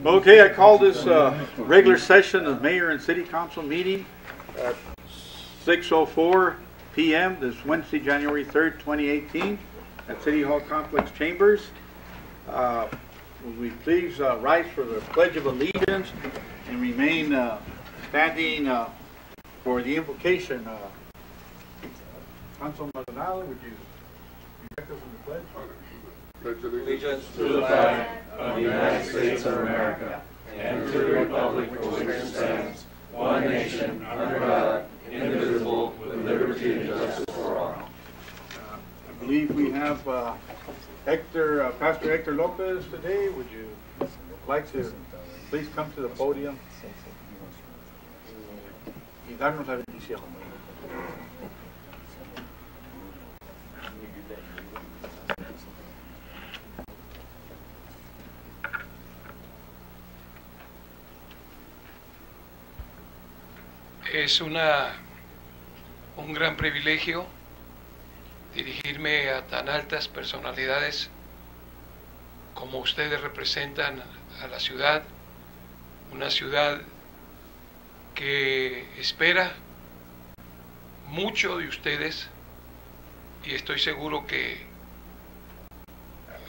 Okay, I call this regular session of Mayor and City Council meeting at 6:04 p.m. this Wednesday, January 3rd, 2018 at City Hall Complex Chambers. Will we please rise for the Pledge of Allegiance and remain standing for the invocation. Councilman Maldonado, would you direct us in the pledge? Allegiance to the flag of the United States of America and to the republic for which it stands, one nation, under God, indivisible, with liberty and justice for all. I believe we have Pastor Hector Lopez today. Would you like to please come to the podium y darnos la bendición? Es un gran privilegio dirigirme a tan altas personalidades como ustedes representan a la ciudad, una ciudad que espera mucho de ustedes y estoy seguro que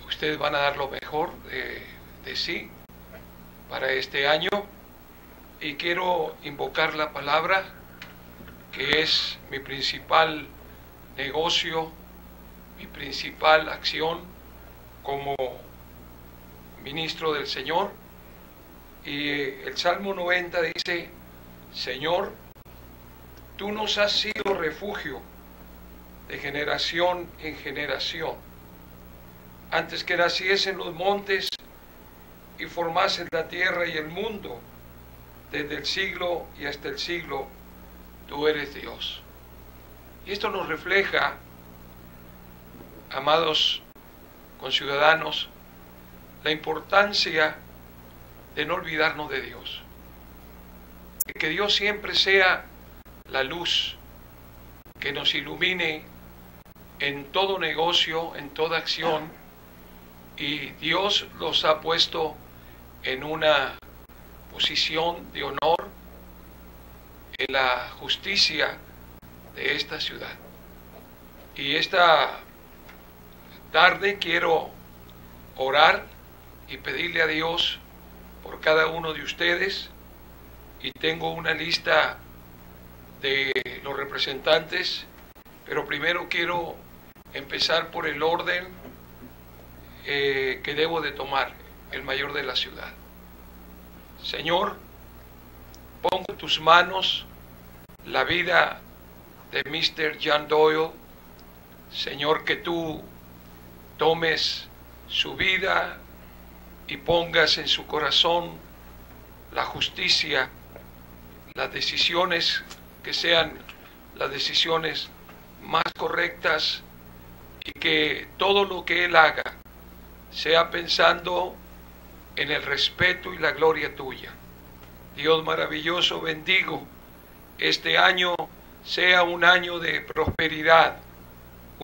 ustedes van a dar lo mejor de sí para este año. Y quiero invocar la palabra, que es mi principal negocio, mi principal acción como ministro del Señor. Y el Salmo 90 dice: Señor, tú nos has sido refugio de generación en generación. Antes que naciesen los montes y formasen la tierra y el mundo, desde el siglo y hasta el siglo, tú eres Dios. Y esto nos refleja, amados conciudadanos, la importancia de no olvidarnos de Dios. De que Dios siempre sea la luz que nos ilumine en todo negocio, en toda acción, y Dios los ha puesto en una posición de honor en la justicia de esta ciudad. Y esta tarde quiero orar y pedirle a Dios por cada uno de ustedes, y tengo una lista de los representantes, pero primero quiero empezar por el orden que debo de tomar, el mayor de la ciudad. Señor, pongo en tus manos la vida de Mr. John Doyle. Señor, que tú tomes su vida y pongas en su corazón la justicia, las decisiones que sean las decisiones más correctas, y que todo lo que él haga sea pensando en el respeto y la gloria tuya. Dios maravilloso, bendigo este año, sea un año de prosperidad,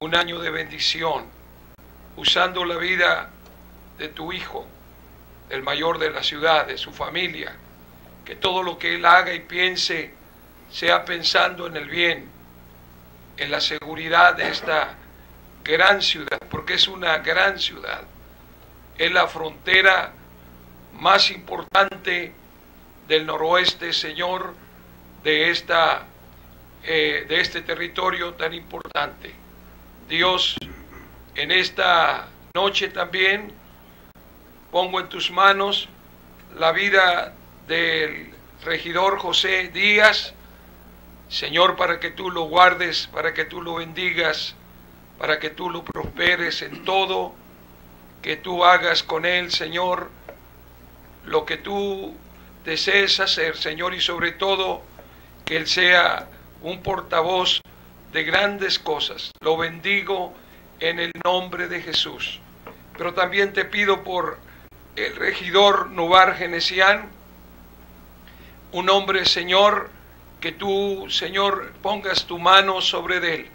un año de bendición, usando la vida de tu hijo, el mayor de la ciudad, de su familia, que todo lo que él haga y piense sea pensando en el bien, en la seguridad de esta gran ciudad, porque es una gran ciudad, es la frontera más importante del noroeste, Señor, de este territorio tan importante. Dios, en esta noche también pongo en tus manos la vida del regidor José Díaz, Señor, para que tú lo guardes, para que tú lo bendigas, para que tú lo prosperes en todo, que tú hagas con él, Señor, lo que tú desees hacer, Señor, y sobre todo que él sea un portavoz de grandes cosas. Lo bendigo en el nombre de Jesús. Pero también te pido por el regidor Nubar Genesián, un hombre, Señor, que tú, Señor, pongas tu mano sobre él,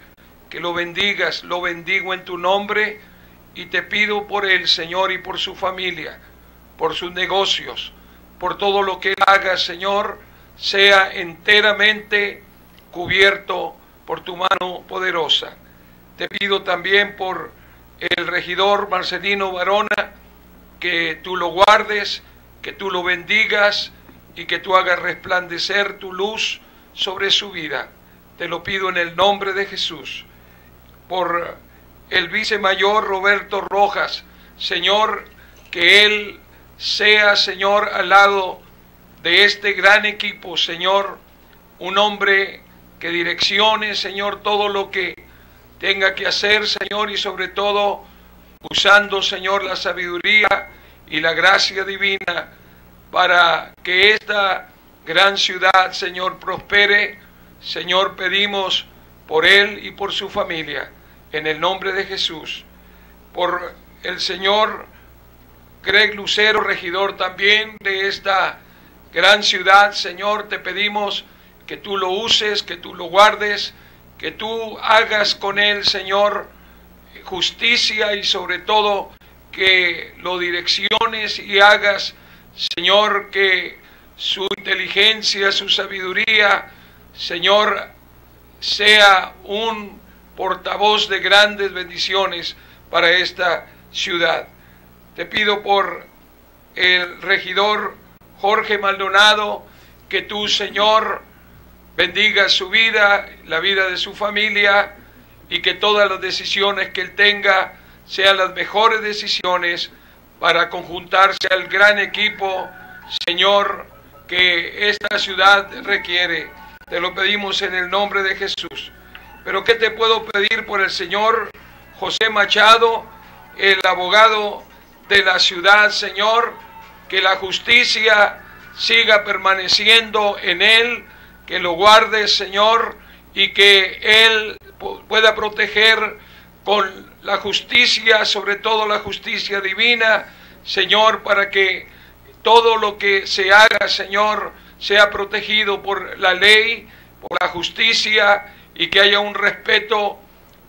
que lo bendigas. Lo bendigo en tu nombre y te pido por él, Señor, y por su familia, por sus negocios, por todo lo que él haga, Señor, sea enteramente cubierto por tu mano poderosa. Te pido también por el regidor Marcelino Barona, que tú lo guardes, que tú lo bendigas y que tú hagas resplandecer tu luz sobre su vida. Te lo pido en el nombre de Jesús. Por el vicemayor Roberto Rojas, Señor, que él sea, Señor, al lado de este gran equipo, Señor, un hombre que direccione, Señor, todo lo que tenga que hacer, Señor, y sobre todo usando, Señor, la sabiduría y la gracia divina para que esta gran ciudad, Señor, prospere. Señor, pedimos por él y por su familia, en el nombre de Jesús. Por el Señor Greg Lucero, regidor también de esta gran ciudad, Señor, te pedimos que tú lo uses, que tú lo guardes, que tú hagas con él, Señor, justicia y sobre todo que lo direcciones y hagas, Señor, que su inteligencia, su sabiduría, Señor, sea un portavoz de grandes bendiciones para esta ciudad. Te pido por el regidor Jorge Maldonado, que tú, Señor, bendiga su vida, la vida de su familia, y que todas las decisiones que él tenga sean las mejores decisiones para conjuntarse al gran equipo, Señor, que esta ciudad requiere. Te lo pedimos en el nombre de Jesús. Pero ¿qué te puedo pedir por el señor José Machado, el abogado de la ciudad, Señor? Que la justicia siga permaneciendo en él, que lo guarde, Señor, y que él pueda proteger con la justicia, sobre todo la justicia divina, Señor, para que todo lo que se haga, Señor, sea protegido por la ley, por la justicia, y que haya un respeto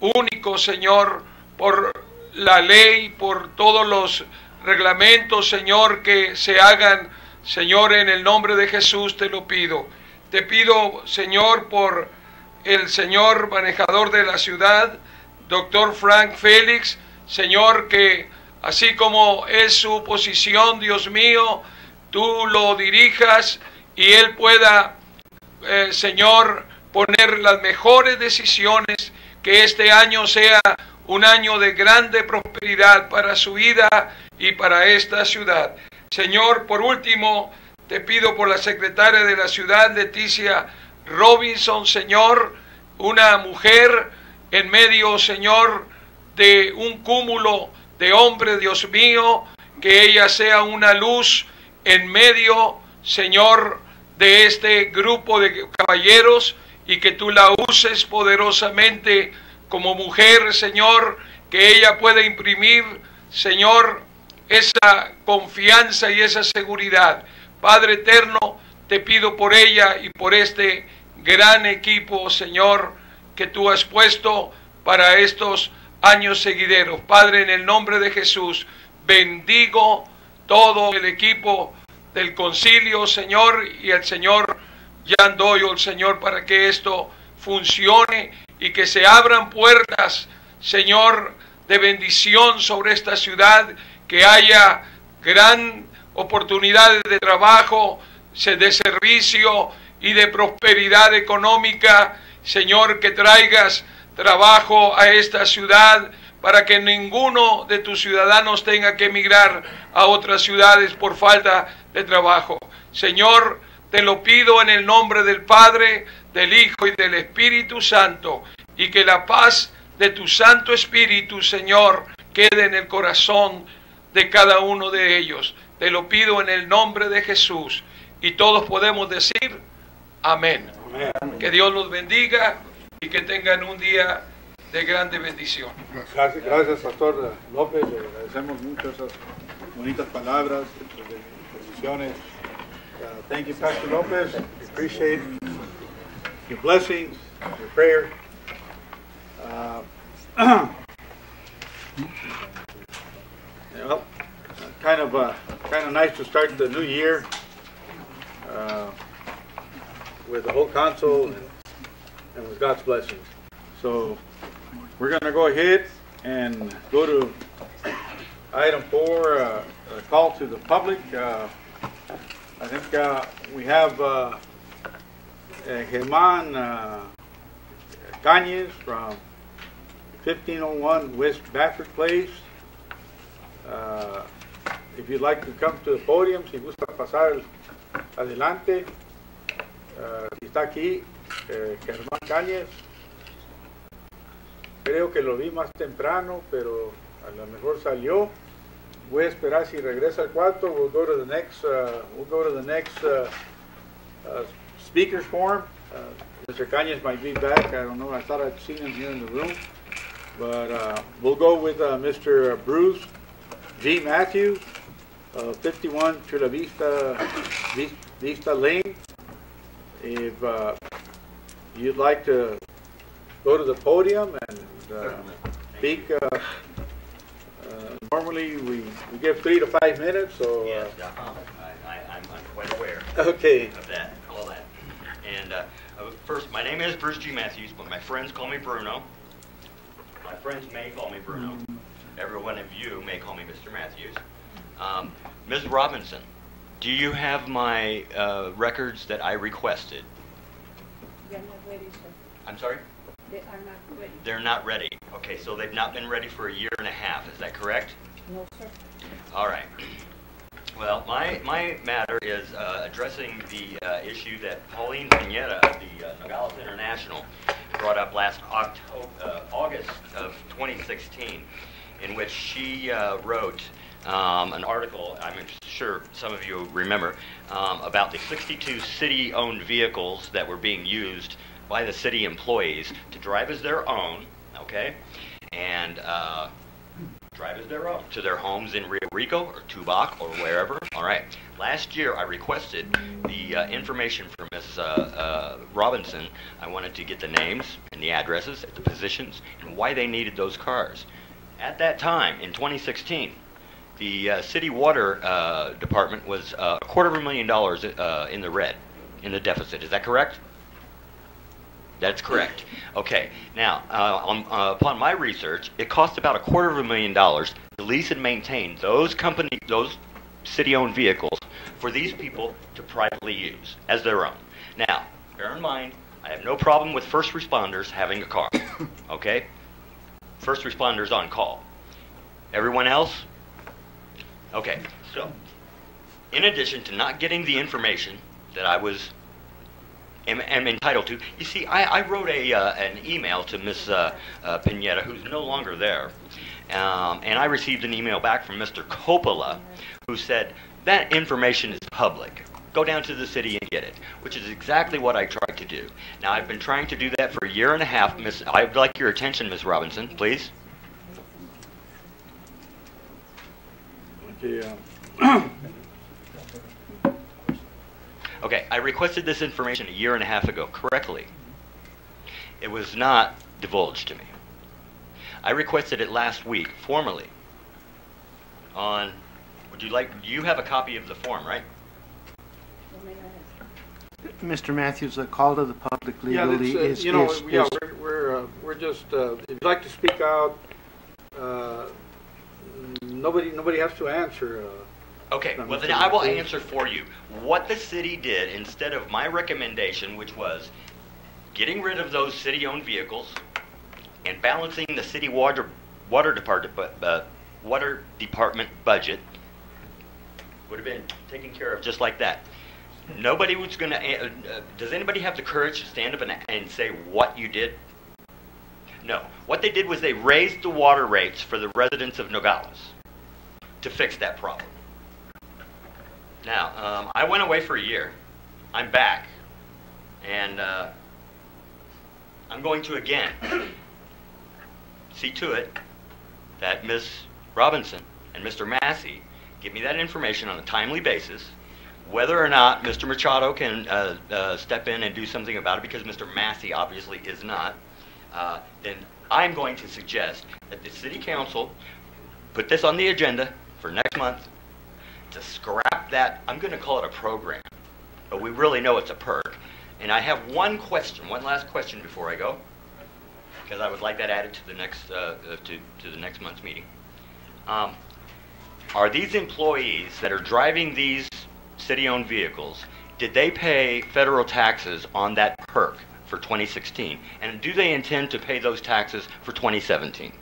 único, Señor, por la ley, por todos los reglamentos, Señor, que se hagan, Señor, en el nombre de Jesús te lo pido. Te pido, Señor, por el señor manejador de la ciudad, doctor Frank Félix, Señor, que así como es su posición, Dios mío, tú lo dirijas y él pueda, Señor, poner las mejores decisiones, que este año sea un año de grande prosperidad para su vida y para esta ciudad. Señor, por último, te pido por la secretaria de la ciudad, Leticia Robinson, Señor, una mujer en medio, Señor, de un cúmulo de hombres, Dios mío, que ella sea una luz en medio, Señor, de este grupo de caballeros, y que tú la uses poderosamente como mujer, Señor, que ella pueda imprimir, Señor, esa confianza y esa seguridad. Padre eterno, te pido por ella y por este gran equipo, Señor, que tú has puesto para estos años seguideros. Padre, en el nombre de Jesús, bendigo todo el equipo del concilio, Señor, y el Señor Jan Doyle, Señor, para que esto funcione y que se abran puertas, Señor, de bendición sobre esta ciudad, que haya gran oportunidades de trabajo, de servicio y de prosperidad económica. Señor, que traigas trabajo a esta ciudad para que ninguno de tus ciudadanos tenga que emigrar a otras ciudades por falta de trabajo. Señor, te lo pido en el nombre del Padre, del Hijo y del Espíritu Santo, y que la paz de tu Santo Espíritu, Señor, quede en el corazón de cada uno de ellos. Te lo pido en el nombre de Jesús. Y todos podemos decir amén. Amén. Que Dios los bendiga y que tengan un día de grande bendición. Gracias, Pastor López. Le agradecemos mucho esas bonitas palabras, bendiciones. Thank you, Pastor Lopez. We appreciate your blessings, your prayer. Well, kind of kind of nice to start the new year uh, with the whole council and with God's blessings. So we're going to go ahead and go to item 4, a call to the public. I think we have Germán Cañez from 1501 West Baffert Place. If you'd like to come to the podium, si gusta pasar adelante. Si está aquí, Germán Cañez. Creo que lo vi más temprano, pero a lo mejor salió. Voy a esperar si regresa al cuarto. We'll go to the next speakers forum. Mr. Cañez might be back. I don't know. I thought I'd seen him here in the room, but we'll go with Mr. Bruce G. Matthews, 51 Chula Vista Lane. If you'd like to go to the podium and speak, normally we give 3 to 5 minutes. So yes, I'm quite aware okay. of that, all that. And first, my name is Bruce G. Matthews, but my friends call me Bruno. My friends may call me Bruno. Every one of you may call me Mr. Matthews. Ms. Robinson, do you have my records that I requested? They're not ready, sir. I'm sorry? They are not ready. They're not ready. Okay, so they've not been ready for a year and a half. Is that correct? No, sir. All right. Well, my matter is addressing the issue that Pauline Pineda of the Nogales International brought up last August of 2016, in which she wrote an article, I'm sure some of you remember, about the 62 city-owned vehicles that were being used by the city employees to drive as their own, okay, and drive as their own to their homes in Rio Rico or Tubac or wherever. All right. Last year I requested the information from Ms. Robinson. I wanted to get the names and the addresses, the positions, and why they needed those cars. At that time, in 2016, the city water department was $250,000 in the red, in the deficit. Is that correct? That's correct. Okay. Now, upon my research, it cost about $250,000 to lease and maintain those city-owned vehicles for these people to privately use as their own. Now, bear in mind, I have no problem with first responders having a car. Okay? First responders on call. Everyone else? Okay. So, in addition to not getting the information that I am entitled to. You see, I wrote an email to Ms. Pineda, who's no longer there, and I received an email back from Mr. Coppola, who said, that information is public. Go down to the city and get it, which is exactly what I tried to do. Now, I've been trying to do that for a year and a half. I'd like your attention, Ms. Robinson, please. Okay. Okay, I requested this information a year and a half ago, correctly. It was not divulged to me. I requested it last week, formally, on, you have a copy of the form, right? Mr. Matthews, the call to the public legally is... we're just, if you'd like to speak out, nobody has to answer. Okay, well then I will answer for you. What the city did, instead of my recommendation, which was getting rid of those city-owned vehicles and balancing the city water department budget, would have been taken care of just like that. Nobody was going to... does anybody have the courage to stand up and say what you did? No. What they did was they raised the water rates for the residents of Nogales to fix that problem. Now, I went away for a year. I'm back. And I'm going to again see to it that Ms. Robinson and Mr. Massey give me that information on a timely basis. Whether or not Mr. Machado can step in and do something about it, because Mr. Massey obviously is not, then I'm going to suggest that the City Council put this on the agenda for next month to scrap that. I'm going to call it a program, but we really know it's a perk. And I have one last question before I go, because I would like that added to the next to the next month's meeting. Are these employees that are driving these city-owned vehicles, did they pay federal taxes on that perk for 2016? And do they intend to pay those taxes for 2017?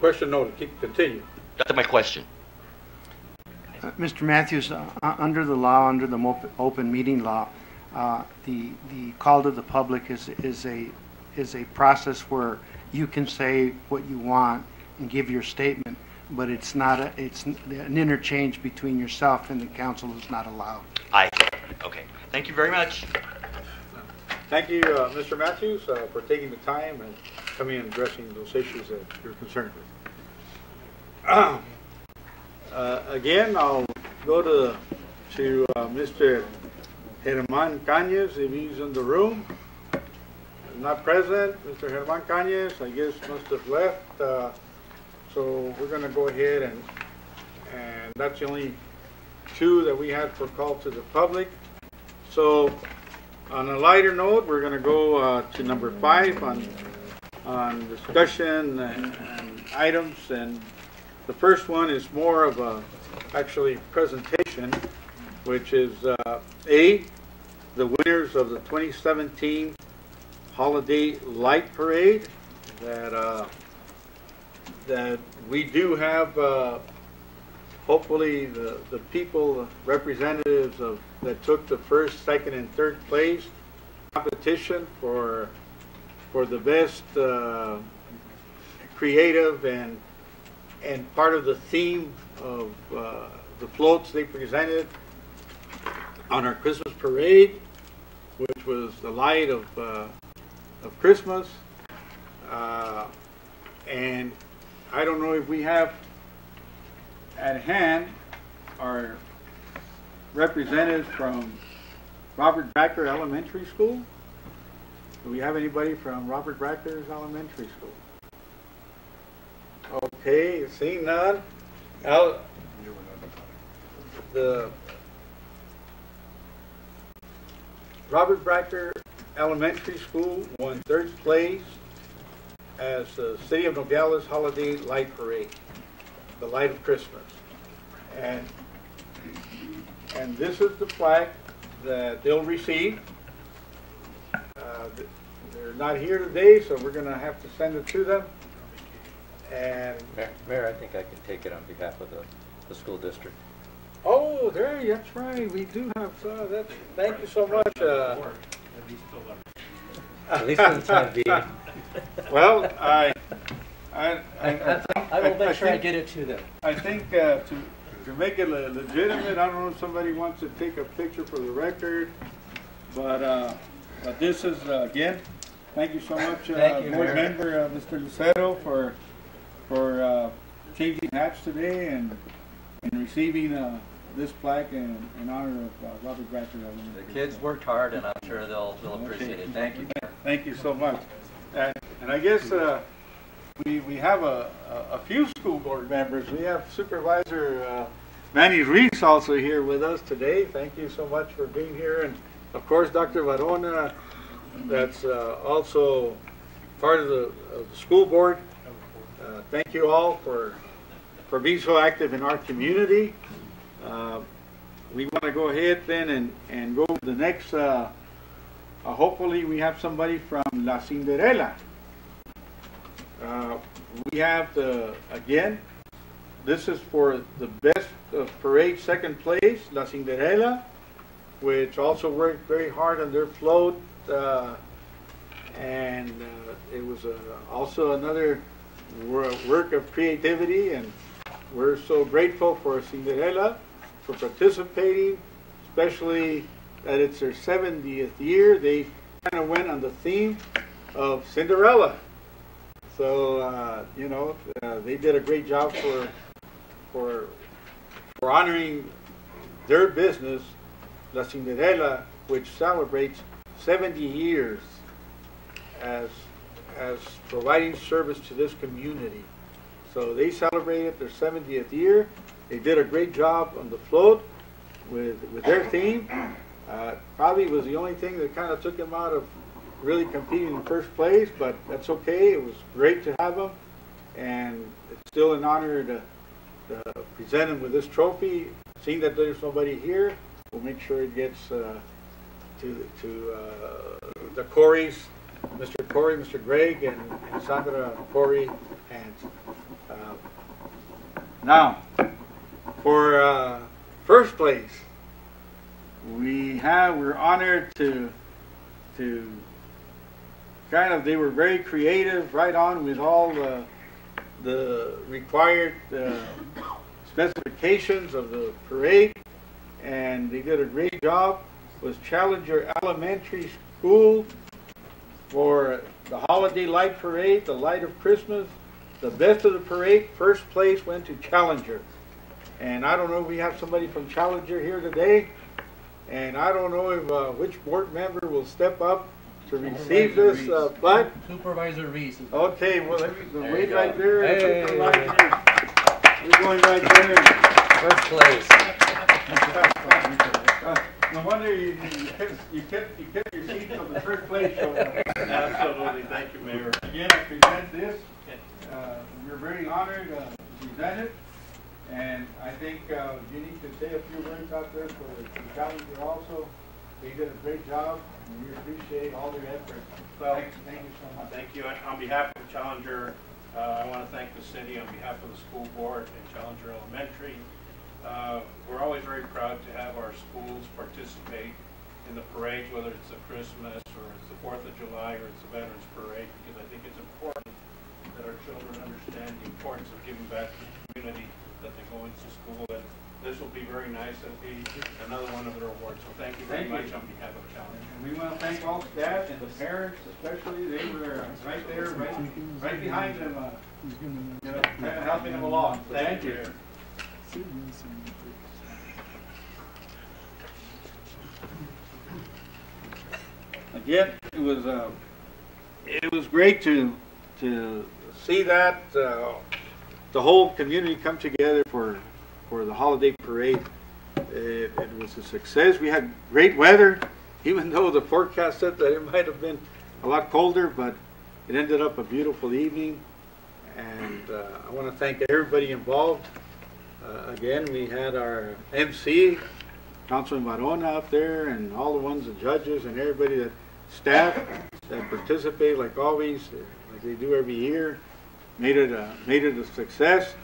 Question noted. Continue. That's my question. Mr. Matthews, under the law, under the open meeting law, the call to the public is a process where you can say what you want and give your statement, but it's an interchange between yourself and the council is not allowed. Okay. Thank you very much. Thank you, Mr. Matthews, for taking the time and coming and addressing those issues that you're concerned with. Again, I'll go to Mr. Germán Cañez, if he's in the room. Not present. Mr. Germán Cañez, I guess, must have left. So we're going to go ahead and that's the only two that we had for call to the public. So on a lighter note, we're going to go to number 5 on discussion and items, and the first one is more of a actually presentation, which is A, the winners of the 2017 Holiday Light Parade that we do have hopefully the people, representatives that took the first, second, and third place competition for the best creative and part of the theme of the floats they presented on our Christmas parade, which was the light of Christmas. And I don't know if we have at hand our representatives from Robert Backer Elementary School. Do we have anybody from Robert Backer's Elementary School? Okay, seeing none. The Robert Backer Elementary School won 3rd place as the City of Nogales Holiday Light Parade, the light of Christmas. And this is the plaque that they'll receive. They're not here today, so we're going to have to send it to them. And Mayor, I think I can take it on behalf of the school district. oh, that's right. We do have that. Thank you so much. At least for the time being. Well, I will make sure I get it to them. I think to make it legitimate, I don't know if somebody wants to take a picture for the record, but this is again. Thank you so much, Thank you, board Mayor. member Mr. Lucero, for changing hats today and receiving this plaque in honor of Robert Backer Elementary. The kids worked hard, and I'm sure they'll appreciate it. Thank you. Thank you so much. And I guess we have a few school board members. We have Supervisor Manny Reese also here with us today. Thank you so much for being here. And of course, Dr. Varona, that's also part of the school board. Thank you all for being so active in our community. We want to go ahead then and go to the next. Hopefully we have somebody from La Cinderella. We have again, this is for the best parade, 2nd place, La Cinderella, which also worked very hard on their float. And it was also another work of creativity, and we're so grateful for Cinderella for participating, especially that it's their 70th year. They kind of went on the theme of Cinderella. So, they did a great job for honoring their business, La Cinderella, which celebrates 70 years as as providing service to this community. So they celebrated their 70th year. They did a great job on the float with their theme. Probably was the only thing that kind of took them out of really competing in first place, but that's okay. It was great to have them, and it's still an honor to present them with this trophy. Seeing that there's nobody here, we'll make sure it gets to the Corey's, Mr. Corey, Mr. Greg, and Sandra Corey hands. Now, for first place, we're honored to kind of, they were very creative, right on with all the required specifications of the parade, and they did a great job. Was Challenger Elementary School for the Holiday Light Parade, the Light of Christmas, the best of the parade. First place went to Challenger. And I don't know if we have somebody from Challenger here today, and I don't know if which board member will step up to receive this, but Supervisor Reese. okay, well, let me wait right there. Hey. We're going right there. First place. No wonder you kept your seat till the first place showed up. Absolutely. Thank you, Mayor. Again, I present this. We're very honored to present it. And I think you need to say a few words out there for the Challenger also. They did a great job, and we appreciate all their effort. Well, Thank you so much. Thank you. On behalf of Challenger, I want to thank the city on behalf of the school board and Challenger Elementary. We're always very proud to have our schools participate in the parades, whether it's a Christmas or it's the 4th of July or it's the Veterans Parade, because I think it's important that our children understand the importance of giving back to the community that they go into school. And this will be very nice. It'll be another one of their awards. So thank you very much on behalf of Challenger. And we want to thank all staff and the parents, especially. They were right there, right behind them, kind of helping them along. So thank you. Again, it was great to see that the whole community come together for the holiday parade. It was a success. We had great weather, even though the forecast said that it might have been a lot colder, but it ended up a beautiful evening. And I want to thank everybody involved. Again, we had our MC, Councilman Varona up there, and all the ones, the judges, and everybody, that staff that participated, like always, like they do every year, made it a success,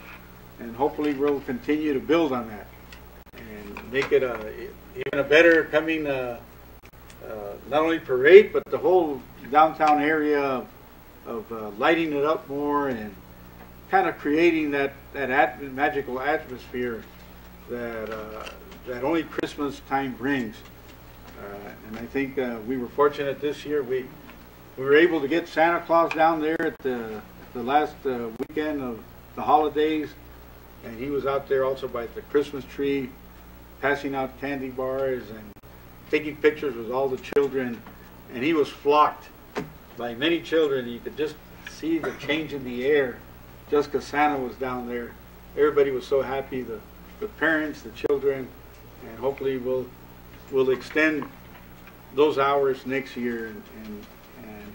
and hopefully we'll continue to build on that and make it even a better coming, not only parade, but the whole downtown area of lighting it up more and kind of creating that magical atmosphere that only Christmas time brings. And I think we were fortunate this year. We were able to get Santa Claus down there at the last weekend of the holidays, and he was out there also by the Christmas tree, passing out candy bars and taking pictures with all the children. And he was flocked by many children. You could just see the change in the air just because Santa was down there. Everybody was so happy, the parents, the children, and hopefully we'll extend those hours next year and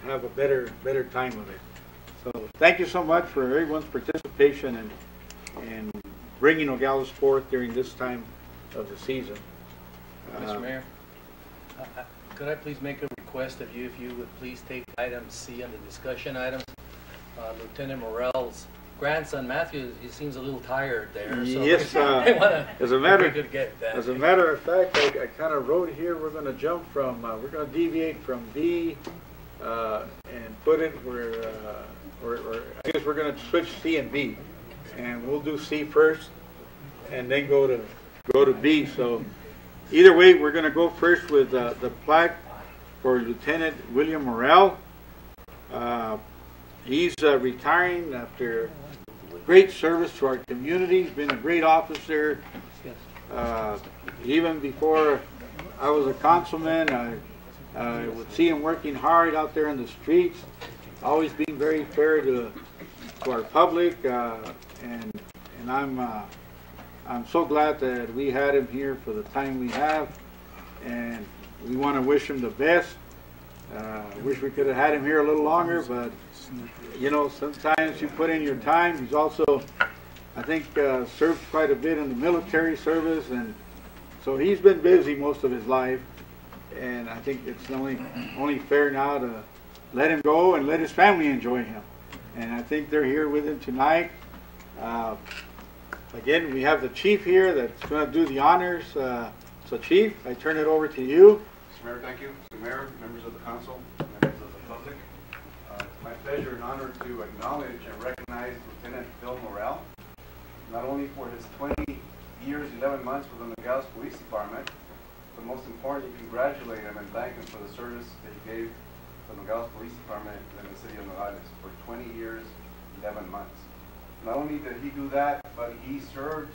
have a better time of it. So thank you so much for everyone's participation and bringing Nogales forth during this time of the season. Mr. Mayor, could I please make a request of you, if you would please take item C on the discussion items? Lieutenant Morrell's grandson Matthew, he seems a little tired there. So yes, as a matter of fact, I kind of wrote here, we're going to jump from, we're going to deviate from B and put it where, or I guess we're going to switch C and B, and we'll do C first, and then go to B. So either way, we're going to go first with the plaque for Lieutenant William Morrell. He's retiring after great service to our community. He's been a great officer. Even before I was a councilman, I would see him working hard out there in the streets. always being very fair to our public, and I'm so glad that we had him here for the time we have, and we want to wish him the best. Wish we could have had him here a little longer, but you know, sometimes you put in your time. He's also, I think, served quite a bit in the military service, and so he's been busy most of his life. And I think it's only fair now to let him go and let his family enjoy him. And I think they're here with him tonight. Again, we have the chief here that's going to do the honors. So, Chief, I turn it over to you. Mr. Mayor, thank you. Mr. Mayor, members of the council, members of the public. It's my pleasure and honor to acknowledge and recognize Lieutenant Phil Morrell, not only for his 20 years, 11 months with the Nogales Police Department, but most importantly, congratulate him and thank him for the service that he gave the Nogales Police Department in the city of Nogales for 20 years, 11 months. Not only did he do that, but he served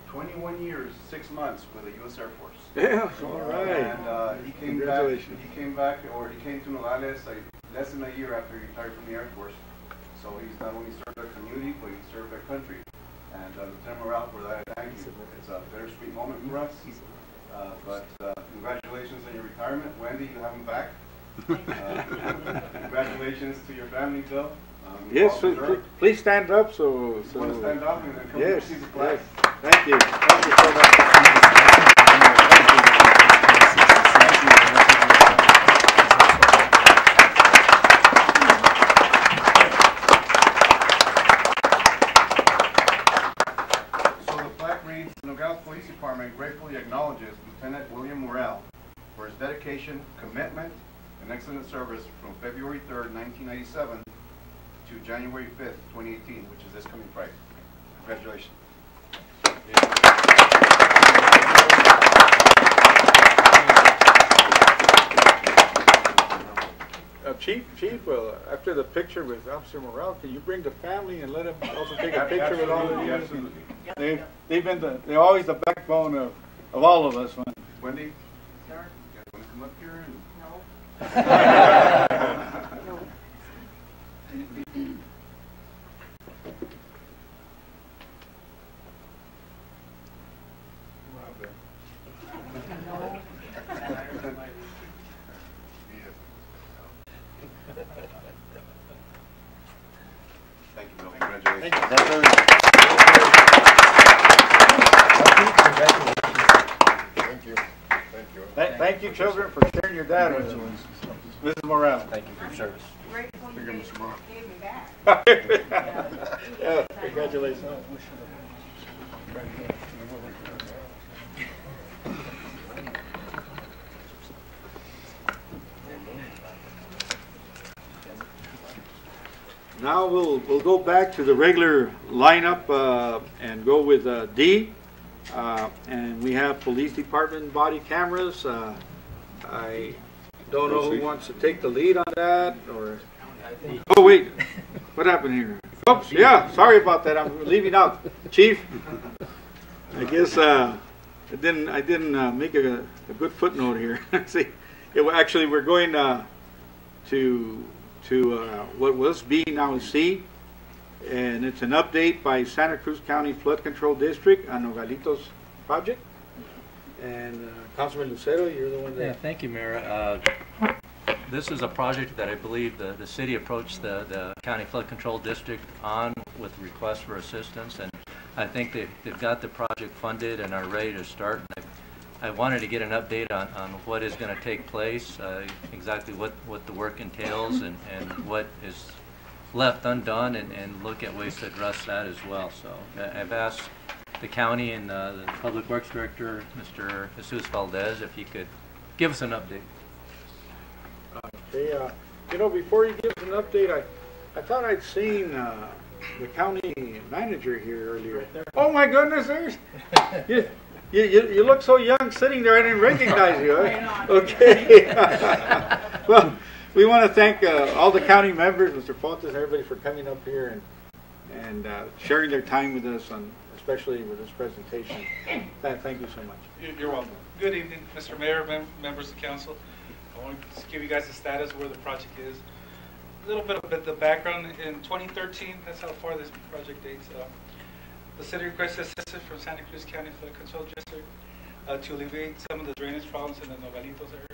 21 years, 6 months with the U.S. Air Force. Yeah, all right. And he came back. He came to Nogales less than a year after he retired from the Air Force. So he's not only served our community, but he served our country. And Lieutenant Morrell, for that, I thank you. It's a bittersweet moment for us. But congratulations on your retirement. Wendy, you have him back. Congratulations to your family, Phil. Yes, so please stand up. So you want to stand up and then come yes, receive the flag. Yes. Thank you. Thank you so much. So the plaque reads, the Nogales Police Department gratefully acknowledges Lieutenant William Morrell for his dedication, commitment, and excellent service from February 3rd, 1997 to January 5th, 2018, which is this coming Friday. Congratulations. Chief, after the picture with Officer Morrell, can you bring the family and let him also take a picture with all of you? Absolutely. They're always the backbone of all of us. Wendy? Sir? You guys want to come up here? No. Thank you, Bill. Congratulations. Thank you, children, for sharing your dad with us. Mrs. Morrell. Thank you for your service. Gave me back. Yeah, congratulations. Now we'll go back to the regular lineup and go with D. And we have police department body cameras. I don't know who wants to take the lead on that, or oh wait, what happened here? Oops, yeah, sorry about that. I'm leaving out Chief. I guess I didn't make a good footnote here. See, actually we're going to what was B, now is C, and it's an update by Santa Cruz County Flood Control District on Nogalitos project. And Councilman Lucero, you're the one that... Yeah, thank you, Mayor. This is a project that I believe the city approached the County Flood Control District on with requests for assistance, and I think they've got the project funded and are ready to start. I wanted to get an update on what is going to take place, exactly what the work entails, and what is left undone, and look at ways to address that as well. So I've asked the county and the Public Works Director, Mr. Jesus Valdez, if he could give us an update. Okay, you know, before he gives an update, I thought I'd seen the county manager here earlier. Right there. Oh my goodness, there's... You look so young sitting there, I didn't recognize you. Right? Okay. Well, we want to thank all the county members, Mr. Fontes, everybody for coming up here and sharing their time with us, especially with this presentation. Thank you so much. You're welcome. Good evening, Mr. Mayor, members of the council. I want to give you guys the status of where the project is. little bit of the background. In 2013, that's how far this project dates. The city requested assistance from Santa Cruz County Flood Control District to alleviate some of the drainage problems in the Nogalitos area.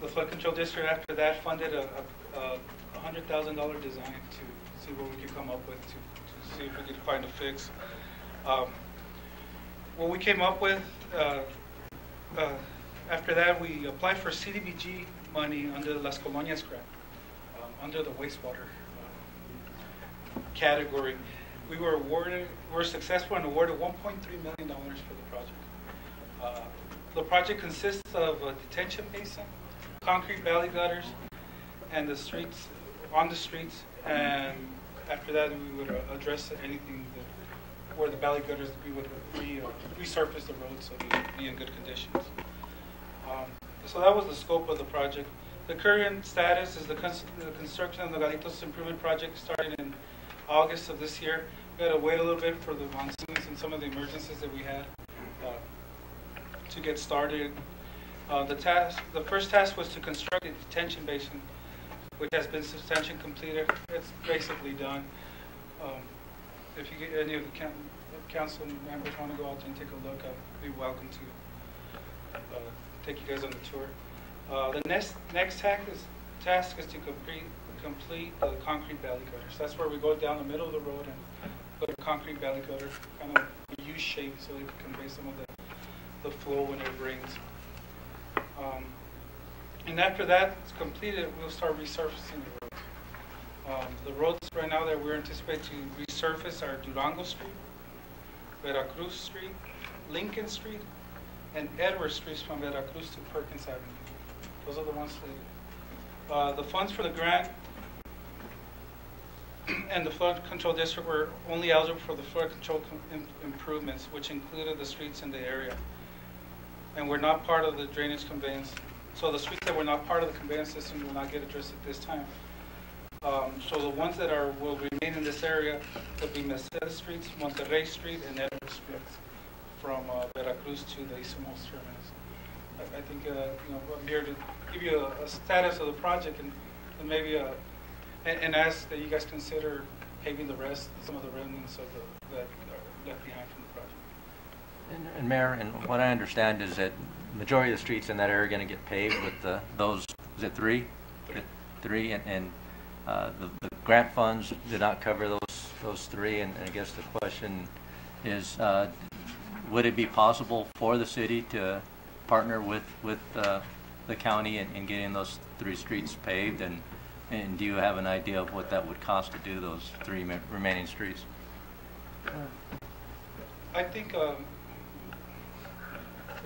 The Flood Control District, after that, funded a $100,000 design to see what we could come up with to see if we could find a fix. What we came up with, after that, we applied for CDBG money under the Las Colonias grant, under the wastewater category. We were successful and awarded $1.3 million for the project. The project consists of a detention basin, concrete valley gutters, and the streets, on the streets, and after that we would address anything where the valley gutters, we would resurface the roads so they would be in good conditions. So that was the scope of the project. The current status is the construction of the Nogalitos Improvement Project started in August of this year. We had to wait a little bit for the monsoons and some of the emergencies that we had to get started. The first task was to construct a detention basin, which has been substantially completed. It's basically done. If you get any of the council members want to go out there and take a look, I'd be welcome to take you guys on the tour. The next task is to complete the concrete valley gutters. That's where we go down the middle of the road and put a concrete valley gutter, kind of a U shape, so it can convey some of the flow when it rains. And after that's completed, we'll start resurfacing the roads. The roads right now that we're anticipating to resurface are Durango Street, Veracruz Street, Lincoln Street, and Edward Street from Veracruz to Perkins Avenue. Those are the ones that, the funds for the grant and the flood control district were only eligible for the flood control improvements, which included the streets in the area, and were not part of the drainage conveyance. So the streets that were not part of the conveyance system will not get addressed at this time. So the ones that will remain in this area will be Mercedes Streets, Monterrey Street, and Edward Street, from Veracruz to the easternmost terminus. I think I'm here to give you a status of the project and maybe and ask that you guys consider paving the rest, some of the remnants of that are left behind from the project. And Mayor, and what I understand is that majority of the streets in that area are going to get paved with those, is it three? Three, and the grant funds did not cover those three, and I guess the question is, would it be possible for the city to partner with the county in getting those three streets paved, and do you have an idea of what that would cost to do those three remaining streets? I think,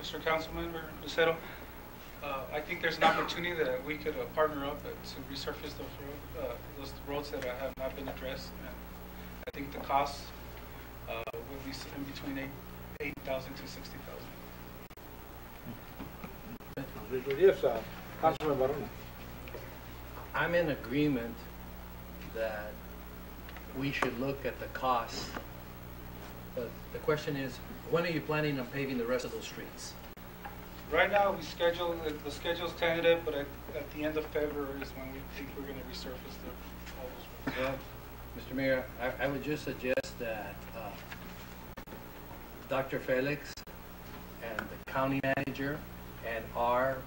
Mr. Councilmember Lucero, I think there's an opportunity that we could partner up to resurface those roads that have not been addressed. And I think the cost would be in between $8,000 to $60,000. Yes, Councilman Barona. I'm in agreement that we should look at the costs, but the question is, when are you planning on paving the rest of those streets? Right now, the schedule's tentative, but at the end of February is when we think we're going to resurface all those roads. Well, Mr. Mayor, I would just suggest that Dr. Felix and the county manager and our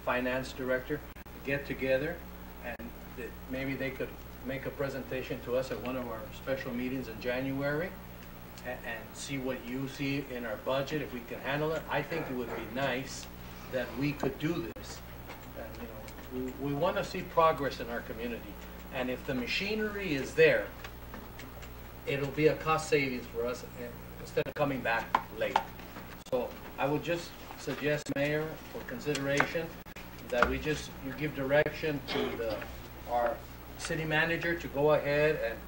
finance director get together, and that maybe they could make a presentation to us at one of our special meetings in January and see what you see in our budget, if we can handle it. I think it would be nice that we could do this. And, we want to see progress in our community, and if the machinery is there, it'll be a cost savings for us instead of coming back late. So I would just suggest, Mayor, for consideration, that you give direction to our city manager to go ahead and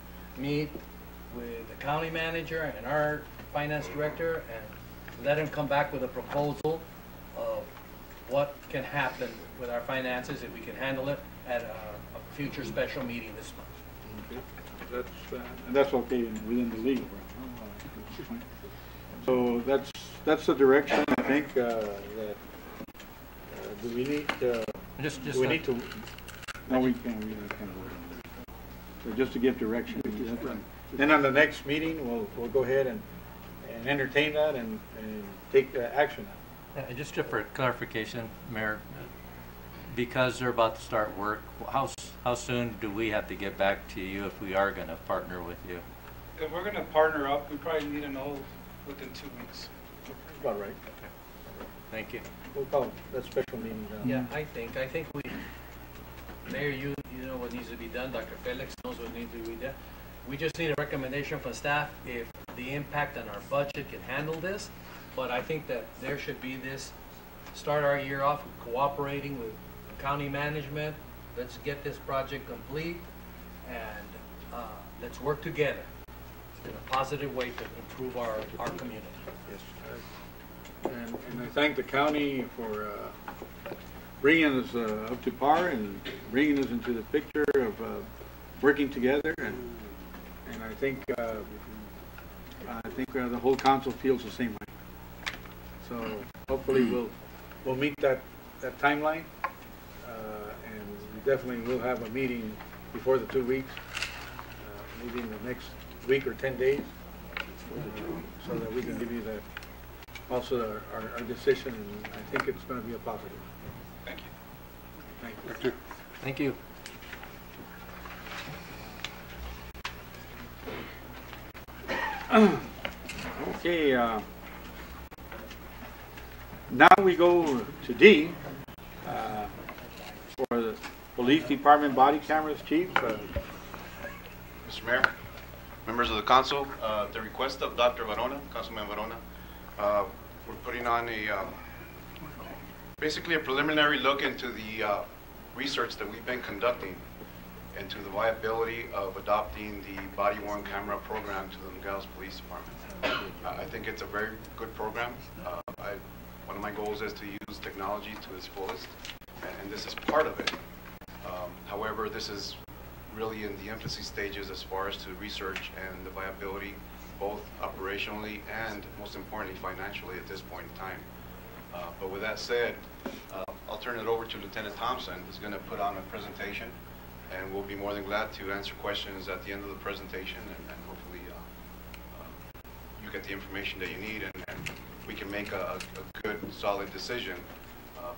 meet with the county manager and our finance director and let him come back with a proposal of what can happen with our finances if we can handle it at a future special meeting this month. Okay. That's okay within the legal realm. So that's the direction, I think, that do we need to No, we can't vote on that. So just to give direction. Then on the next meeting, we'll go ahead and entertain that and take action on it. Just for clarification, Mayor, because they're about to start work, how soon do we have to get back to you if we are going to partner with you? If we're gonna partner up, we probably need to know within 2 weeks. About right. Thank you. We'll call that special meeting down. Yeah, I think we, Mayor, you know what needs to be done, Dr. Felix knows what needs to be done. We just need a recommendation from staff if the impact on our budget can handle this, but I think that there should be this, start our year off cooperating with county management, let's get this project complete, and let's work together in a positive way to improve our community. Yes. And I thank the county for bringing us up to par and bringing us into the picture of working together, and I think the whole council feels the same way. So hopefully we'll meet that timeline, and we definitely will have a meeting before the 2 weeks, maybe in the next week or 10 days, so that we can give you also our decision, and I think it's going to be a positive. Thank you. Thank you. Thank you. Okay, now we go to D, for the Police Department body cameras, Chief. Mr. Mayor, members of the council, at the request of Dr. Varona, Councilman Varona, we're putting on basically a preliminary look into the research that we've been conducting into the viability of adopting the body-worn camera program to the Nogales Police Department. I think it's a very good program. One of my goals is to use technology to its fullest, and this is part of it. However, this is really in the infancy stages as far as to research and the viability, both operationally and, most importantly, financially at this point in time. But with that said, I'll turn it over to Lieutenant Thompson, who's going to put on a presentation, and we'll be more than glad to answer questions at the end of the presentation, and hopefully you get the information that you need, and we can make a good, solid decision,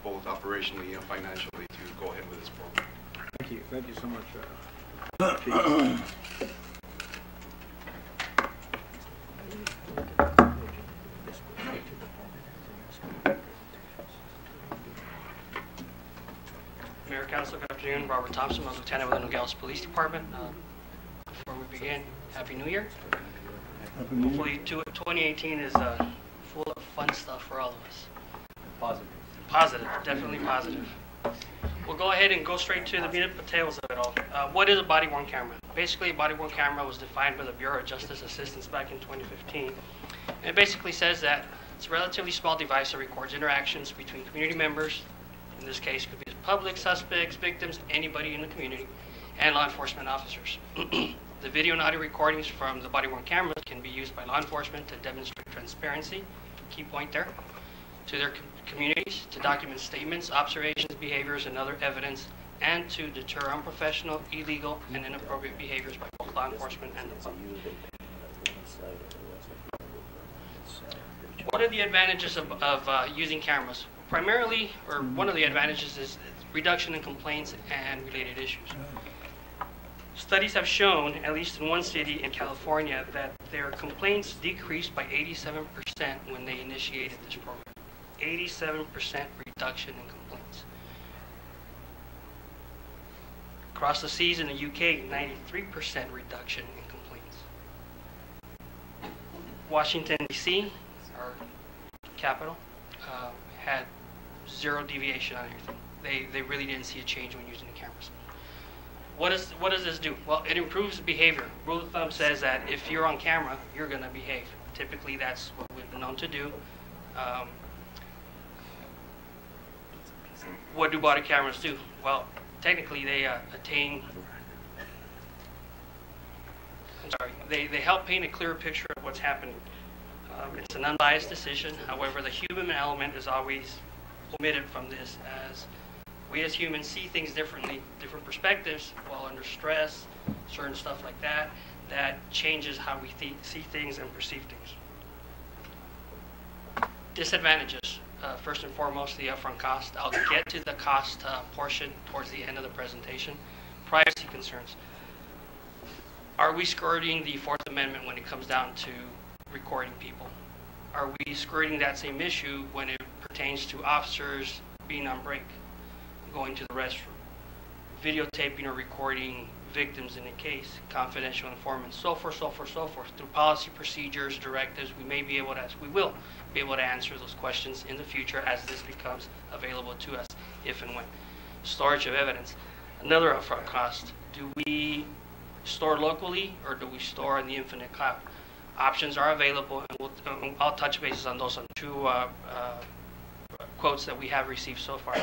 both operationally and financially, to go ahead with this program. Thank you. Thank you so much, Chief. Mayor, Council, good afternoon. Robert Thompson, I'm Lieutenant with the Nogales Police Department. Before we begin, Happy New Year. Hopefully 2018 is full of fun stuff for all of us. Positive. Positive, definitely positive. We'll go ahead and go straight to the meat and potatoes of it all. What is a body-worn camera? Basically, a body-worn camera was defined by the Bureau of Justice Assistance back in 2015. And it basically says that it's a relatively small device that records interactions between community members. In this case, it could be public, suspects, victims, anybody in the community, and law enforcement officers. The video and audio recordings from the body-worn cameras can be used by law enforcement to demonstrate transparency, key point there, to their communities, to document statements, observations, behaviors, and other evidence, and to deter unprofessional, illegal, and inappropriate behaviors by both law enforcement and the public. What are the advantages of using cameras? Primarily, or one of the advantages is reduction in complaints and related issues. Studies have shown, at least in one city in California, that their complaints decreased by 87% when they initiated this program. 87% reduction in complaints. Across the seas in the UK, 93% reduction in complaints. Washington, D.C., our capital, had zero deviation on everything. They really didn't see a change when using the cameras. What does this do? Well, it improves behavior. Rule of thumb says that if you're on camera, you're going to behave. Typically, that's what we've been known to do. What do body cameras do? Well, technically, they they help paint a clearer picture of what's happening. It's an unbiased decision. However, the human element is always omitted from this, as We as humans see things differently, different perspectives, while under stress, certain stuff like that, that changes how we see things and perceive things. Disadvantages. First and foremost, the upfront cost. I'll get to the cost portion towards the end of the presentation. Privacy concerns. Are we skirting the Fourth Amendment when it comes down to recording people? Are we skirting that same issue when it pertains to officers being on break, going to the restroom, videotaping or recording victims in a case, confidential informants, so forth, so forth, so forth. Through policy procedures, directives, we will be able to answer those questions in the future as this becomes available to us, if and when. Storage of evidence. Another upfront cost. Do we store locally or do we store in the infinite cloud? Options are available, and I'll touch bases on those on two quotes that we have received so far.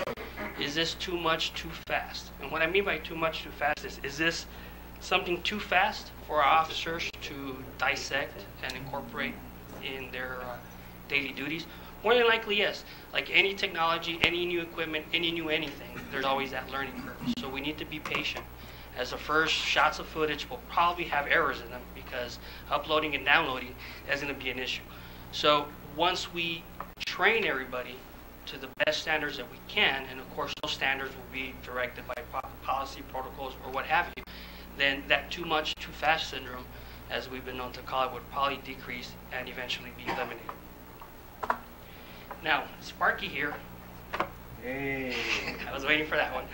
Is this too much, too fast? And what I mean by too much, too fast is this something too fast for our officers to dissect and incorporate in their daily duties? More than likely, yes. Like any technology, any new equipment, any new anything, there's always that learning curve. So we need to be patient. As the first shots of footage will probably have errors in them because uploading and downloading is going to be an issue. So once we train everybody to the best standards that we can, and of course those standards will be directed by policy, protocols, or what have you, then that too much, too fast syndrome, as we've been known to call it, would probably decrease and eventually be eliminated. Now, Sparky here. Hey. I was waiting for that one.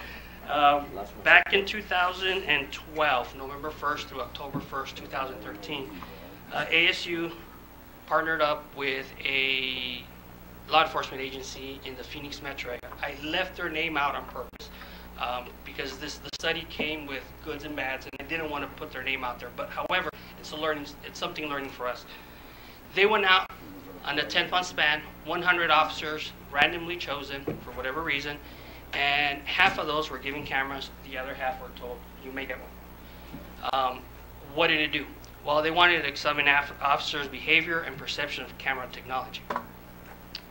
Back in 2012, November 1st through October 1st, 2013, ASU partnered up with a law enforcement agency in the Phoenix metro area. I left their name out on purpose because the study came with goods and bads, and I didn't want to put their name out there. But however, it's something learning for us. They went out on a 10-month span, 100 officers randomly chosen for whatever reason, and half of those were given cameras, the other half were told, you may get one. What did it do? Well, they wanted to examine officers' behavior and perception of camera technology.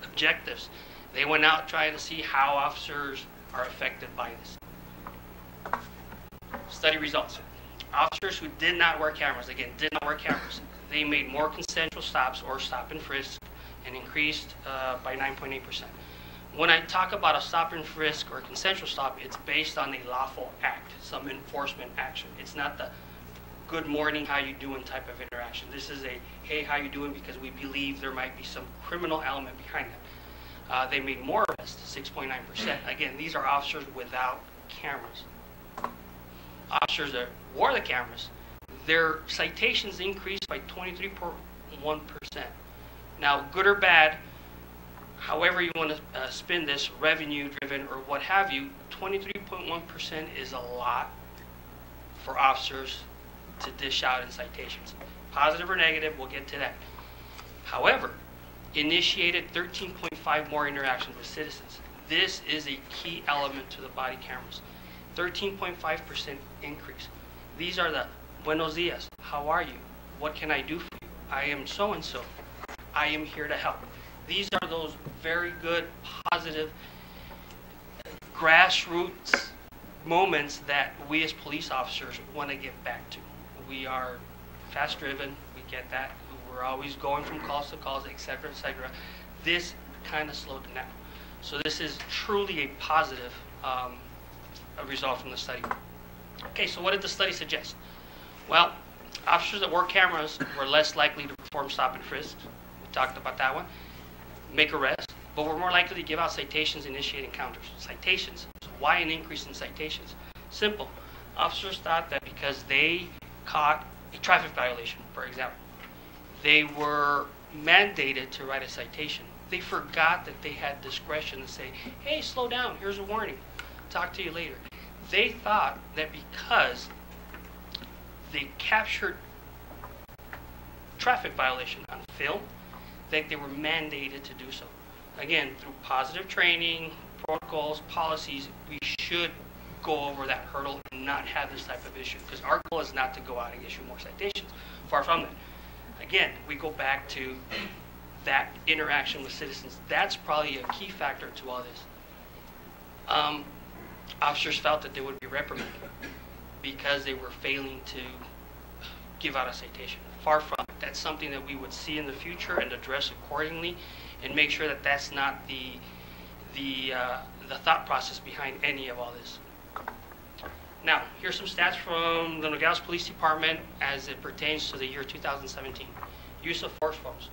Objectives. They went out trying to see how officers are affected by this. Study results. Officers who did not wear cameras, again, did not wear cameras, they made more consensual stops or stop and frisk and increased by 9.8%. When I talk about a stop and frisk or a consensual stop, it's based on a lawful act, some enforcement action. It's not the good morning, how you doing type of interaction. This is a, hey, how you doing, because we believe there might be some criminal element behind that. They made more arrests, 6.9%. Again, these are officers without cameras. Officers that wore the cameras, their citations increased by 23.1%. Now, good or bad, however you want to spin this, revenue driven or what have you, 23.1% is a lot for officers to dish out in citations. Positive or negative, we'll get to that. However, initiated 13.5 more interactions with citizens. This is a key element to the body cameras. 13.5% increase. These are the buenos dias, how are you? What can I do for you? I am so-and-so. I am here to help. These are those very good, positive, grassroots moments that we as police officers want to get back to. We are fast-driven, we get that. We're always going from calls to calls, etc., etc. This kind of slowed it down. So this is truly a positive result from the study. Okay, so what did the study suggest? Well, officers that wore cameras were less likely to perform stop and frisks. We talked about that one. Make arrests, but were more likely to give out citations, initiate encounters. Citations. So why an increase in citations? Simple. Officers thought that because they caught a traffic violation, for example, they were mandated to write a citation. They forgot that they had discretion to say, hey, slow down, here's a warning. Talk to you later. They thought that because they captured traffic violation on film, that they were mandated to do so. Again, through positive training, protocols, policies, we should go over that hurdle and not have this type of issue, because our goal is not to go out and issue more citations. Far from that. Again, we go back to that interaction with citizens. That's probably a key factor to all this. officers felt that they would be reprimanded because they were failing to give out a citation. Far from it. That's something that we would see in the future and address accordingly, and make sure that that's not the thought process behind any of all this. Now, here's some stats from the Nogales Police Department as it pertains to the year 2017. Use of force forms.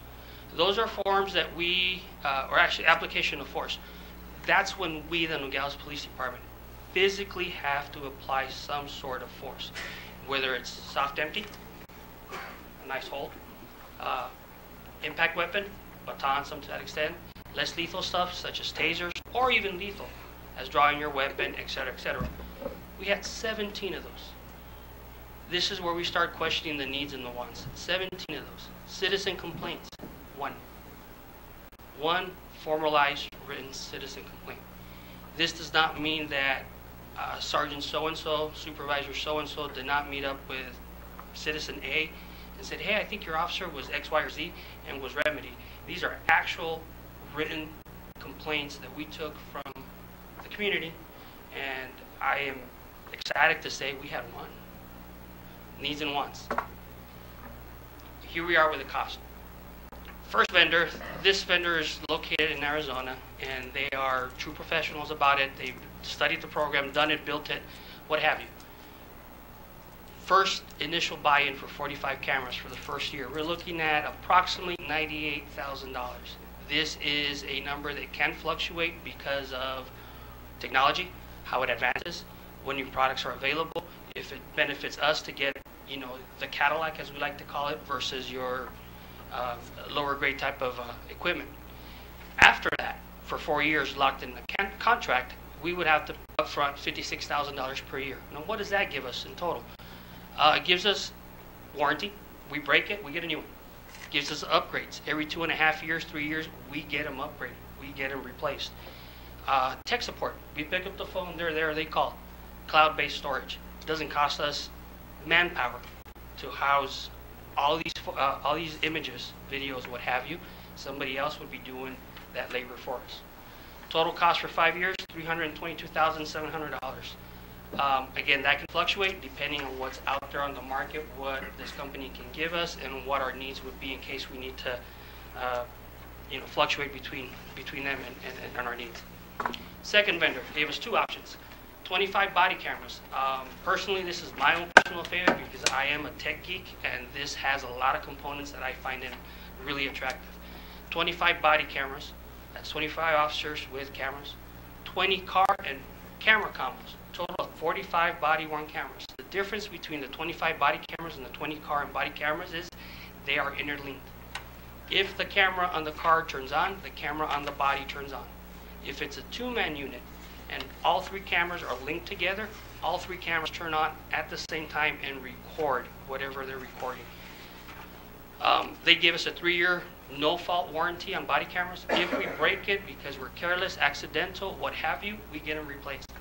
Those are forms that we, or actually application of force. That's when we, the Nogales Police Department, physically have to apply some sort of force, whether it's soft empty, a nice hold, impact weapon, batons to that extent, less lethal stuff such as tasers, or even lethal, as drawing your weapon, etc., etc. We had 17 of those. This is where we start questioning the needs and the wants. 17 of those. Citizen complaints, one. One formalized written citizen complaint. This does not mean that Sergeant so-and-so, Supervisor so-and-so did not meet up with Citizen A and said, hey, I think your officer was X, Y, or Z and was remedied. These are actual written complaints that we took from the community, and I am ecstatic to say we had one. Needs and wants. Here we are with the cost. First vendor, this vendor is located in Arizona, and they are true professionals about it. They've studied the program, done it, built it, what have you. First initial buy-in for 45 cameras for the first year, we're looking at approximately $98,000. This is a number that can fluctuate because of technology, how it advances, when new products are available, if it benefits us to get, you know, the Cadillac, as we like to call it, versus your lower grade type of equipment. After that, for 4 years locked in the contract, we would have to upfront $56,000 per year. Now, what does that give us in total? It gives us warranty. We break it, we get a new one. It gives us upgrades. Every 2.5 years, 3 years, we get them upgraded. We get them replaced. Tech support. We pick up the phone, they're there, they call. Cloud-based storage. It doesn't cost us manpower to house all these images, videos, what have you. Somebody else would be doing that labor for us. Total cost for 5 years, $322,700. Again, that can fluctuate depending on what's out there on the market, what this company can give us, and what our needs would be in case we need to, fluctuate between them and our needs. Second vendor gave us two options. 25 body cameras. Personally, this is my own personal favorite because I am a tech geek, and this has a lot of components that I find it really attractive. 25 body cameras. That's 25 officers with cameras. 20 car and camera combos. Total of 45 body-worn cameras. The difference between the 25 body cameras and the 20 car and body cameras is they are interlinked. If the camera on the car turns on, the camera on the body turns on. If it's a two-man unit and all three cameras are linked together, all three cameras turn on at the same time and record whatever they're recording. They give us a 3-year no-fault warranty on body cameras. If we break it because we're careless, accidental, what have you, we get them replaced.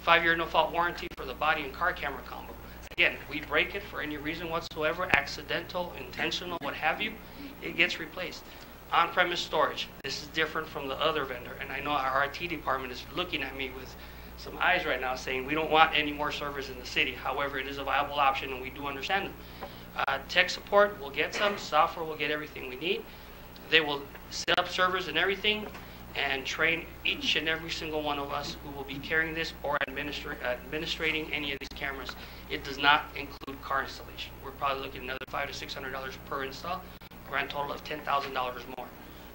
5-year no-fault warranty for the body and car camera combo. Again, we break it for any reason whatsoever, accidental, intentional, what have you, it gets replaced. On-premise storage. This is different from the other vendor, and I know our IT department is looking at me with some eyes right now saying we don't want any more servers in the city. However, it is a viable option, and we do understand them. Tech support, we'll get some. Software, we'll get everything we need. They will set up servers and everything and train each and every single one of us who will be carrying this or administrating any of these cameras. It does not include car installation. We're probably looking at another $500 to $600 per install, grand total of $10,000 more.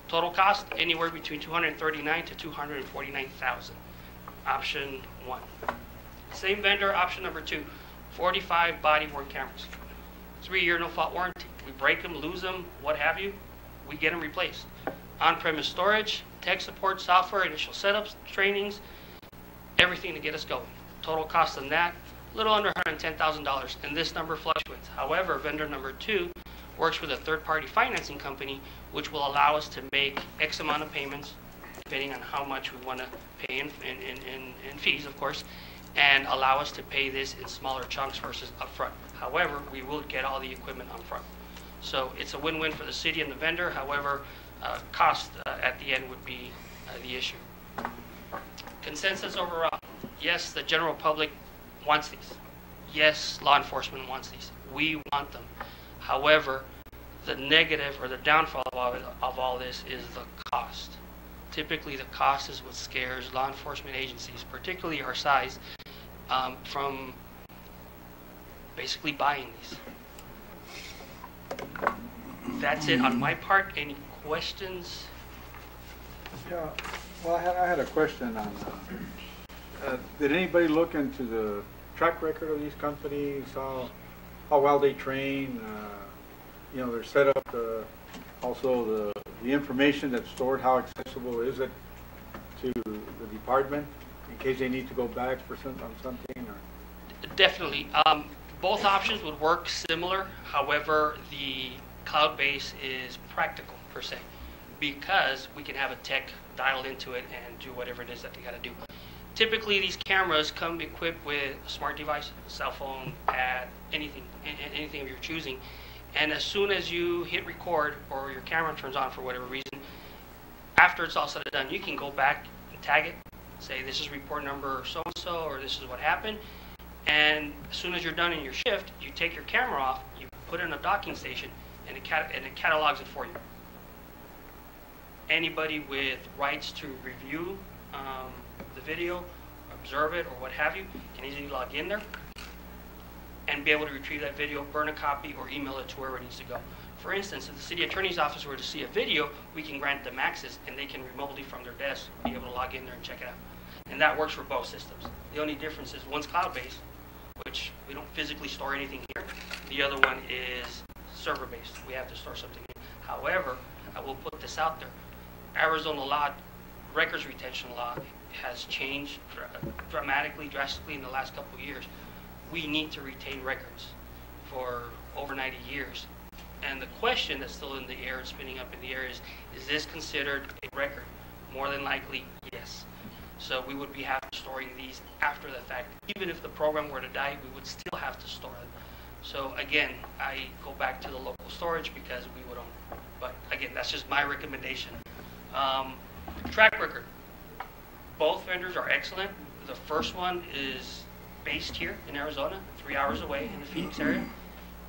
Total cost, anywhere between $239,000 to $249,000. Option 1. Same vendor, option number 2, 45 body-worn cameras. 3-year no-fault warranty. We break them, lose them, what have you, we get them replaced. On-premise storage, tech support, software, initial setups, trainings, everything to get us going. Total cost on that, a little under $110,000, and this number fluctuates. However, vendor number 2 works with a third-party financing company, which will allow us to make X amount of payments, depending on how much we want to pay in fees, of course, and allow us to pay this in smaller chunks versus upfront. However, we will get all the equipment upfront. So it's a win-win for the city and the vendor. However, cost at the end would be the issue. Consensus overall. yes, the general public wants these. Yes, law enforcement wants these. We want them. However, the negative or the downfall of all this is the cost. Typically, the cost is what scares law enforcement agencies, particularly our size, from basically buying these. That's it on my part. Any questions? Yeah, well, I had a question on, did anybody look into the track record of these companies, how well they train, their setup, also the information that's stored, how accessible is it to the department in case they need to go back for something? Or? Definitely. Both options would work similar. However, the cloud base is practical per se, because we can have a tech dialed into it and do whatever it is that they got to do. Typically, these cameras come equipped with a smart device, cell phone, pad, anything of your choosing. And as soon as you hit record or your camera turns on for whatever reason, after it's all said and done, you can go back and tag it, say this is report number so-and-so, or this is what happened. And as soon as you're done in your shift, you take your camera off, you put it in a docking station, and it catalogs it for you. Anybody with rights to review the video, observe it, or what have you, can easily log in there and be able to retrieve that video, burn a copy, or email it to wherever it needs to go. For instance, if the city attorney's office were to see a video, we can grant them access, and they can remotely from their desk be able to log in there and check it out. And that works for both systems. The only difference is one's cloud-based, which we don't physically store anything here. The other one is server-based. We have to store something in. However, I will put this out there. Arizona law, records retention law, has changed dramatically, drastically in the last couple of years. We need to retain records for over 90 years. And the question that's still in the air and spinning up in the air is this considered a record? More than likely, yes. So we would be storing these after the fact. Even if the program were to die, we would still have to store them. So again, I go back to the local storage because we would own it. But again, that's just my recommendation. Track record. Both vendors are excellent. The first one is based here in Arizona, 3 hours away in the Phoenix area.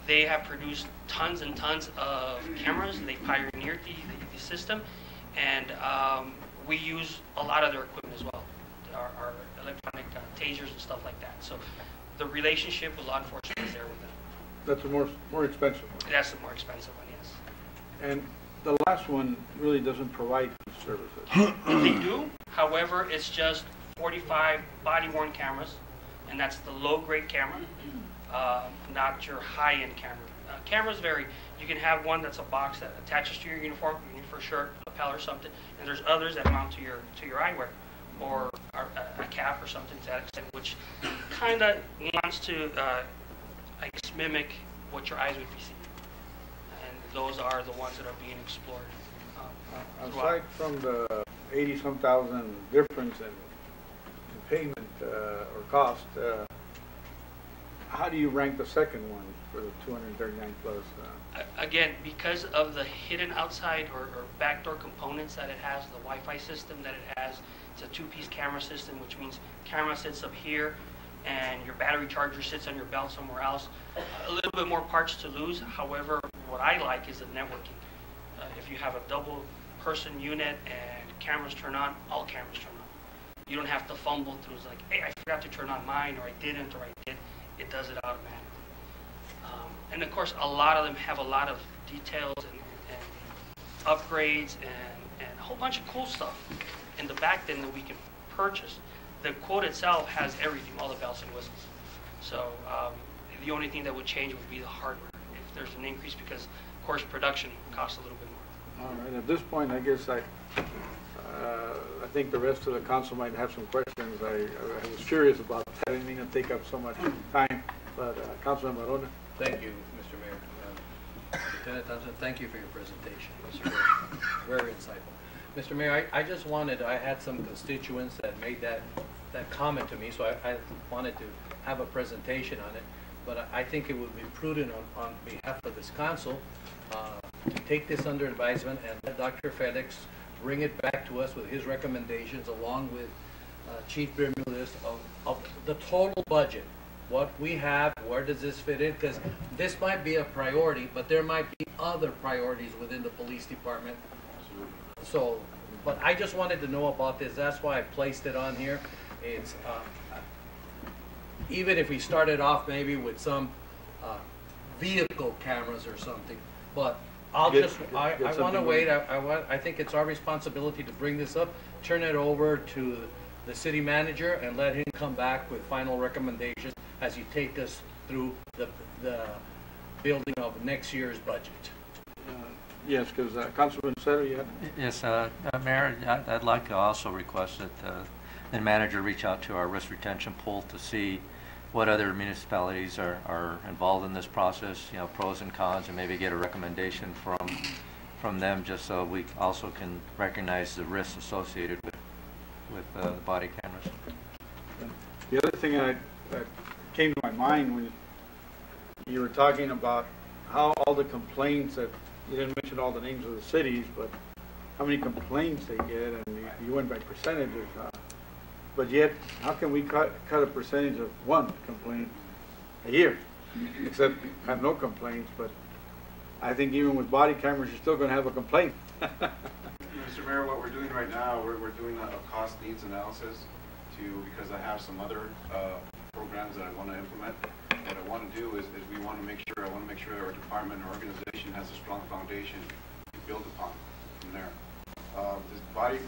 They have produced tons and tons of cameras. They pioneered the system, and we use a lot of their equipment as well, our electronic tasers and stuff like that. So the relationship with law enforcement is there with them. That's the more expensive one. That's the more expensive one, yes. And the last one really doesn't provide services. They do, however, it's just 45 body-worn cameras, and that's the low-grade camera, not your high-end camera. Cameras vary. You can have one that's a box that attaches to your uniform, for a shirt, lapel, or something, and there's others that mount to your eyewear, or a cap or something to that extent, which kind of wants to, I guess, mimic what your eyes would be seeing. And those are the ones that are being explored. Aside from the 80-some thousand difference in payment or cost, how do you rank the second one for the 239 plus? Again, because of the hidden outside or backdoor components that it has, the Wi-Fi system that it has, it's a two-piece camera system, which means camera sits up here and your battery charger sits on your belt somewhere else. A little bit more parts to lose. However, what I like is the networking. If you have a double-person unit and cameras turn on, all cameras turn on. You don't have to fumble through. It's like, hey, I forgot to turn on mine, or I didn't, or I did. It does it automatically. And of course, a lot of them have a lot of details and upgrades and a whole bunch of cool stuff in the back then that we can purchase. The quote itself has everything, all the bells and whistles. So the only thing that would change would be the hardware. If there's an increase, because of course production costs a little bit more. All right. At this point, I guess I think the rest of the council might have some questions. I was curious about that. I didn't mean to take up so much time, but Councilman Barona. Thank you, Mr. Mayor. Lieutenant Thompson, thank you for your presentation. It was very insightful. Mr. Mayor, I had some constituents that made that comment to me, so I wanted to have a presentation on it. But I think it would be prudent on behalf of this council to take this under advisement and let Dr. Felix bring it back to us with his recommendations, along with Chief Bermudez of the total budget. What we have, where does this fit in? Because this might be a priority, but there might be other priorities within the police department. So, but I just wanted to know about this. That's why I placed it on here. It's even if we started off maybe with some vehicle cameras or something, but I want to wait. I think it's our responsibility to bring this up, turn it over to the city manager, and let him come back with final recommendations as you take us through the building of next year's budget. Yes, because Councilman Cero, you had? Yes, Mayor, I'd like to also request that the manager reach out to our risk retention pool to see what other municipalities are involved in this process, you know, pros and cons, and maybe get a recommendation from them, just so we also can recognize the risks associated with the body cameras. The other thing that came to my mind when you were talking about how all the complaints that, you didn't mention all the names of the cities, but how many complaints they get, and you went by percentages. But yet, how can we cut a percentage of one complaint a year, except have no complaints? But I think even with body cameras, you're still going to have a complaint. Mr. Mayor, what we're doing right now, we're doing a cost needs analysis because I have some other programs that I want to implement. What I want to do is I want to make sure our department or organization has a strong foundation to build upon from there. This body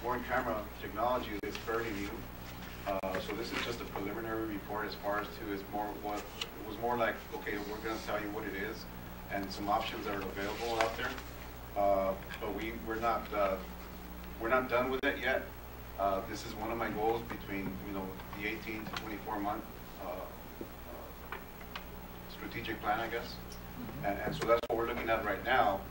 worn camera technology is fairly new, so this is just a preliminary report as far as to it was more like, okay, we're going to tell you what it is and some options that are available out there, but we're not done with it yet. This is one of my goals between the 18 to 24 month strategic plan, I guess, and so that's what we're looking at right now.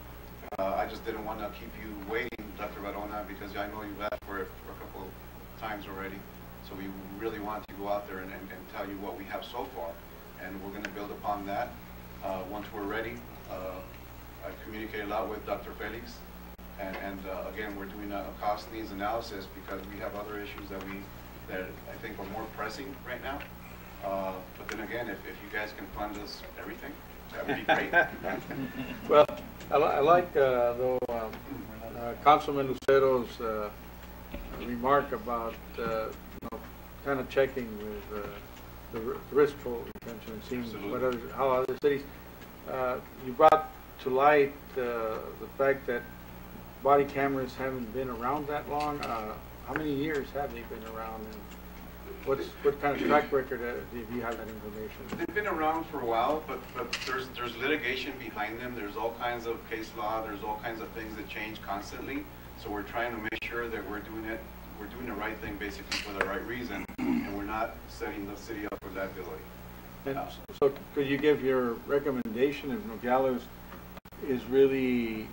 I just didn't want to keep you waiting, Dr. Varona, because I know you've asked for it for a couple of times already. So we really want to go out there and tell you what we have so far, and we're going to build upon that once we're ready. I communicate a lot with Dr. Felix, and again, we're doing a cost needs analysis because we have other issues that I think are more pressing right now. But then again, if you guys can fund us everything, that would be great. Well, I like though Councilman Lucero's remark about kind of checking with the risk retention and seeing how other cities. You brought to light the fact that body cameras haven't been around that long. How many years have they been around? And what kind of track record do you have that information? They've been around for a while, but there's litigation behind them. There's all kinds of case law. There's all kinds of things that change constantly. So we're trying to make sure that we're doing the right thing basically for the right reason, and we're not setting the city up for liability. And so could you give your recommendation if Nogales is really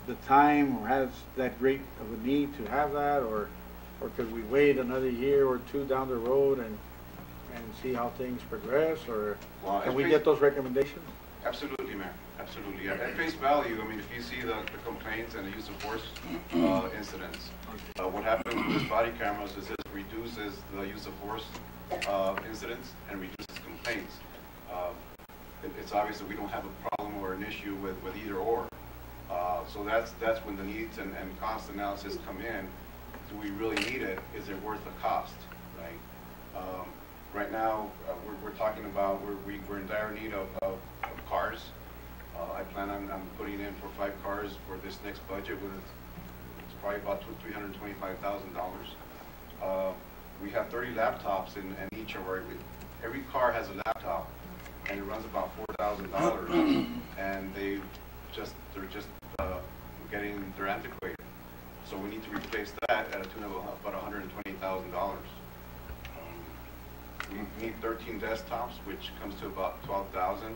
the time or has that great of a need to have that, or could we wait another year or two down the road and see how things progress, or can we get those recommendations? Absolutely, Mayor. Absolutely. At face value, I mean, if you see the complaints and the use of force incidents, what happens with this body cameras is it reduces the use of force incidents and reduces complaints. It's obvious that we don't have a problem or an issue with either or. So that's when the needs and cost analysis come in. Do we really need it? Is it worth the cost, right? Right now, we're talking about we're in dire need of cars. I plan on putting in for 5 cars for this next budget. It's probably about $325,000. We have 30 laptops in each of our. Every car has a laptop, and it runs about $4,000, and they're just they're antiquated. So we need to replace that at a tune of about $120,000. We need 13 desktops, which comes to about $12,000.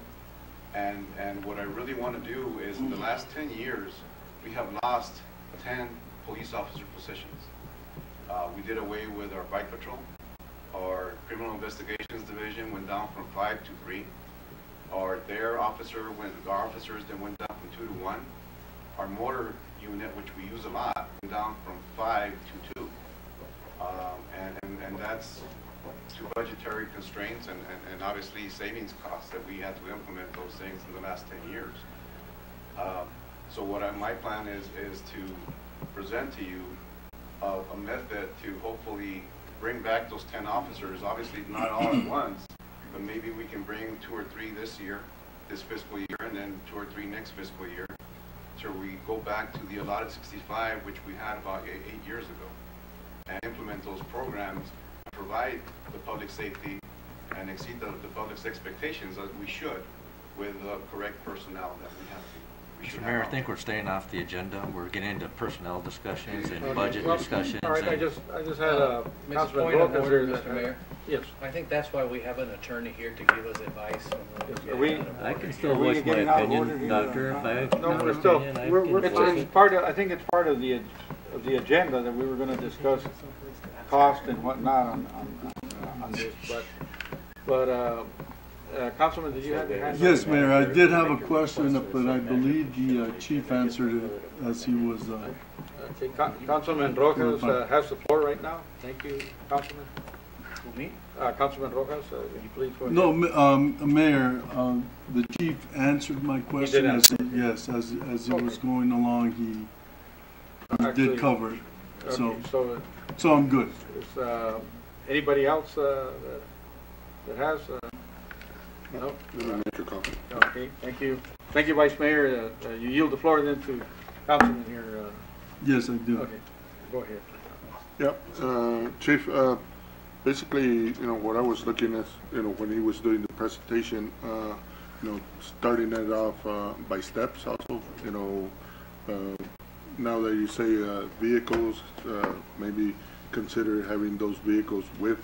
And what I really want to do is, in the last 10 years, we have lost 10 police officer positions. We did away with our bike patrol. Our criminal investigations division went down from 5 to 3. Our officers then went down from 2 to 1. Our motor unit, which we use a lot, went down from 5 to 2. And that's to budgetary constraints and obviously savings costs that we had to implement those things in the last 10 years. So my plan is to present to you a method to hopefully bring back those 10 officers, obviously not all at once, but maybe we can bring 2 or 3 this fiscal year, and then 2 or 3 next fiscal year, so we go back to the allotted 65, which we had about 8 years ago, and implement those programs, provide the public safety, and exceed the public's expectations as we should with the correct personnel that we have to. Mr. Mayor, I think we're staying off the agenda. We're getting into personnel discussions and Okay. budget Well, discussions. All right, I just had a Councilman Point of Rojas order, here Mr. Mayor. Yes. I think that's why we have an attorney here to give us advice. Are we- I can still Are we voice my getting out of order opinion, here? Doctor. If I have No, an we're still, opinion, I we're, can it's, voice it's part of, I think it's part of the agenda that we were gonna discuss cost and whatnot on this, but, Councilman, did you have your hand up? Yes, Mayor, I did have a question, but I believe the chief answered it as he was. Okay, Councilman Rojas has the floor right now. Thank you, Councilman. Me? Councilman Rojas, would you please go ahead? No, Mayor, the chief answered my question. answer. Yes, as he was going along, he Actually, did cover it. Okay, So I'm good. is anybody else that has? No? Okay, thank you. Thank you, Vice Mayor. You yield the floor then to Councilman here. Yes, I do. Okay, go ahead. Yep, Chief, basically, you know, what I was looking at, you know, when he was doing the presentation, you know, starting it off by steps also, you know, now that you say vehicles, maybe consider having those vehicles with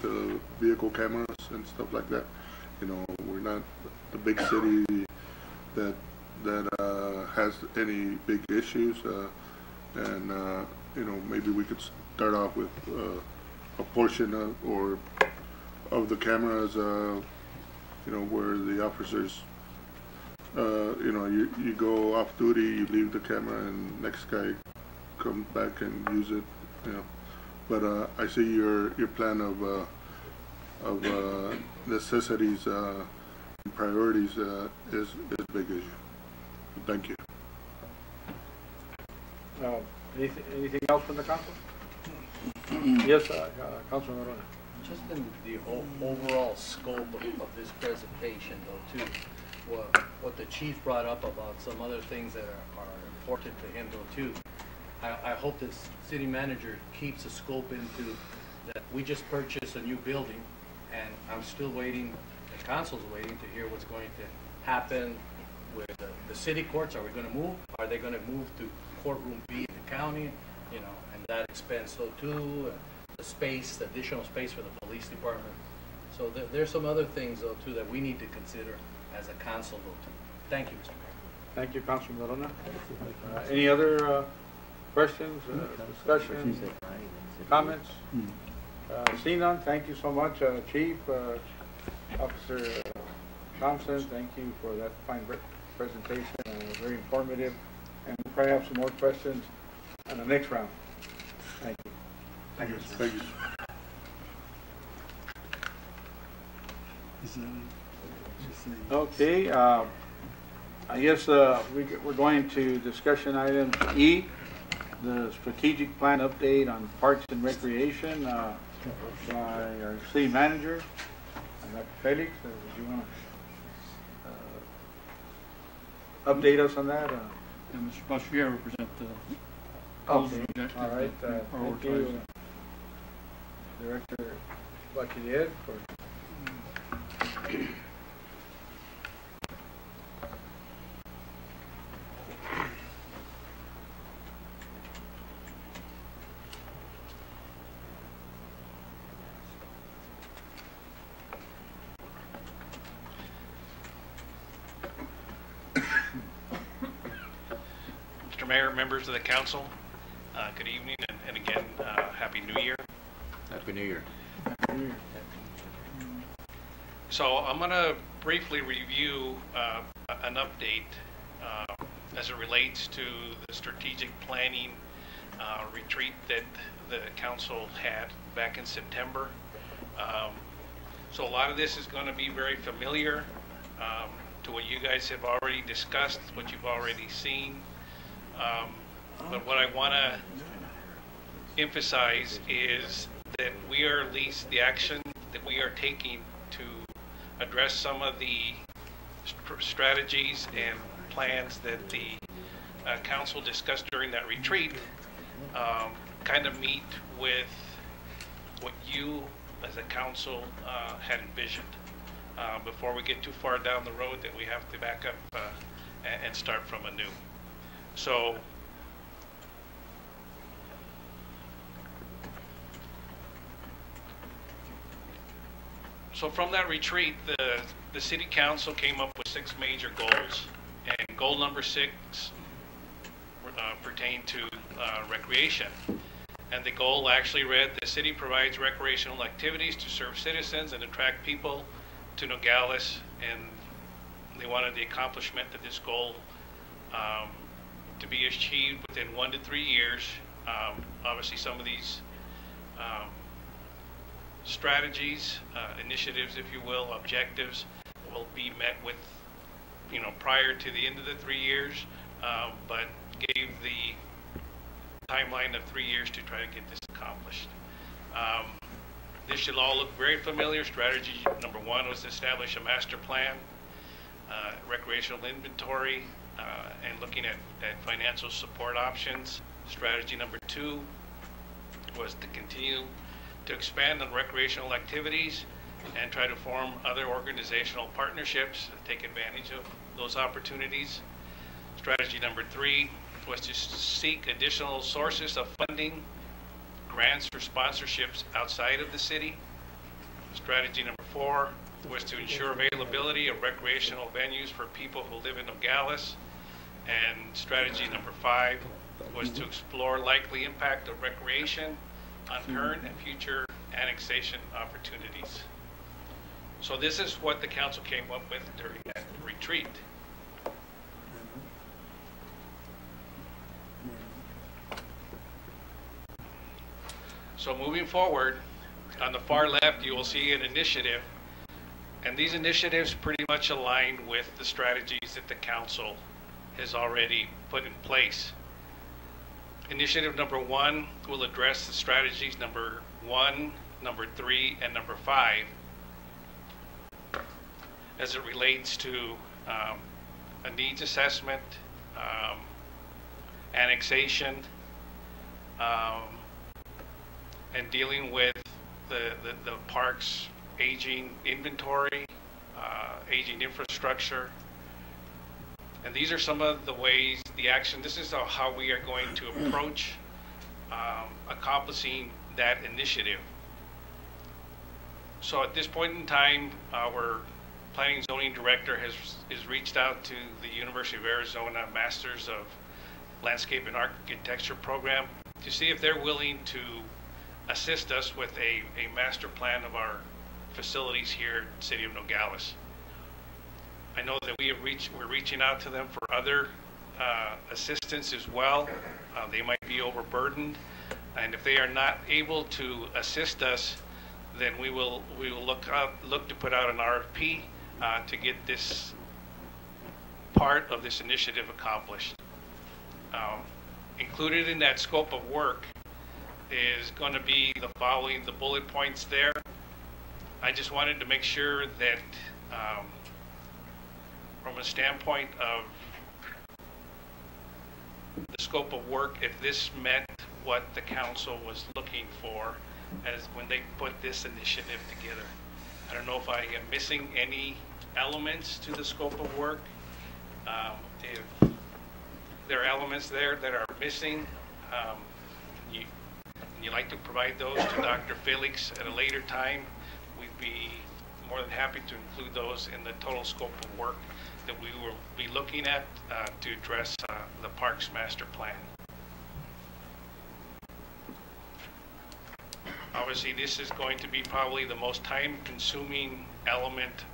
vehicle cameras and stuff like that. You know, we're not the big city that has any big issues, and you know, maybe we could start off with a portion of the cameras, you know, where the officers, you know, you go off duty, you leave the camera, and next guy comes back and use it, you know. But I see your plan of necessities and priorities is a big issue. Thank you. Anything else from the council? Yes, Councilman Morona. Just in the overall scope of this presentation, though, too, what the chief brought up about some other things that are important to him, though, too. I hope this city manager keeps a scope into that. We just purchased a new building, and I'm still waiting, the council's waiting to hear what's going to happen with the city courts. Are we going to move? Are they going to move to courtroom B in the county? You know, and that expense, so too, the space, the additional space for the police department. So there's some other things, though, too, that we need to consider as a council, though, too. Thank you, Mr. Mayor. Thank you, Councilman Morona. Any other questions, discussions, comments? Seeing none, thank you so much, Chief, Officer Thompson. Thank you for that fine presentation, very informative. And we'll probably have some more questions on the next round. Thank you. Thank you. Thank you. Okay, I guess we're going to discussion item E, the strategic plan update on parks and recreation by our city manager, Dr. Felix. Do you want to update us on that? And Mr. Bashir will present the Okay, objective all right, that we're thank you, Director Bachiller, for Mr. Mayor, members of the council, good evening, and again, Happy New Year. Happy New Year. So I'm going to briefly review an update as it relates to the strategic planning retreat that the council had back in September. So a lot of this is going to be very familiar to what you guys have already discussed, what you've already seen. But what I want to emphasize is that we are, at least the action that we are taking to address some of the strategies and plans that the council discussed during that retreat kind of meet with what you as a council had envisioned before we get too far down the road that we have to back up and start from anew. So from that retreat, the city council came up with 6 major goals, and goal number 6 pertained to recreation. And the goal actually read, the city provides recreational activities to serve citizens and attract people to Nogales, and they wanted the accomplishment of this goal to be achieved within 1 to 3 years. Obviously some of these strategies, initiatives, if you will, objectives will be met with, prior to the end of the 3 years, but gave the timeline of 3 years to try to get this accomplished. This should all look very familiar. Strategy number 1 was to establish a master plan, recreational inventory, and looking at financial support options. Strategy number 2 was to continue to expand on recreational activities and try to form other organizational partnerships to take advantage of those opportunities. Strategy number 3 was to seek additional sources of funding, grants or sponsorships outside of the city. Strategy number 4 was to ensure availability of recreational venues for people who live in Nogales. And strategy number 5 was to explore likely impact of recreation on current and future annexation opportunities. So this is what the council came up with during that retreat. So moving forward, on the far left you will see an initiative, and these initiatives pretty much align with the strategies that the council has already put in place. Initiative number 1 will address the strategies number 1, number 3, and number 5 as it relates to a needs assessment, annexation, and dealing with the park's aging inventory, aging infrastructure. And these are some of the ways, the action, this is how we are going to approach accomplishing that initiative. So at this point in time, our Planning and Zoning Director has reached out to the University of Arizona Masters of Landscape and Architecture program to see if they're willing to assist us with a master plan of our facilities here in the city of Nogales. I know that we're reaching out to them for other assistance as well. They might be overburdened, and if they are not able to assist us, then we will look to put out an RFP to get this part of this initiative accomplished. Included in that scope of work is going to be the following, the bullet points there. I just wanted to make sure that from a standpoint of the scope of work, if this met what the council was looking for as when they put this initiative together. I don't know if I am missing any elements to the scope of work. If there are elements there that are missing, you'd like to provide those to Dr. Felix at a later time, we'd be more than happy to include those in the total scope of work that we will be looking at to address the parks master plan. Obviously, this is going to be probably the most time-consuming element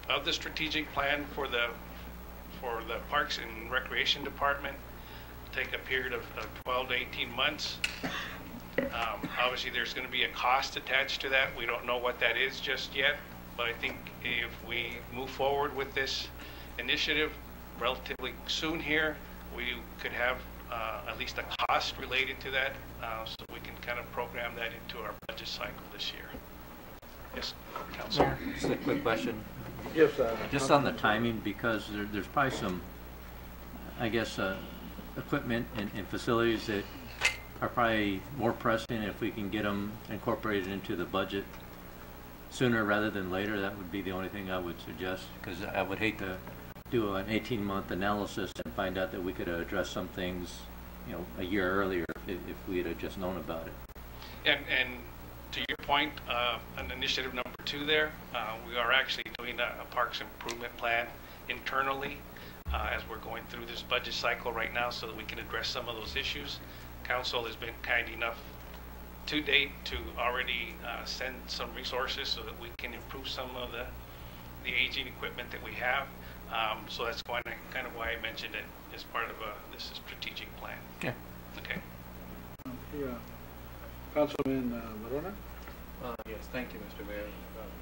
of the strategic plan for the Parks and Recreation Department. take a period of 12 to 18 months. Obviously, there's going to be a cost attached to that. We don't know what that is just yet, but I think if we move forward with this initiative relatively soon here, we could have at least a cost related to that, so we can kind of program that into our budget cycle this year. Yes, Councilor. Just a quick question. Yes, just on the timing, because there's probably some, I guess, equipment and facilities that are probably more pressing. If we can get them incorporated into the budget sooner rather than later, that would be the only thing I would suggest, because I would hate to do an 18-month analysis and find out that we could address some things, a year earlier if we had just known about it. And to your point, on initiative number 2 there, we are actually doing a parks improvement plan internally as we're going through this budget cycle right now, so that we can address some of those issues. Council has been kind enough to date to already send some resources so that we can improve some of the aging equipment that we have. So that's kind of why I mentioned it as part of this strategic plan. Okay. Okay. Yeah. Councilman Marona? Yes, thank you, Mr. Mayor.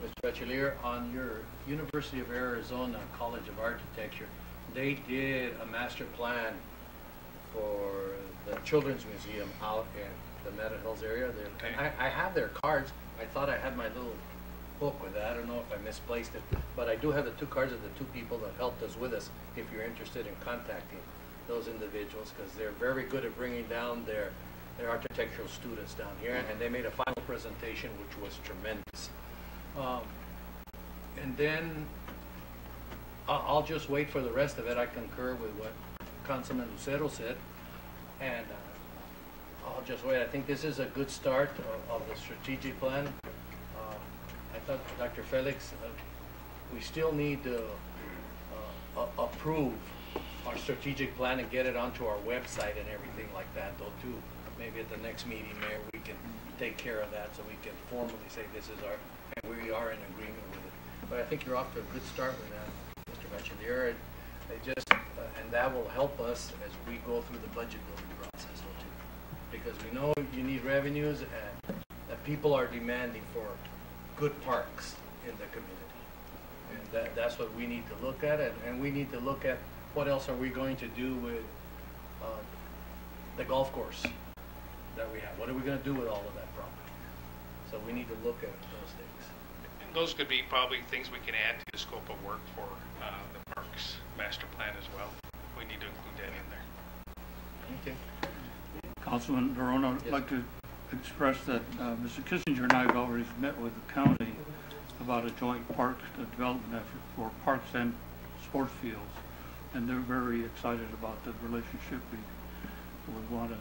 Mr. Bachelier, on your University of Arizona College of Architecture, they did a master plan for the Children's Museum out in the Meadow Hills area. And I have their cards. I thought I had my little book with that. I don't know if I misplaced it, but I do have the 2 cards of the 2 people that helped us with us if you're interested in contacting those individuals, because they're very good at bringing down their architectural students down here, and they made a final presentation which was tremendous. And then I'll just wait for the rest of it. I concur with what Councilman Lucero said, and I'll just wait. I think this is a good start of the strategic plan. I thought, Dr. Felix, we still need to approve our strategic plan and get it onto our website and everything like that, though, too. Maybe at the next meeting, Mayor, we can take care of that, so we can formally say this is our, and we are in agreement with it. But I think you're off to a good start with that, Mr. Bachelier. And that will help us as we go through the budget building process, too. Because we know you need revenues, and that people are demanding for good parks in the community. And that's what we need to look at, and we need to look at what else are we going to do with the golf course that we have. What are we going to do with all of that property? So we need to look at those things. And those could be probably things we can add to the scope of work for the parks master plan as well. We need to include that in there. Okay. Councilman Verona, I'd like to express that Mr. Kissinger and I have already met with the county about a joint park development effort for parks and sports fields, and they're very excited about the relationship we want to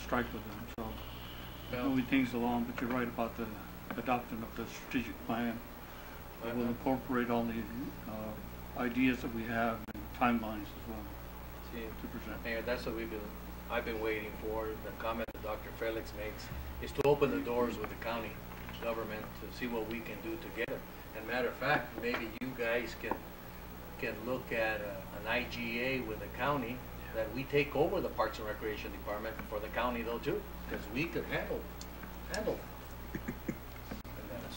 strike with them. So moving things along, but you're right about the adoption of the strategic plan. We'll incorporate all the ideas that we have and timelines as well to present. Mayor, that's what I've been waiting for. The comment that Dr. Felix makes is to open the doors with the county government to see what we can do together. And matter of fact, maybe you guys can look at an IGA with the county that we take over the Parks and Recreation Department for the county though too, because we could handle it.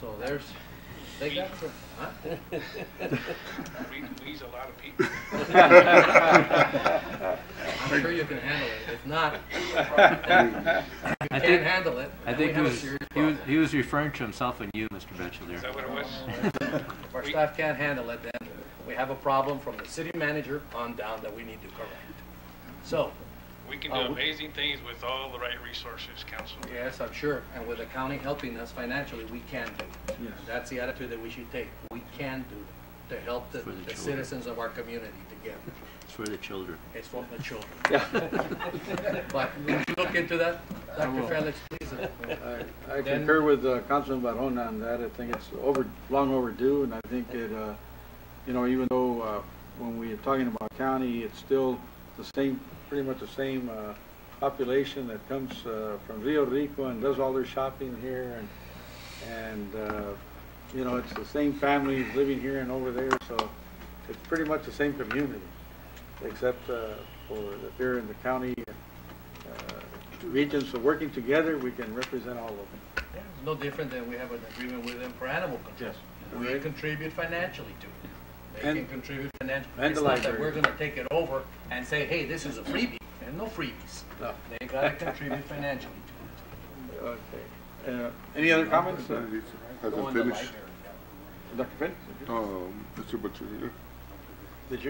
So they got some, huh? We's a lot of people. I'm sure you can handle it. If not, you can't handle it. I think he was referring to himself and you, Mr. Bachelier. Is that what it was? If our staff can't handle it, then we have a problem from the city manager on down that we need to correct. So we can do amazing things with all the right resources, Council. Yes, I'm sure. And with the county helping us financially, we can do it. Yes. That's the attitude that we should take. We can do it to help the citizens of our community together. It's for the children. It's for the children. But would you look into that, Dr. Felix, please? I concur with Councilman Barona on that. I think it's long overdue, and I think it, even though when we're talking about county, it's still the same, pretty much the same population that comes from Rio Rico and does all their shopping here, and it's the same families living here and over there, so it's pretty much the same community, except for that they're in the county regions are working together, we can represent all of them. Yeah, it's no different than we have an agreement with them for animal control. Yes. We contribute financially to it. They And- can contribute financially. and It's the not that library. we're gonna take it over and say, hey, this is a freebie. There's no freebies. No. They gotta contribute financially to it. Okay. Any other comments? Go Hasn't in the finished. library, yeah. Dr. Finn? Mr. Butcher. Did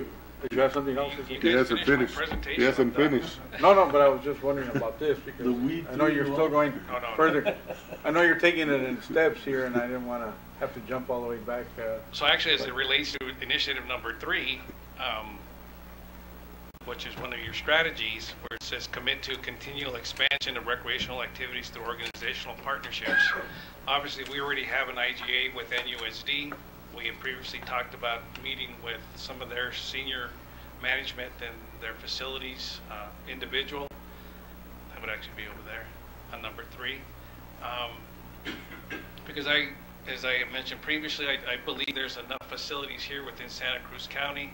you have something else? to say? He hasn't finished. He hasn't finished. No, but I was just wondering about this because The weed I know you're thing, still going No, no. further. I know you're taking it in steps here and I didn't want to have to jump all the way back. So actually, as it relates to initiative number 3, which is one of your strategies, where it says commit to continual expansion of recreational activities through organizational partnerships. Obviously, we already have an IGA with NUSD. We had previously talked about meeting with some of their senior management and their facilities individual. That would actually be over there on number 3. Because as I had mentioned previously, I believe there's enough facilities here within Santa Cruz County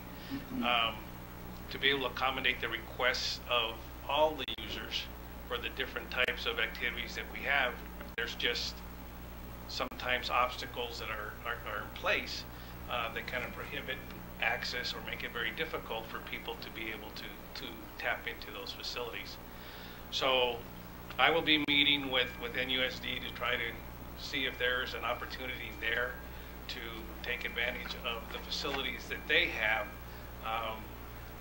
to be able to accommodate the requests of all the users for the different types of activities that we have. There's just sometimes obstacles that are in place that kind of prohibit access or make it very difficult for people to be able to tap into those facilities. So I will be meeting with NUSD to try to see if there's an opportunity there to take advantage of the facilities that they have,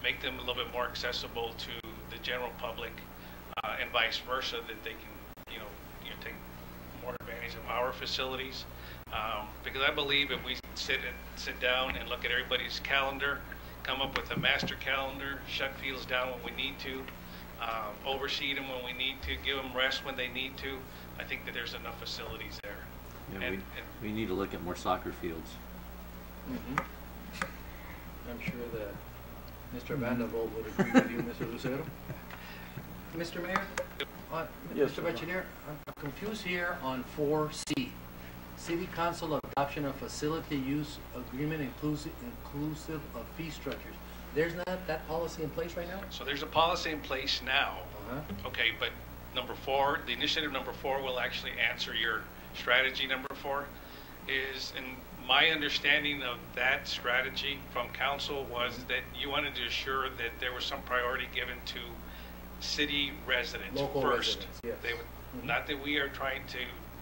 make them a little bit more accessible to the general public, and vice versa, that they can, take more advantage of our facilities. Because I believe if we sit down and look at everybody's calendar, come up with a master calendar, shut fields down when we need to, oversee them when we need to, give them rest when they need to, I think that there's enough facilities there. Yeah, we need to look at more soccer fields. I'm sure that Mr. Vanderbilt would agree with you, Mr. Lucero. Mr. Mayor? Yes, Mr. Bachiller, I'm confused here on 4C. City Council adoption of facility use agreement inclusive of fee structures. There's not that policy in place right now? So there's a policy in place now. Okay, but number 4, the initiative number 4 will actually answer your strategy number 4. And my understanding of that strategy from council was that you wanted to assure that there was some priority given to city residents Local first. residents, yes. They would, not that we are trying to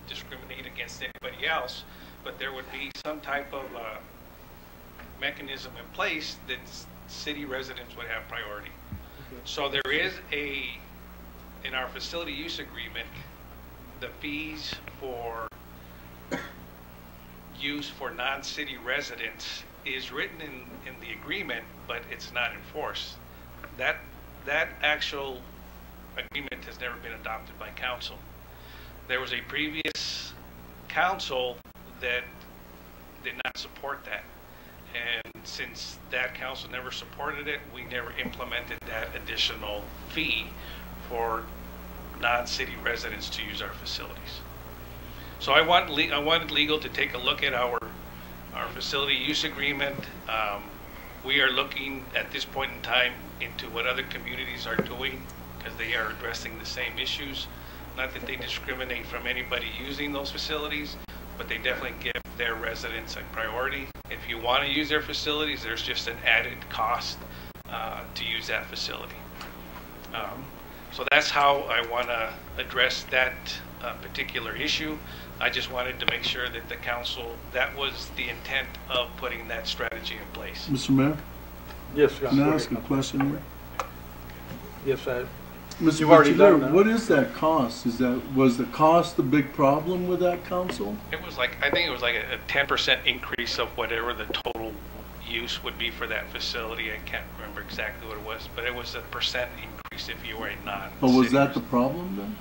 discriminate against anybody else, but there would be some type of mechanism in place that city residents would have priority. So there is in our facility use agreement, the fees for use for non-city residents is written in the agreement, but it's not enforced. That actual agreement has never been adopted by council. There was a previous council that did not support that. And since that council never supported it, we never implemented that additional fee for non-city residents to use our facilities. So I wanted legal to take a look at our facility use agreement. We are looking at this point in time into what other communities are doing because they are addressing the same issues. Not that they discriminate from anybody using those facilities, but they definitely give their residents a priority. If you want to use their facilities, there's just an added cost to use that facility. So that's how I want to address that particular issue. I just wanted to make sure that the council, that was the intent of putting that strategy in place. Mr. Mayor? Yes, Can I ask a question here? Yes, Mr. You've already done Bachiller, that. what is that cost? Was the cost a big problem with that council? It was like, I think it was like a 10% increase of whatever the total use would be for that facility. I can't remember exactly what it was, but it was a percent increase if you were a non-city. But was that the problem then?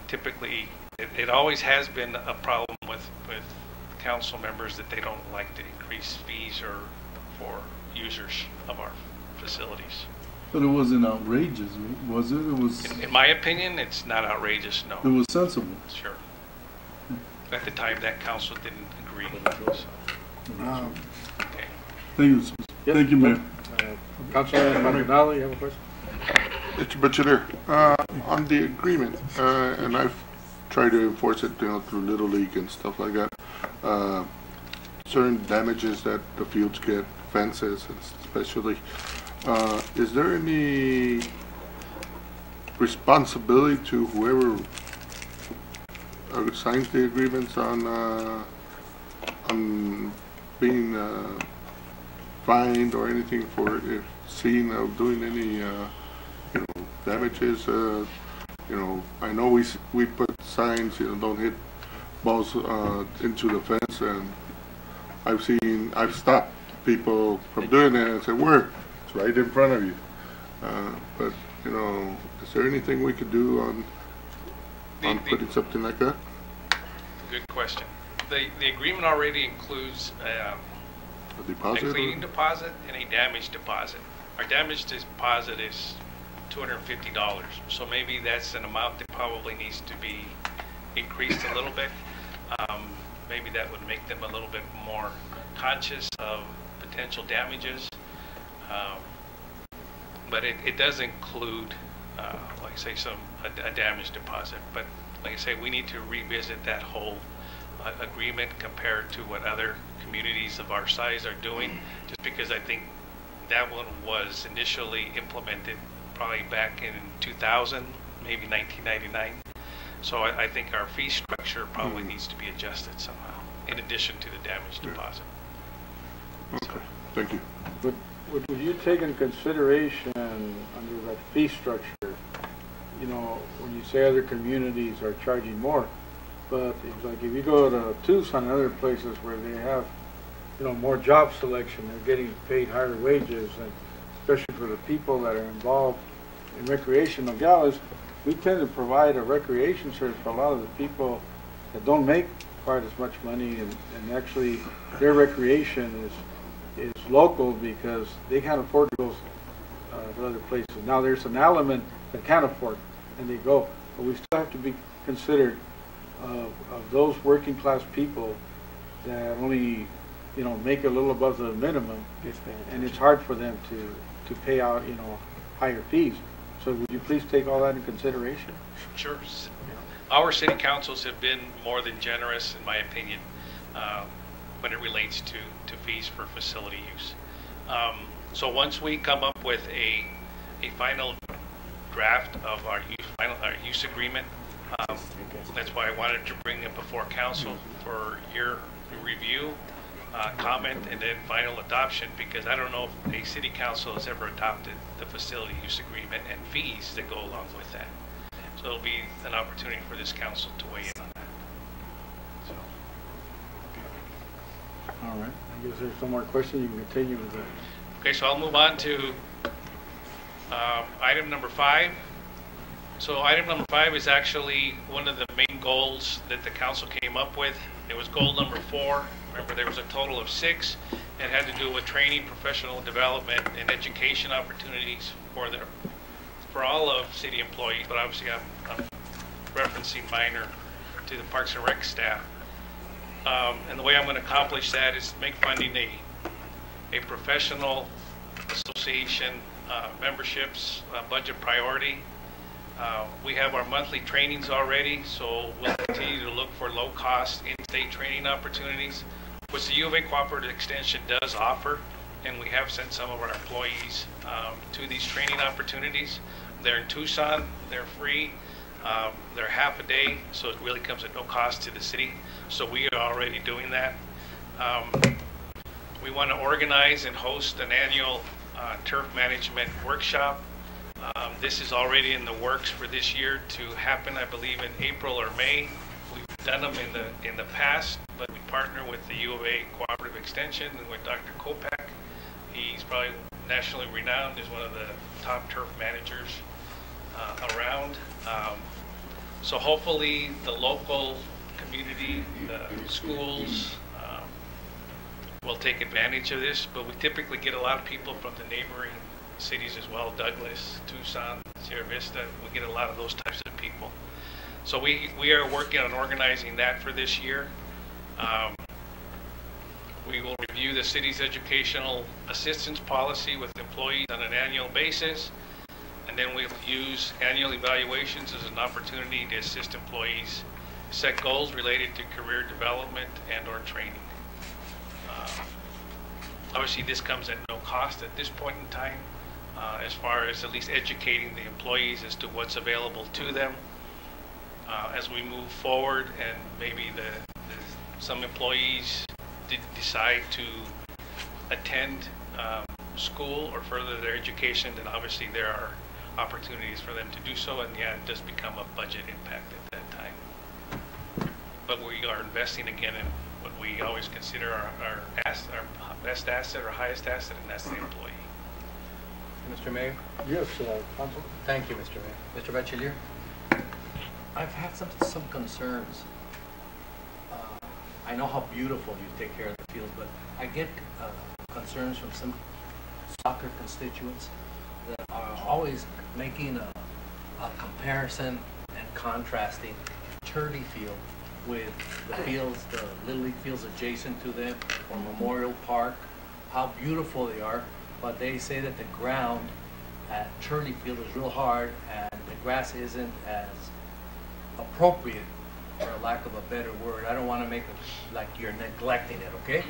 Typically, it always has been a problem with council members that they don't like to increase fees or for users of our facilities. But it wasn't outrageous, was it? It was. In my opinion, it's not outrageous, no. It was sensible. Sure. At the time, that council didn't agree. So. Okay. Thank you, Mayor. Councilman Maldonado, you have a question? Mr. Butcher, on the agreement, and I've tried to enforce it, through Little League and stuff like that. Certain damages that the fields get, fences especially. Is there any responsibility to whoever signs the agreements on being fined or anything for if seen of doing any damages? I know we put signs, don't hit balls into the fence, and I've stopped people from doing that and said, where? It's right in front of you. But is there anything we could do on putting something like that? Good question. The agreement already includes A deposit? a cleaning deposit and a damage deposit. Our damage deposit is $250, so maybe that's an amount that probably needs to be increased a little bit. Maybe that would make them a little bit more conscious of potential damages. But it does include, like I say, a damage deposit. But like I say, we need to revisit that whole agreement compared to what other communities of our size are doing, just because I think that one was initially implemented probably back in 2000, maybe 1999. So I think our fee structure probably needs to be adjusted somehow, in addition to the damage deposit. Okay, thank you. But would you take in consideration under that fee structure, when you say other communities are charging more, but it's like if you go to Tucson and other places where they have, more job selection, they're getting paid higher wages, and especially for the people that are involved in recreation. Nogales, we tend to provide a recreation service for a lot of the people that don't make quite as much money, and actually their recreation is local because they can't afford to go to other places. Now there's an element that can't afford, and they go, but we still have to be considered of those working class people that only make a little above the minimum, and it's hard for them to pay out higher fees. So would you please take all that in consideration? Sure. Our city councils have been more than generous, in my opinion, when it relates to fees for facility use. So once we come up with a final draft of our use agreement, that's why I wanted to bring it before council for your review, comment, and then final adoption, because I don't know if a city council has ever adopted the facility use agreement and fees that go along with that. So it'll be an opportunity for this council to weigh in on that. All right. I guess there's no more questions. You can continue with that. Okay, so I'll move on to item number 5. So item number 5 is actually one of the main goals that the council came up with. It was goal number 4. Remember, there was a total of 6. It had to do with training, professional development, and education opportunities for all of city employees, but obviously I'm referencing minor to the Parks and Rec staff. And the way I'm going to accomplish that is make funding a professional association memberships budget priority. We have our monthly trainings already, so we'll continue to look for low-cost in-state training opportunities, which the U of A Cooperative Extension does offer, and we have sent some of our employees to these training opportunities. They're in Tucson, they're free, they're half a day, so it really comes at no cost to the city, so we are already doing that. We want to organize and host an annual turf management workshop. This is already in the works for this year to happen, I believe, in April or May. We've done them in the past, but we partner with the U of A Cooperative Extension and with Dr. Kopak. He's probably nationally renowned as one of the top turf managers around. So hopefully the local community, the schools will take advantage of this, but we typically get a lot of people from the neighboring cities as well, Douglas, Tucson, Sierra Vista. We get a lot of those types of people. So we are working on organizing that for this year. We will review the city's educational assistance policy with employees on an annual basis. And And then we'll use annual evaluations as an opportunity to assist employees set goals related to career development and or training. Obviously, this comes at no cost at this point in time, as far as at least educating the employees as to what's available to them. As we move forward and maybe some employees did decide to attend school or further their education, then obviously there are opportunities for them to do so, and yeah, it does become a budget impact at that time. But we are investing again in what we always consider our best asset or highest asset, and that's the employee. Mr. Mayor? Yes, Council. Thank you, Mr. Mayor. Mr. Bachelier? I've had some concerns. I know how beautiful you take care of the field, but I get concerns from some soccer constituents that are always making a comparison and contrasting Turley Field with the fields, the Little League fields adjacent to them, or Memorial Park, how beautiful they are, but they say that the ground at Turley Field is real hard and the grass isn't as appropriate, for lack of a better word. I don't want to make it like you're neglecting it, okay?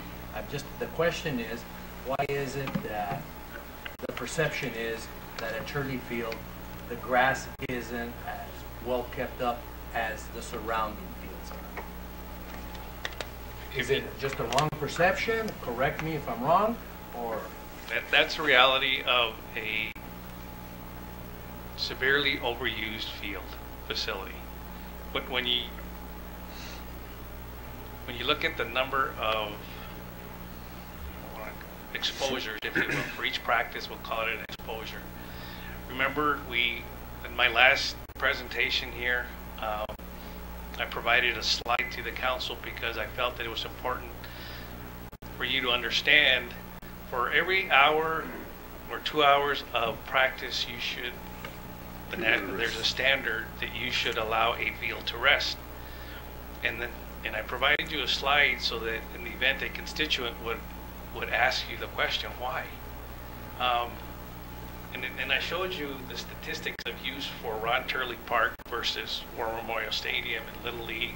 The question is, why is it that the perception is that at Turley Field, the grass isn't as well kept up as the surrounding fields are? Is it just a wrong perception? Correct me if I'm wrong, or? That's the reality of a severely overused field facility. But when you look at the number of exposures, if you will, for each practice, we'll call it an exposure. Remember, in my last presentation here, I provided a slide to the council because I felt that it was important for you to understand, for every hour or 2 hours of practice, there's a standard that you should allow a field to rest. And I provided you a slide so that in the event a constituent would ask you the question, why? And I showed you the statistics of use for Ron Turley Park versus War Memorial Stadium and Little League,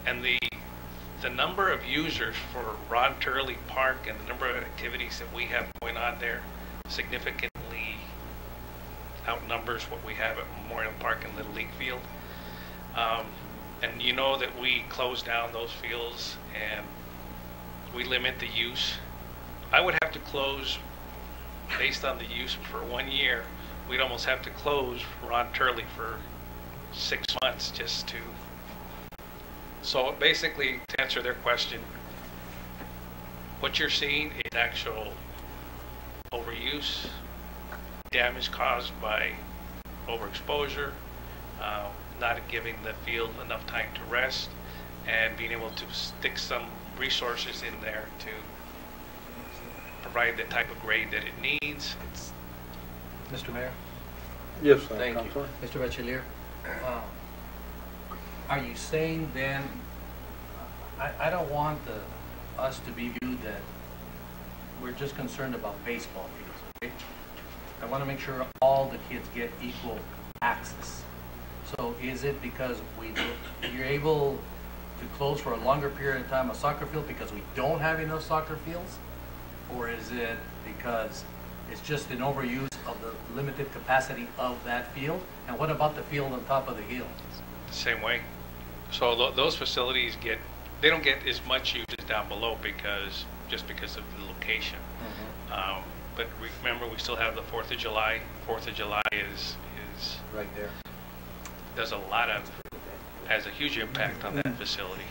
and the number of users for Ron Turley Park and the number of activities that we have going on there significantly outnumbers what we have at Memorial Park and Little League Field. And you know that we close down those fields and we limit the use. I would have to close, based on the use, for 1 year. We'd almost have to close Ron Turley for 6 months just to. So basically, to answer their question, what you're seeing is actual overuse, damage caused by overexposure, not giving the field enough time to rest, and being able to stick some resources in there to provide the type of grade that it needs. Mr. Mayor? Yes, thank you. Mr. Bachelier, are you saying then, I don't want us to be viewed that we're just concerned about baseball fields, okay? I want to make sure all the kids get equal access. So is it because you're able to close for a longer period of time a soccer field because we don't have enough soccer fields? Or is it because it's just an overuse of the limited capacity of that field? And what about the field on top of the hill? Same way. So those facilities they don't get as much use as down below because of the location. Mm-hmm. But remember, we still have the 4th of July. 4th of July is right there. Has a huge impact on that facility.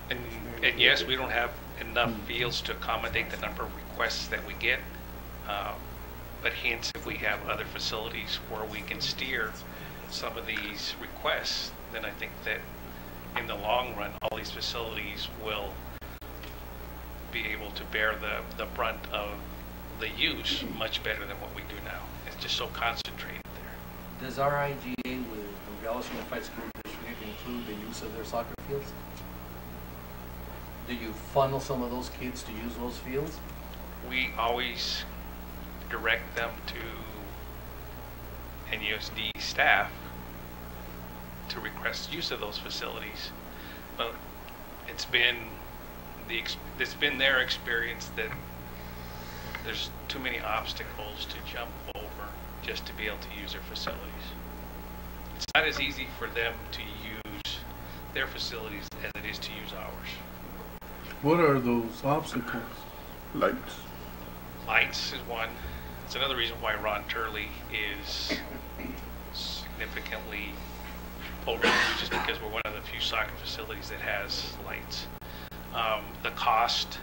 And yes, we don't have enough fields to accommodate the number of requests that we get. But hence, if we have other facilities where we can steer some of these requests, then I think that in the long run, all these facilities will be able to bear the brunt of the use much better than what we do now. It's just so concentrated there. Does our IGA with Nogales Unified School District include the use of their soccer fields? Do you funnel some of those kids to use those fields? We always direct them to NUSD staff to request use of those facilities. But it's been their experience that there's too many obstacles to jump over just to be able to use their facilities. It's not as easy for them to use their facilities as it is to use ours. What are those obstacles? Lights. Lights is one. It's another reason why Ron Turley is significantly overdue, just because we're one of the few soccer facilities that has lights. The cost,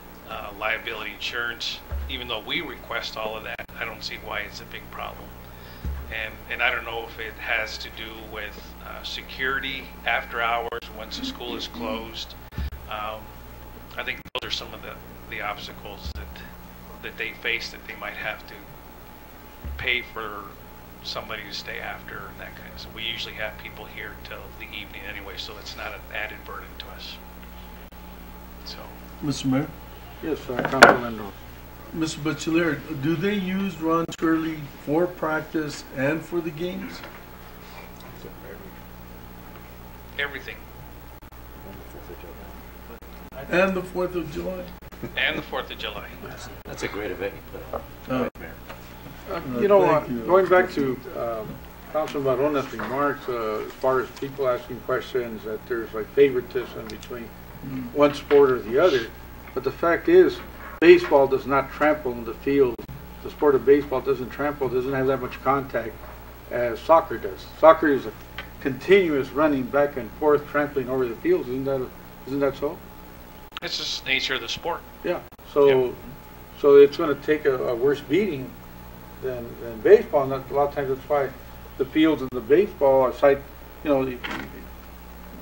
liability insurance, even though we request all of that, I don't see why it's a big problem. And I don't know if it has to do with security after hours once the school is closed. I think those are some of the obstacles that they face, that they might have to pay for somebody to stay after and that kind of stuff. We usually have people here till the evening anyway, so it's not an added burden to us. So, Mr. Mayor? Yes, Councilman Rose. Mr. Bachiller, do they use Ron Turley for practice and for the games? everything. And the 4th of July. And the 4th of July. That's a great event you put on. You know, going back to Councilman Barona's remarks, as far as people asking questions, that there's like favoritism between one sport or the other. But the fact is, baseball does not trample in the field. The sport of baseball doesn't have that much contact as soccer does. Soccer is a continuous running back and forth, trampling over the fields. Isn't that so? It's just the nature of the sport. Yeah. So it's going to take a worse beating than baseball, and a lot of times that's why the fields in the baseball are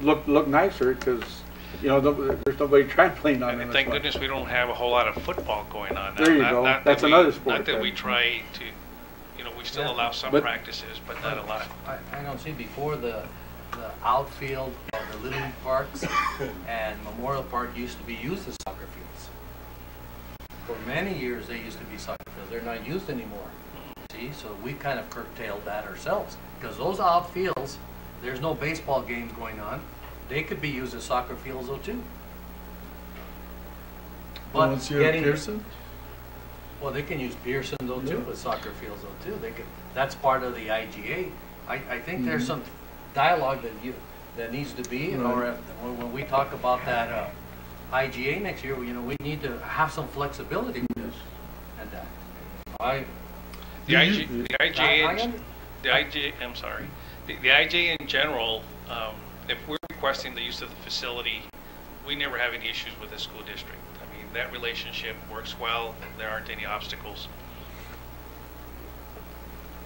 look nicer, because there's nobody trampling on them. And thank goodness we don't have a whole lot of football going on now. There you go. That's another sport. Not that we try to, we still allow some practices, but not a lot. I don't see before the outfield of the Little League parks and Memorial Park used to be used as soccer fields. For many years they used to be soccer fields. They're not used anymore. See, so we kind of curtailed that ourselves, because those outfields, there's no baseball games going on. They could be used as soccer fields though too. But Pearson? Well, they can use Pearson though too as soccer fields though too. They could. That's part of the IGA. I think there's some dialogue that needs to be, when we talk about that IGA next year, we need to have some flexibility with this and that. The IGA in general, if we're requesting the use of the facility, we never have any issues with the school district. I mean, that relationship works well. There aren't any obstacles.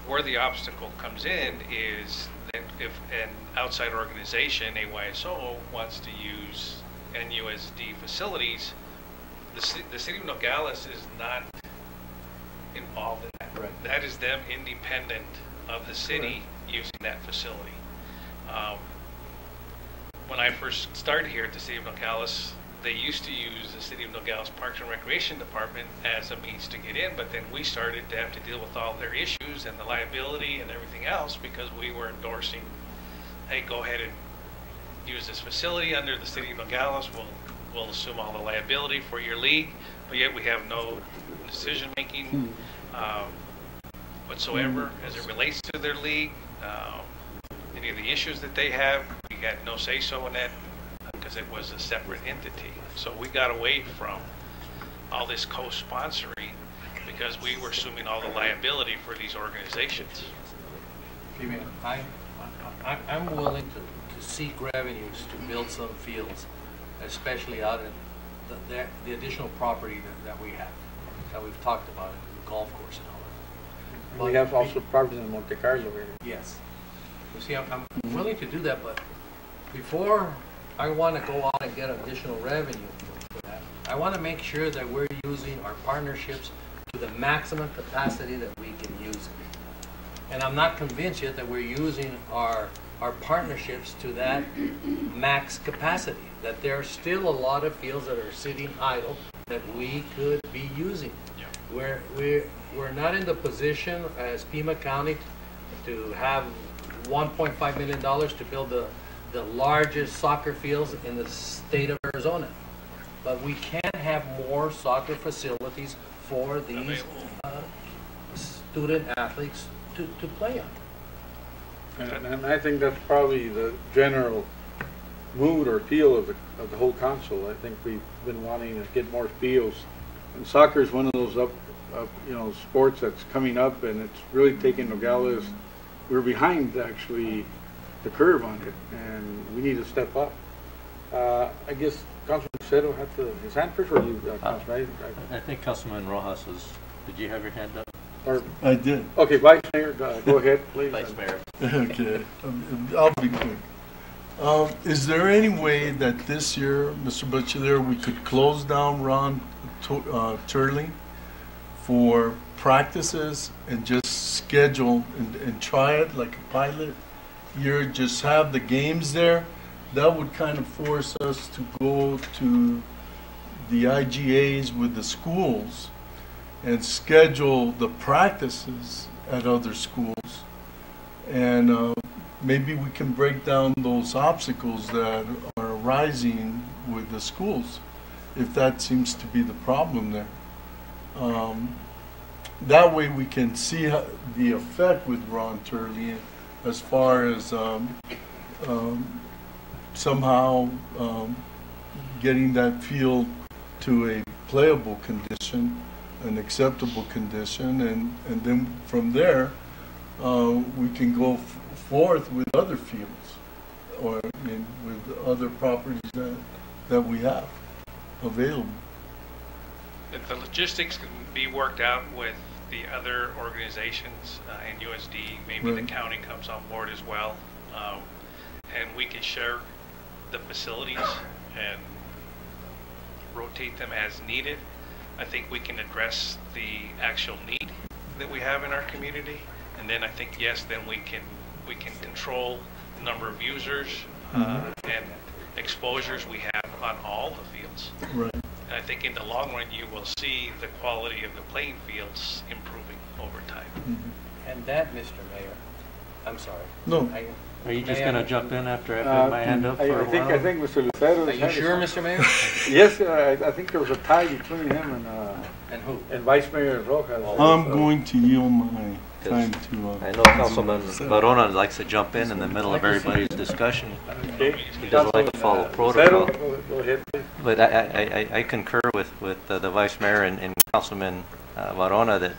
Where the obstacle comes in is that if an outside organization, AYSO, wants to use NUSD facilities, the city of Nogales is not involved in that. Right. That is them independent of the city using that facility. When I first started here at the city of Nogales, they used to use the city of Nogales Parks and Recreation Department as a means to get in, but then we started to have to deal with all their issues and the liability and everything else, because we were endorsing, hey, go ahead and use this facility under the city of Nogales. We'll assume all the liability for your league, but yet we have no decision making whatsoever as it relates to their league. Any of the issues that they have, we had no say-so in that, because it was a separate entity. So we got away from all this co-sponsoring, because we were assuming all the liability for these organizations. I'm willing to seek revenues to build some fields, especially out in the additional property that we have, that we've talked about, the golf course and all that. But we have also properties in Monte Carlo area. Yes. You see, I'm willing to do that, but before I want to go out and get additional revenue for that, I want to make sure that we're using our partnerships to the maximum capacity that we can use it. And I'm not convinced yet that we're using our partnerships to that max capacity, that there are still a lot of fields that are sitting idle that we could be using. Yeah. Where we're not in the position as Pima County to have $1.5 million to build the largest soccer fields in the state of Arizona. But we can have more soccer facilities for these student athletes to play on. And I think that's probably the general mood or feel of the whole council. I think we've been wanting to get more fields. And soccer is one of those sports that's coming up, and it's really taking Nogales. We're behind actually the curve on it, and we need to step up. I guess Councilman Cero had his hand first, or you, Councilman? I think Councilman Rojas is. Did you have your hand up? Or, I did. Okay, Vice Mayor, go ahead, please. Vice Mayor. Okay, I'll be quick. Is there any way that this year, Mr. Bachiller, we could close down Ron Turley for practices and just schedule and try it like a pilot year, just have the games there? That would kind of force us to go to the IGAs with the schools and schedule the practices at other schools. And maybe we can break down those obstacles that are arising with the schools, if that seems to be the problem there. That way we can see the effect with Ron Turley as far as somehow getting that field to a playable condition, an acceptable condition, and then from there we can go forth with other fields or with other properties that we have available. The logistics can be worked out with the other organizations and USD. Maybe the county comes on board as well, and we can share the facilities and rotate them as needed. I think we can address the actual need that we have in our community, and then I think yes, then we can control the number of users and exposures we have on all the fields. Right. And I think in the long run, you will see the quality of the playing fields improving over time. And that, Mr. Mayor, I'm sorry. No. Are you just going to jump in after I put my hand up for a while? I think Mr. Lucero. Are you sure, Mr. Mayor? Yes, I think there was a tie between him and who? And Vice Mayor Rojas. I'm going to yield my time to. I know Councilman Barona likes to jump in the middle of everybody's discussion. Okay. He doesn't like to follow protocol. Go ahead, please. But I concur with the Vice Mayor and Councilman Barona that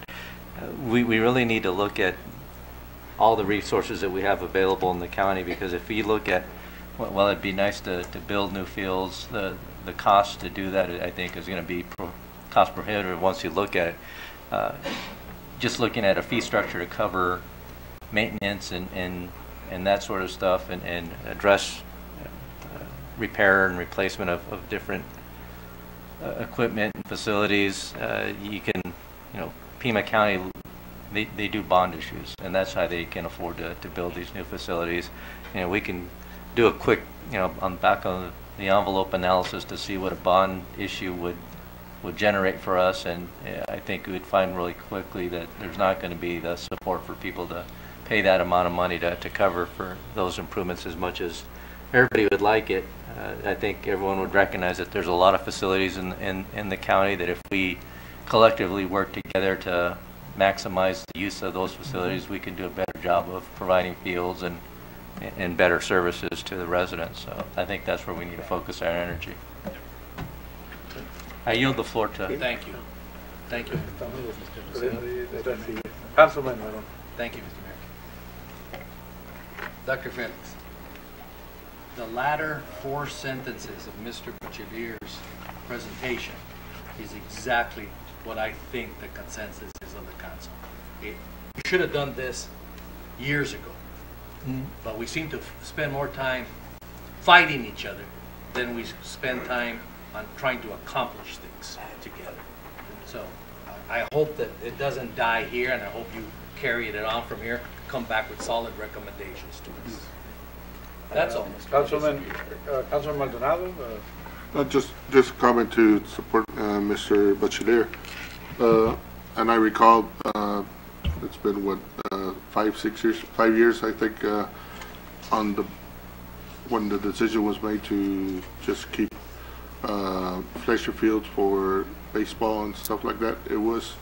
we really need to look at all the resources that we have available in the county, because if we look at, well, it'd be nice to build new fields, the cost to do that I think is going to be cost prohibitive once you look at it. Just looking at a fee structure to cover maintenance and that sort of stuff and address repair and replacement of different equipment and facilities, you can, Pima County, they do bond issues, and that's how they can afford to build these new facilities. We can do a quick, on the back of the envelope analysis to see what a bond issue would generate for us, and I think we would find really quickly that there's not going to be the support for people to pay that amount of money to cover for those improvements as much as everybody would like it. I think everyone would recognize that there's a lot of facilities in the county that if we collectively work together to maximize the use of those facilities, we can do a better job of providing fields and better services to the residents. So I think that's where we need to focus our energy. I yield the floor to. Thank you. Thank you. Councilman. Thank you, Mr. Mayor. Dr. Felix, the latter 4 sentences of Mr. Bachilier's presentation is exactly what I think the consensus is of the council. We should have done this years ago, but we seem to spend more time fighting each other than we spend time on trying to accomplish things together. So I hope that it doesn't die here, and I hope you carry it on from here, come back with solid recommendations to us. That's all, Mr. Councilman Maldonado? Just a comment to support Mr. Bachiller. and I recall it's been what 5 years I think on the when the decision was made to just keep Fletcher Fields for baseball and stuff like that. It was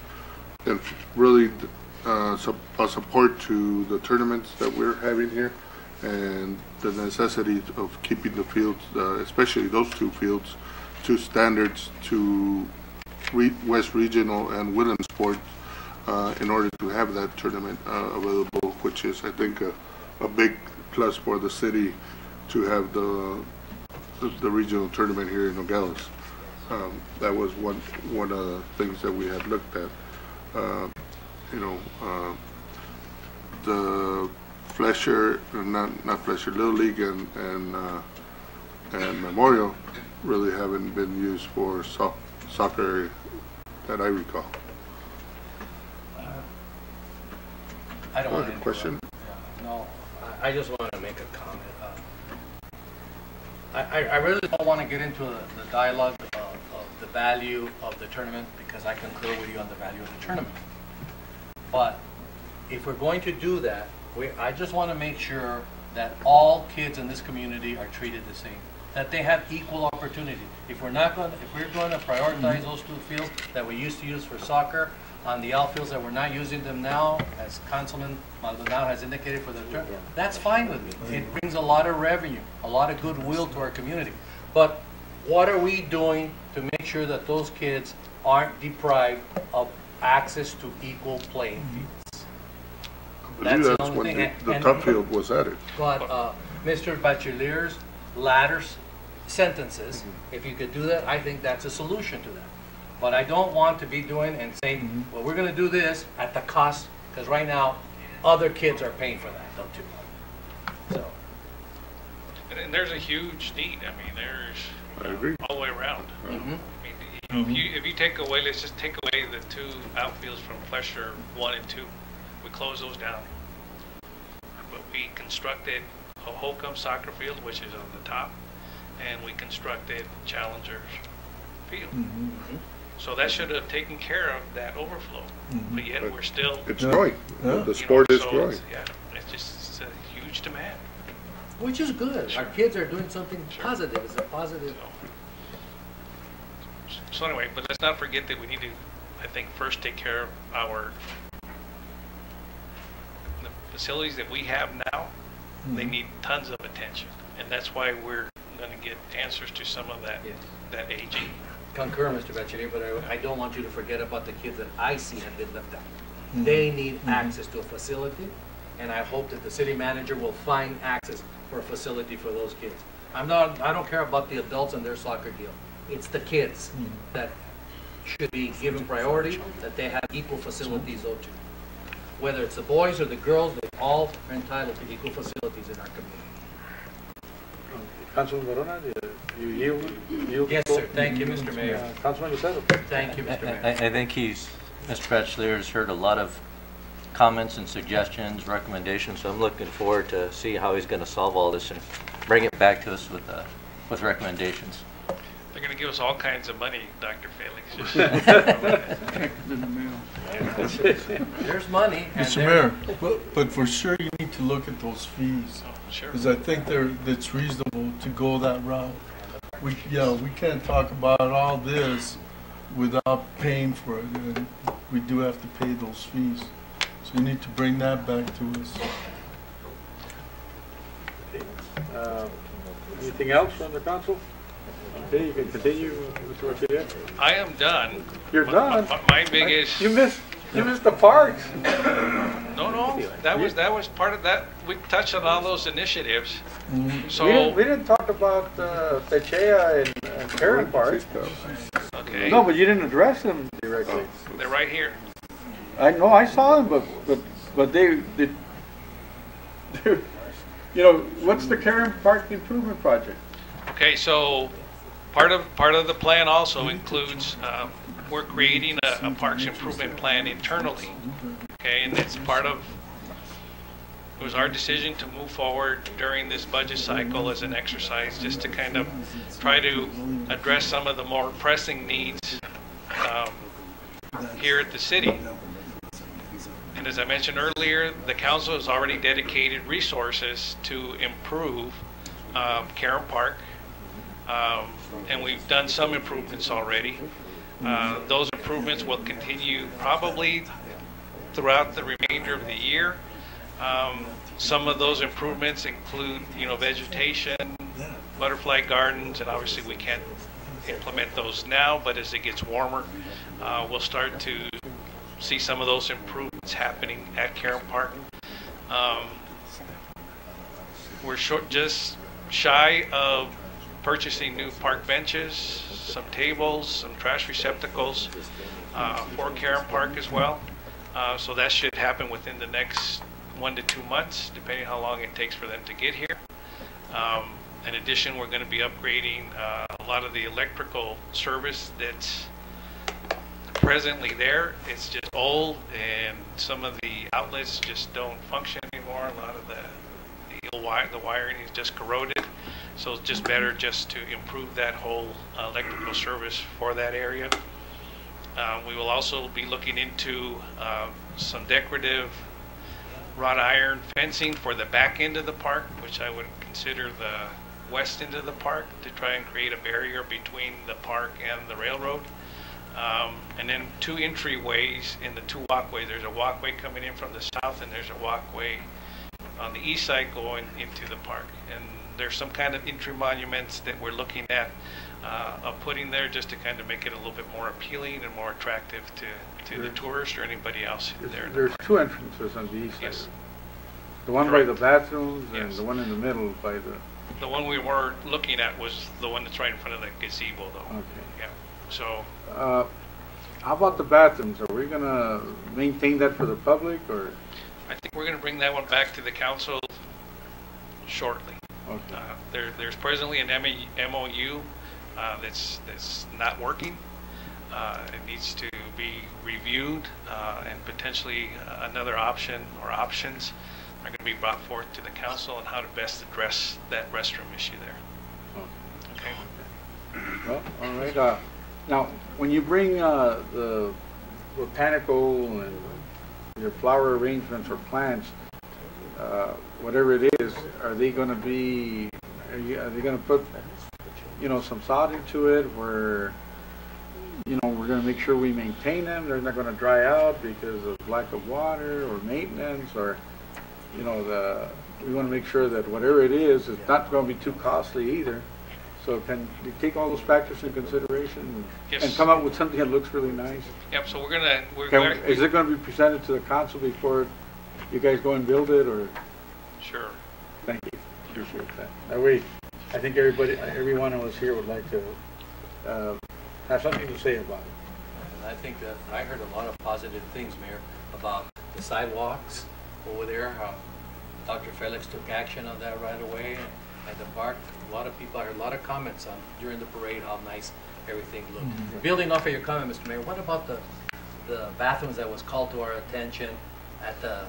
really a support to the tournaments that we're having here, and the necessity of keeping the fields, especially those two fields, to standards to West Regional and Woodland Sports in order to have that tournament available, which is, I think, a big plus for the city to have the regional tournament here in Nogales. That was one of the things that we had looked at. The Fletcher, not Fletcher, Little League and Memorial really haven't been used for soccer that I recall. I don't want to question. No, I just want to make a comment. I really don't want to get into the dialogue of the value of the tournament, because I concur with you on the value of the tournament. But if we're going to do that, I just want to make sure that all kids in this community are treated the same, that they have equal opportunity. If we're going to prioritize those two fields that we used to use for soccer on the outfields that we're not using them now, as Councilman Maldonado has indicated for the tournament, that's fine with me. It brings a lot of revenue, a lot of goodwill to our community. But what are we doing to make sure that those kids aren't deprived of access to equal playing fields? I believe that's when the top field was added. But Mr. Bachilier's latter sentences, if you could do that, I think that's a solution to that. But I don't want to be doing and saying, well, we're going to do this at the cost, because right now other kids are paying for that, don't you? So. And there's a huge need. I mean, there's I agree. all the way around. I mean, if you take away, let's just take away the two outfields from Fletcher 1 and 2. We close those down. But we constructed a Holcomb soccer field, which is on the top, and we constructed Challenger's field. So that should have taken care of that overflow. But yet we're still... It's growing. The sport is growing. It's just a huge demand. Which is good. Our kids are doing something positive. It's a positive... So anyway, but let's not forget that we need to, I think, first take care of the facilities that we have now. They need tons of attention, and that's why we're going to get answers to some of that that aging. Concur, Mr. Bachelier, but I don't want you to forget about the kids that I see have been left out. They need access to a facility, and I hope that the city manager will find access for a facility for those kids. I don't care about the adults and their soccer deal. It's the kids that should be given priority, that they have equal facilities owed to. Whether it's the boys or the girls, they all are entitled to equal facilities in our community. Councilman Verona, you yield? Yes, sir. Thank you, Mr. Mayor. Councilman Lucero. Thank you, Mr. Mayor. I think Mr. Bachelier has heard a lot of comments and suggestions, recommendations, so I'm looking forward to see how he's going to solve all this and bring it back to us with recommendations. They're going to give us all kinds of money, Dr. Felix. There's money. Mr. Mayor, but for sure you need to look at those fees. Sure. Because I think it's reasonable to go that route. We can't talk about all this without paying for it, and we do have to pay those fees. So you need to bring that back to us. Anything else from the council? Okay, you can continue, Mr. Bachelier. I am done. You're done? My biggest... You missed the parks. No, that was part of that. We touched on all those initiatives. So we didn't talk about Techea and Karen Park. Okay. No, but you didn't address them directly. They're right here. I know, I saw them, but they you know, what's the Karen Park improvement project? Okay, so part of the plan also includes we're creating a parks improvement plan internally. Okay, and it's it was our decision to move forward during this budget cycle as an exercise, just to kind of try to address some of the more pressing needs here at the city. And as I mentioned earlier, the council has already dedicated resources to improve Karen Park, and we've done some improvements already. Those improvements will continue probably throughout the remainder of the year. Some of those improvements include, vegetation, butterfly gardens, and obviously we can't implement those now, but as it gets warmer, we'll start to see some of those improvements happening at Karen Park. We're just shy of purchasing new park benches, some tables, some trash receptacles for Karen Park as well. So that should happen within the next 1 to 2 months, depending how long it takes for them to get here. In addition, we're going to be upgrading a lot of the electrical service that's presently there. It's just old, and some of the outlets just don't function anymore. A lot of the wiring is just corroded, so it's just better just to improve that whole electrical service for that area. We will also be looking into some decorative wrought iron fencing for the back end of the park, which I would consider the west end of the park, to try and create a barrier between the park and the railroad. And then 2 entryways in the 2 walkways. There's a walkway coming in from the south, and there's a walkway on the east side going into the park. And there's some kind of entry monuments that we're looking at of putting there, just to kind of make it a little bit more appealing and more attractive to the tourists or anybody else there. There's 2 entrances on the east Yes. side. The one by the bathrooms and the one in the middle by the... The one we were looking at was the one that's right in front of the gazebo, though. Okay. Yeah. So how about the bathrooms? Are we going to maintain that for the public, or? I think we're going to bring that one back to the council shortly. Okay. There's presently an MOU that's not working. It needs to be reviewed, and potentially another option or options are going to be brought forth to the council on how to best address that restroom issue there. Okay. Well, all right. Now, when you bring the botanical and your flower arrangements or plants, whatever it is, are they going to be? Are they going to put, some thought into it, where, we're going to make sure we maintain them? They're not going to dry out because of lack of water or maintenance, or, we want to make sure that whatever it is not going to be too costly either. So can you take all those factors in consideration and come up with something that looks really nice? Yep. So is it going to be presented to the council before you guys go and build it, or? Sure. Thank you. Appreciate that. That way, I think every one of us here would like to have something to say about it. And I think that I heard a lot of positive things, Mayor, about the sidewalks over there. Dr. Felix took action on that right away. At the park, a lot of people, I heard a lot of comments on during the parade how nice everything looked. Mm-hmm. Building off of your comment, Mr. Mayor, what about the bathrooms that was called to our attention at the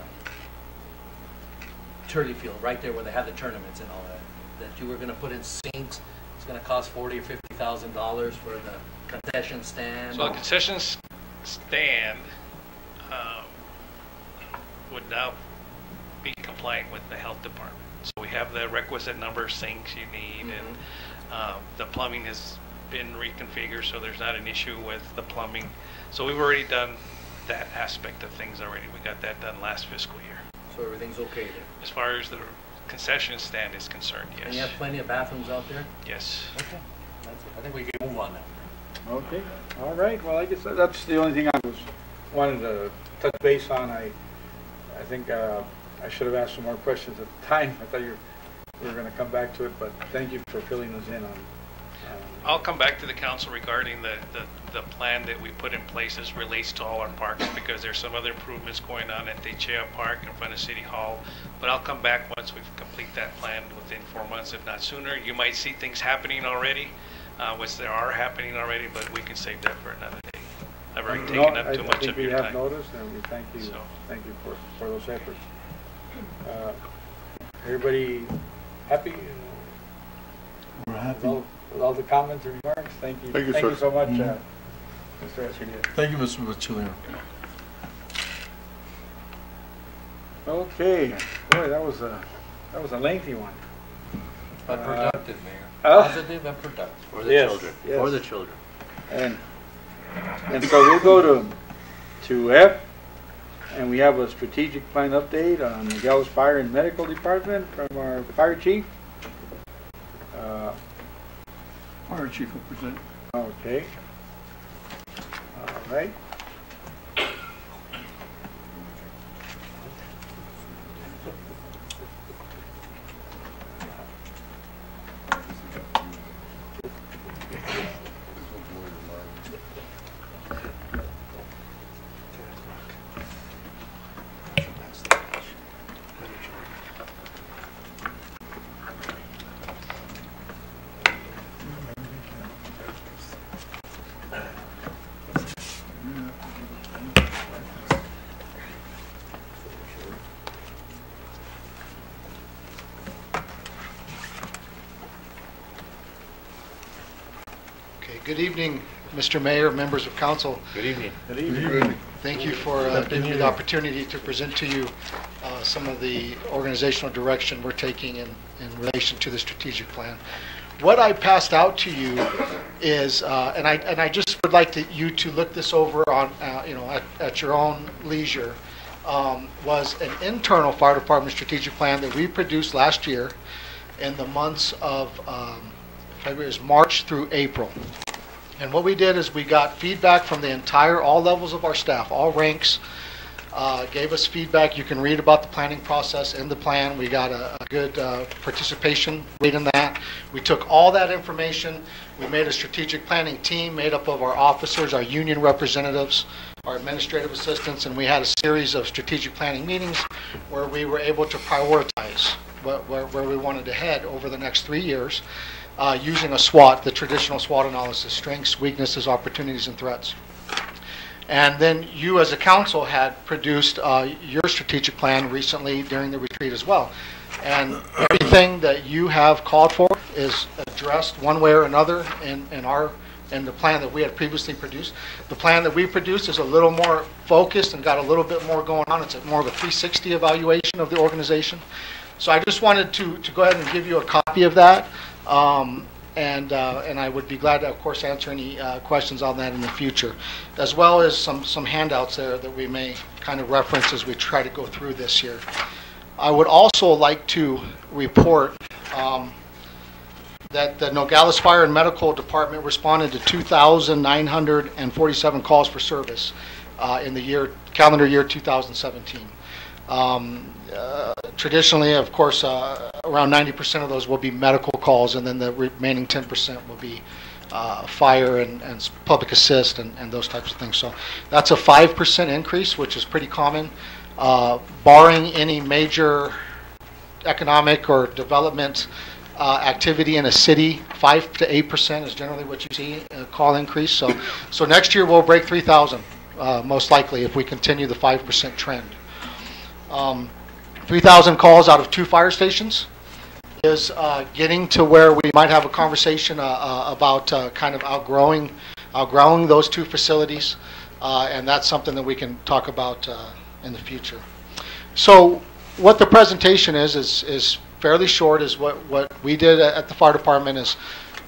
Turley Field, right there where they have the tournaments and all that? That you were going to put in sinks. It's going to cost $40,000 or $50,000 for the concession stand. So the concession stand would now be compliant with the health department. So we have the requisite number of sinks you need, and the plumbing has been reconfigured, so there's not an issue with the plumbing. So we've already done that aspect of things already. We got that done last fiscal year. So everything's okay there? As far as the concession stand is concerned, yes. And you have plenty of bathrooms out there? Yes. Okay. That's it. I think we can move on now. Okay. All right. Well, I guess that's the only thing I wanted to touch base on. I think I should have asked some more questions at the time. I thought we were going to come back to it, but thank you for filling us in on. I'll come back to the council regarding the plan that we put in place as relates to all our parks, because there's some other improvements going on at Techea Park in front of City Hall. But I'll come back once we complete that plan within 4 months, if not sooner. You might see things happening already, which there are happening already, but we can save that for another day. I've already taken up too much of your time. I think we have noticed, and we thank you. Thank you for those efforts. Everybody happy? We're happy. With all the comments and remarks? Thank you. Thank you, Thank sir. you so much, Mr. Arcillo. Thank you, Mr. Bachiller. Okay, boy, that was a lengthy one. But productive, Mayor. Oh. Positive and productive for the Yes, children. yes. For the children. And so we'll go to F, and we have a strategic plan update on the Nogales Fire and Medical Department from our fire chief. Fire chief will present. Okay. All right. Good evening, Mr. Mayor, members of council. Good evening. Good evening. Thank you for giving me the opportunity to present to you some of the organizational direction we're taking in relation to the strategic plan. What I passed out to you is, and I just would like you to look this over on, at your own leisure, was an internal fire department strategic plan that we produced last year in the months of March through April. And what we did is we got feedback from the all levels of our staff, all ranks, gave us feedback. You can read about the planning process in the plan. We got a good participation rate in that. We took all that information. We made a strategic planning team made up of our officers, our union representatives, our administrative assistants, and we had a series of strategic planning meetings where we were able to prioritize where we wanted to head over the next 3 years. Using a SWOT, the traditional SWOT analysis, strengths, weaknesses, opportunities, and threats. And then you as a council had produced your strategic plan recently during the retreat as well. And everything that you have called for is addressed one way or another in the plan that we had previously produced. The plan that we produced is a little more focused and got a little bit more going on. It's more of a 360 evaluation of the organization. So I just wanted to go ahead and give you a copy of that. And I would be glad to, of course, answer any questions on that in the future, as well as some handouts there that we may kind of reference as we try to go through this year. I would also like to report that the Nogales Fire and Medical Department responded to 2,947 calls for service in the calendar year 2017. Traditionally, of course, around 90% of those will be medical calls, and then the remaining 10% will be fire and public assist and those types of things. So that's a 5% increase, which is pretty common. Barring any major economic or development activity in a city, 5 to 8% is generally what you see a call increase. So next year we'll break 3,000, most likely, if we continue the 5% trend. 3,000 calls out of 2 fire stations is getting to where we might have a conversation about kind of outgrowing those 2 facilities, and that's something that we can talk about in the future. So what the presentation is fairly short. Is what we did at the fire department is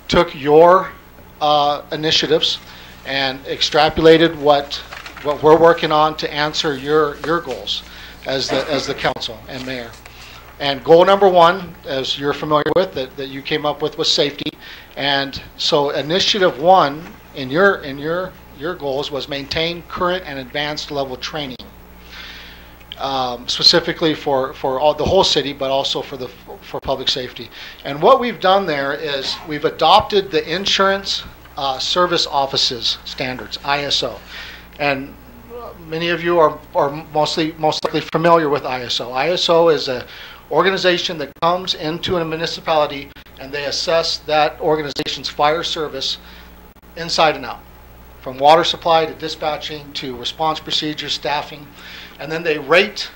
took your initiatives and extrapolated what we're working on to answer your goals as the council and mayor. And goal number 1, as you're familiar with, that you came up with, was safety. And so initiative 1 in your goals was maintain current and advanced level training, specifically for the whole city, but also for public safety. And what we've done there is we've adopted the Insurance Service Offices Standards, ISO. And many of you are most likely familiar with ISO. ISO is an organization that comes into a municipality and they assess that organization's fire service inside and out, from water supply to dispatching to response procedures, staffing, and then they rate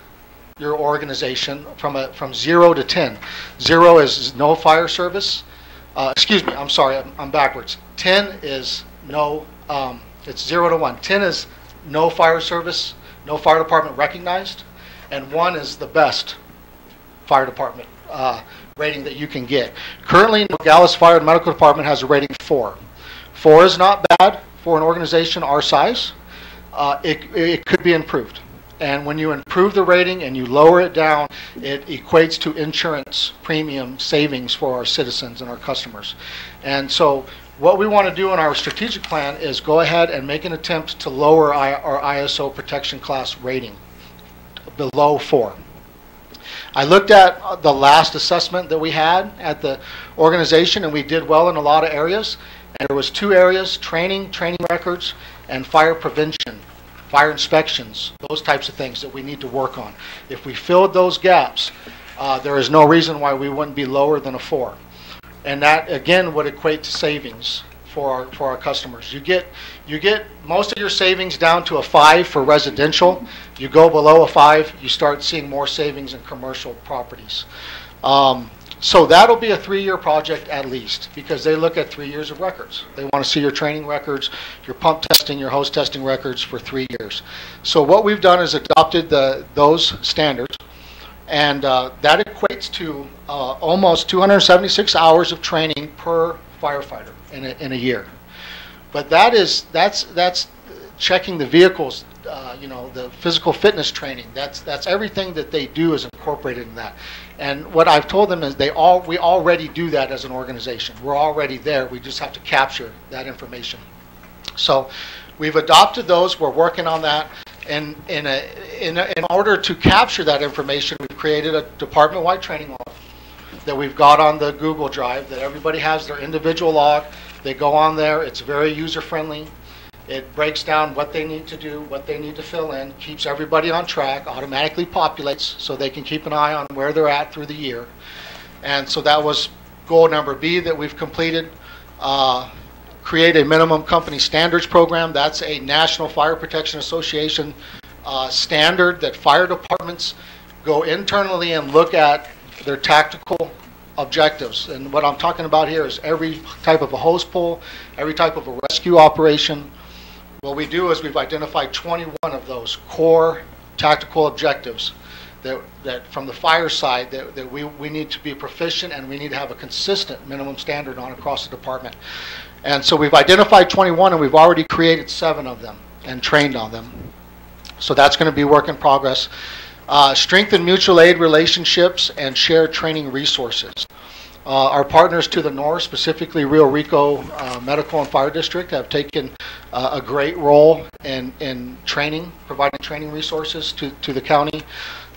your organization from 0 to 10. 0 is no fire service. Excuse me, I'm sorry, I'm backwards. 10 is no It's 0 to 1. 10 is no fire service, no fire department recognized, and 1 is the best fire department rating that you can get. Currently, Nogales Fire and Medical Department has a rating 4. 4 is not bad for an organization our size. It could be improved. And when you improve the rating and you lower it down, it equates to insurance premium savings for our citizens and our customers. And so what we want to do in our strategic plan is go ahead and make an attempt to lower our ISO protection class rating below 4. I looked at the last assessment that we had at the organization, and we did well in a lot of areas. And there was 2 areas: training records, and fire prevention, fire inspections, those types of things that we need to work on. If we filled those gaps, there is no reason why we wouldn't be lower than a 4. And that, again, would equate to savings for our customers. You get most of your savings down to a 5 for residential. You go below a 5, you start seeing more savings in commercial properties. So that'll be a 3-year project at least, because they look at 3 years of records. They want to see your training records, your pump testing, your hose testing records for 3 years. So what we've done is adopted those standards, and that equates to almost 276 hours of training per firefighter in a year. But that's checking the vehicles, the physical fitness training. That's everything that they do is incorporated in that. And what I've told them is we already do that as an organization. We're already there. We just have to capture that information. So we've adopted those. We're working on that. And in order to capture that information, we've created a department-wide training log that we've got on the Google Drive, that everybody has their individual log. They go on there. It's very user-friendly. It breaks down what they need to do, what they need to fill in, keeps everybody on track, automatically populates so they can keep an eye on where they're at through the year. And so that was goal number B that we've completed. Create a minimum company standards program. That's a National Fire Protection Association standard that fire departments go internally and look at their tactical objectives. And what I'm talking about here is every type of a hose pull, every type of a rescue operation. What we do is we've identified 21 of those core tactical objectives that from the fire side that we need to be proficient, and we need to have a consistent minimum standard on across the department. And so we've identified 21, and we've already created 7 of them and trained on them. So that's going to be work in progress. Strengthen mutual aid relationships and share training resources. Our partners to the north, specifically Rio Rico Medical and Fire District, have taken a great role in training, providing training resources to the county.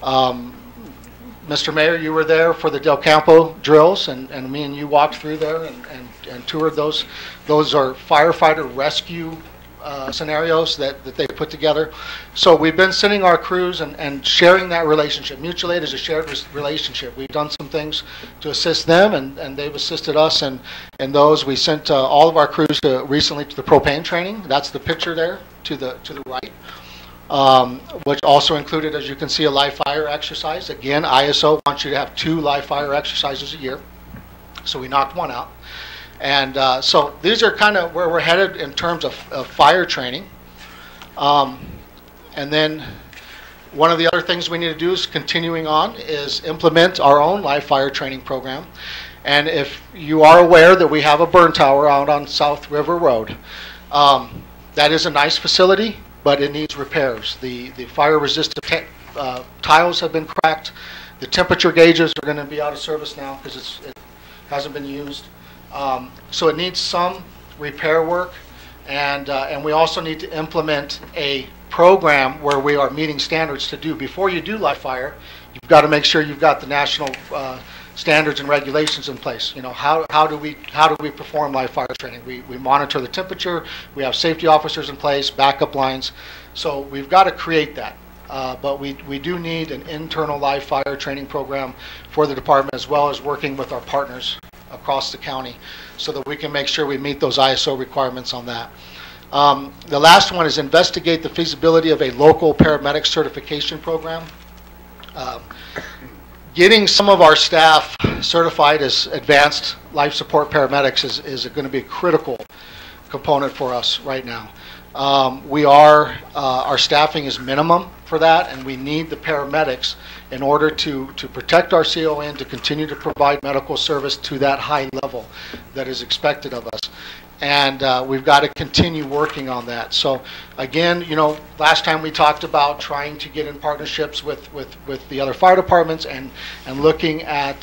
Mr. Mayor, you were there for the Del Campo drills, and me and you walked through there and toured those. Those are firefighter rescue scenarios that they put together. So we've been sending our crews and sharing that relationship. Mutual aid is a shared relationship. We've done some things to assist them, and they've assisted us in those. We sent all of our crews recently to the propane training. That's the picture there to the right, which also included, as you can see, a live fire exercise. Again, ISO wants you to have 2 live fire exercises a year. So we knocked 1 out. And so these are kind of where we're headed in terms of fire training. And then one of the other things we need to do is continuing on is implement our own live fire training program. And if you are aware that we have a burn tower out on South River Road, that is a nice facility, but it needs repairs. The fire resistant tiles have been cracked. The temperature gauges are going to be out of service now because it hasn't been used. So it needs some repair work, and we also need to implement a program where we are meeting standards to do. Before you do live fire, you've got to make sure you've got the national standards and regulations in place. You know, how do we perform live fire training? We monitor the temperature. We have safety officers in place, backup lines. So we've got to create that. But we do need an internal live fire training program for the department, as well as working with our partners across the county so that we can make sure we meet those ISO requirements on that. The last one is investigate the feasibility of a local paramedic certification program. Getting some of our staff certified as advanced life support paramedics is going to be a critical component for us right now. Our staffing is minimum for that, and we need the paramedics in order to protect our CON, to continue to provide medical service to that high level that is expected of us. And we've got to continue working on that. So again, last time we talked about trying to get in partnerships with the other fire departments and looking at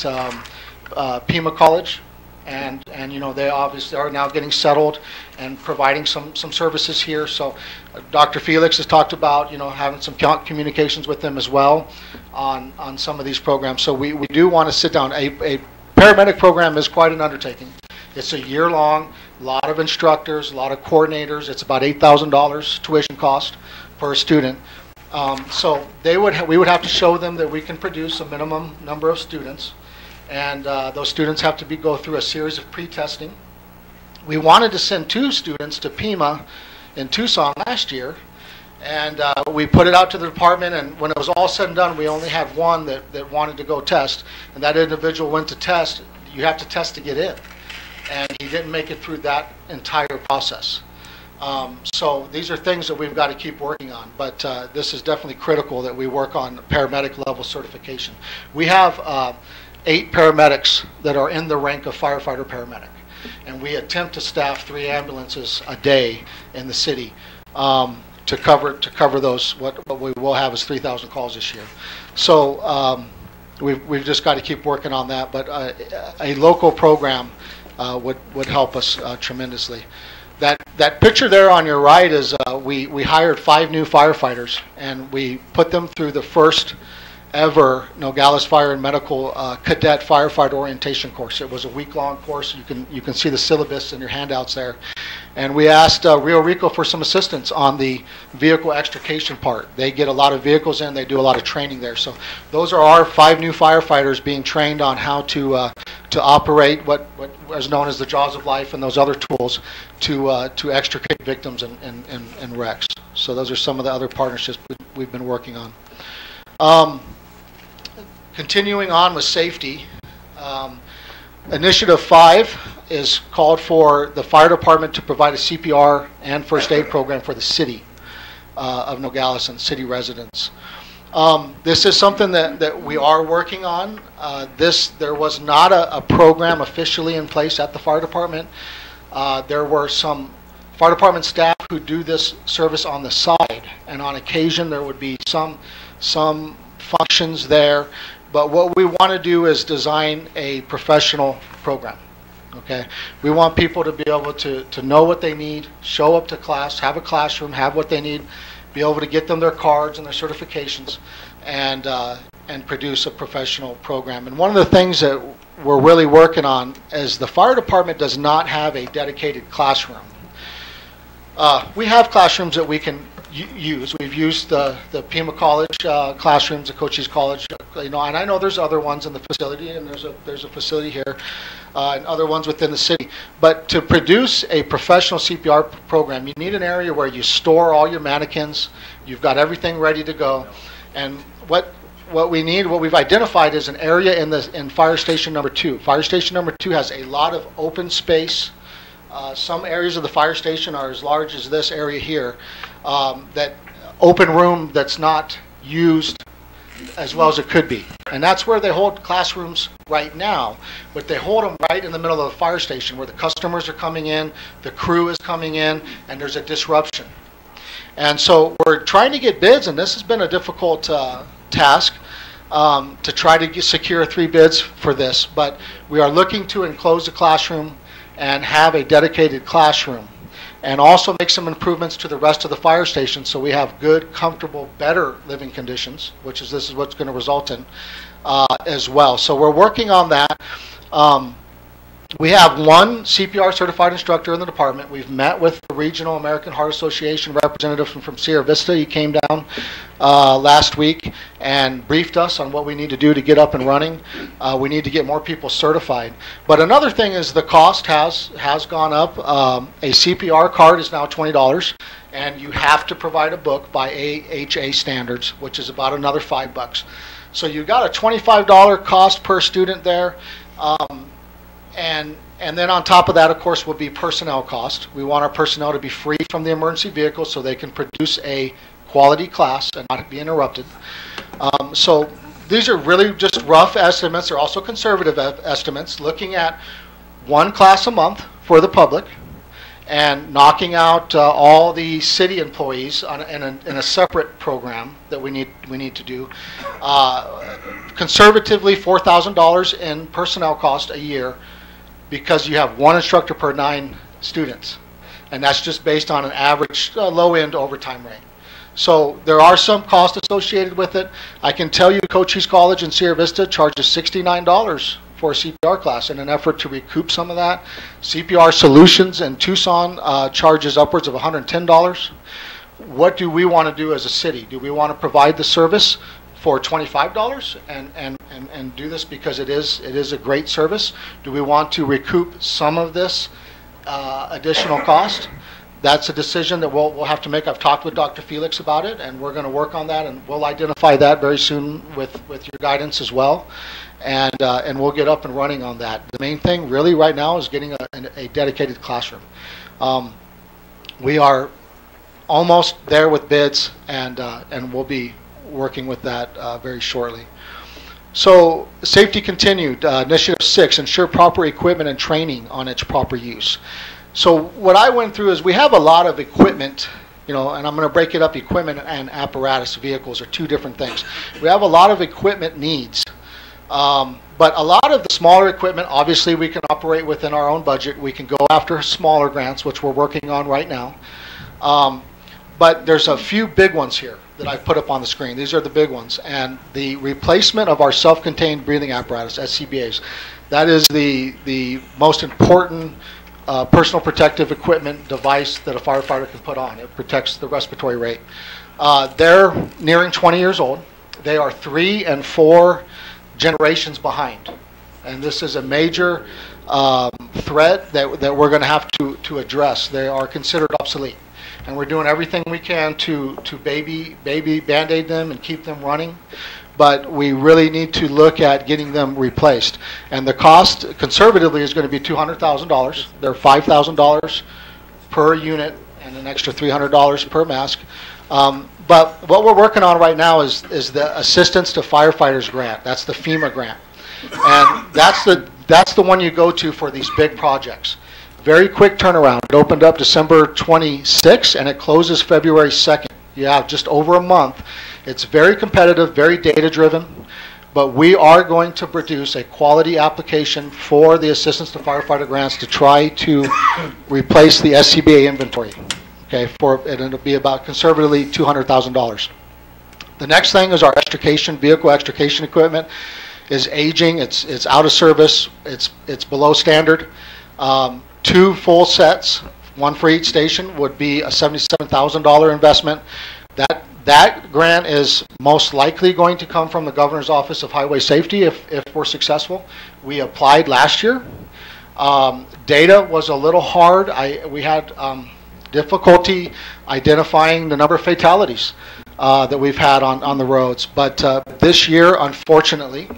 Pima College. And they obviously are now getting settled and providing some services here. So Dr. Felix has talked about having some communications with them as well on some of these programs. So we do want to sit down. A paramedic program is quite an undertaking. It's a year long, a lot of instructors, a lot of coordinators. It's about $8,000 tuition cost per student. So we would have to show them that we can produce a minimum number of students. And those students have to go through a series of pre-testing. We wanted to send 2 students to Pima in Tucson last year, and we put it out to the department, and when it was all said and done, we only had one that wanted to go test, and that individual went to test. You have to test to get in, and he didn't make it through that entire process. So these are things that we've got to keep working on, but this is definitely critical that we work on paramedic level certification. We have 8 paramedics that are in the rank of firefighter paramedic, and we attempt to staff 3 ambulances a day in the city to cover those. What we will have is 3,000 calls this year. So we've just got to keep working on that. But a local program would help us tremendously. That picture there on your right is we hired 5 new firefighters, and we put them through the first ever Nogales Fire and Medical Cadet Firefighter Orientation course. It was a week-long course. You can see the syllabus in your handouts there. And we asked Rio Rico for some assistance on the vehicle extrication part. They get a lot of vehicles in. They do a lot of training there. So those are our 5 new firefighters being trained on how to operate what is known as the jaws of life and those other tools to extricate victims and wrecks. So those are some of the other partnerships we've been working on. Continuing on with safety, Initiative 5 is called for the fire department to provide a CPR and first aid program for the city of Nogales and city residents. This is something that we are working on. There was not a program officially in place at the fire department. There were some fire department staff who do this service on the side, and on occasion there would be some functions there. But what we want to do is design a professional program. Okay, we want people to be able to know what they need, show up to class, have a classroom, have what they need, be able to get them their cards and their certifications, and produce a professional program. And one of the things that we're really working on is the fire department does not have a dedicated classroom. We have classrooms that we can use. We've used the Pima College classrooms, the Cochise College, and I know there's other ones in the facility, and there's a facility here, and other ones within the city. But to produce a professional CPR program, you need an area where you store all your mannequins. You've got everything ready to go, and what we need, what we've identified, is an area in Fire Station Number 2. Fire Station Number 2 has a lot of open space. Some areas of the fire station are as large as this area here. That open room that's not used as well as it could be. And that's where they hold classrooms right now. But they hold them right in the middle of the fire station where the customers are coming in, the crew is coming in, and there's a disruption. And so we're trying to get bids, and this has been a difficult task to try to secure 3 bids for this. But we are looking to enclose the classroom and have a dedicated classroom, and also make some improvements to the rest of the fire station so we have good, comfortable, better living conditions, which is this is what's going to result in as well. So we're working on that. We have 1 CPR certified instructor in the department. We've met with the Regional American Heart Association representative from Sierra Vista. He came down last week and briefed us on what we need to do to get up and running. We need to get more people certified. But another thing is the cost has gone up. A CPR card is now $20, and you have to provide a book by AHA standards, which is about another $5. So you've got a $25 cost per student there. And And then on top of that, of course, will be personnel cost. We want our personnel to be free from the emergency vehicle so they can produce a quality class and not be interrupted. So these are really just rough estimates. They're also conservative estimates, looking at one class a month for the public and knocking out all the city employees in a separate program that we need to do. Conservatively, $4,000 in personnel cost a year, because you have one instructor per 9 students, and that's just based on an average low-end overtime rate. So there are some costs associated with it. I can tell you Cochise College in Sierra Vista charges $69 for a CPR class in an effort to recoup some of that. CPR Solutions in Tucson charges upwards of $110. What do we want to do as a city? Do we want to provide the service for $25 and do this because it is a great service? Do we want to recoup some of this additional cost? That's a decision that we'll have to make. I've talked with Dr. Felix about it, and we're going to work on that, and we'll identify that very soon with your guidance as well, and we'll get up and running on that. The main thing really right now is getting a dedicated classroom. We are almost there with bids, and we'll be working with that very shortly. So safety continued, initiative 6, ensure proper equipment and training on its proper use. So what I went through is we have a lot of equipment, and I'm going to break it up. Equipment and apparatus vehicles are two different things. We have a lot of equipment needs, but a lot of the smaller equipment, obviously we can operate within our own budget. We can go after smaller grants, which we're working on right now. But there's a few big ones here that I've put up on the screen. These are the big ones. And the replacement of our self-contained breathing apparatus, SCBAs, that is the most important personal protective equipment device that a firefighter can put on. It protects the respiratory rate. They're nearing 20 years old. They are 3 and 4 generations behind. And this is a major threat that we're going to have to address. They are considered obsolete. And we're doing everything we can to baby Band-Aid them and keep them running. But we really need to look at getting them replaced. And the cost, conservatively, is going to be $200,000. They're $5,000 per unit and an extra $300 per mask. But what we're working on right now is the Assistance to Firefighters grant. That's the FEMA grant. And that's the one you go to for these big projects. Very quick turnaround. It opened up December 26th and it closes February 2nd. You have just over a month. It's very competitive, very data driven, but we are going to produce a quality application for the Assistance to Firefighter grants to try to replace the SCBA inventory. Okay, and it'll be about conservatively $200,000. The next thing is our vehicle extrication equipment is aging. It's out of service. It's below standard. 2 full sets, one for each station, would be a $77,000 investment. That grant is most likely going to come from the Governor's Office of Highway Safety if we're successful. We applied last year. Data was a little hard. We had difficulty identifying the number of fatalities that we've had on the roads. But this year, unfortunately,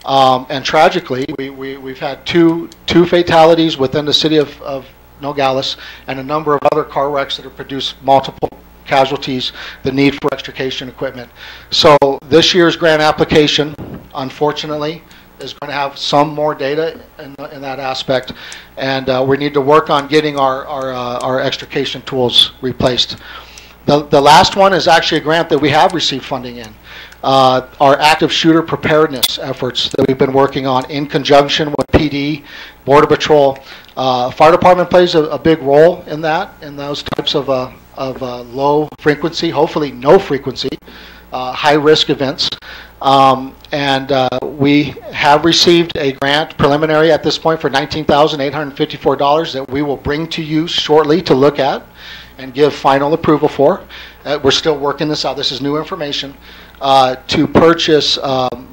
and tragically, we've had two fatalities within the city of Nogales and a number of other car wrecks that have produced multiple casualties, the need for extrication equipment. So this year's grant application, unfortunately, is going to have some more data in that aspect, and we need to work on getting our extrication tools replaced. The last one is actually a grant that we have received funding in. Our active shooter preparedness efforts that we've been working on in conjunction with PD, Border Patrol. Fire Department plays a big role in that, in those types of low frequency, hopefully no frequency, high risk events. We have received a grant preliminary at this point for $19,854 that we will bring to you shortly to look at and give final approval for. We're still working this out. This is new information. To purchase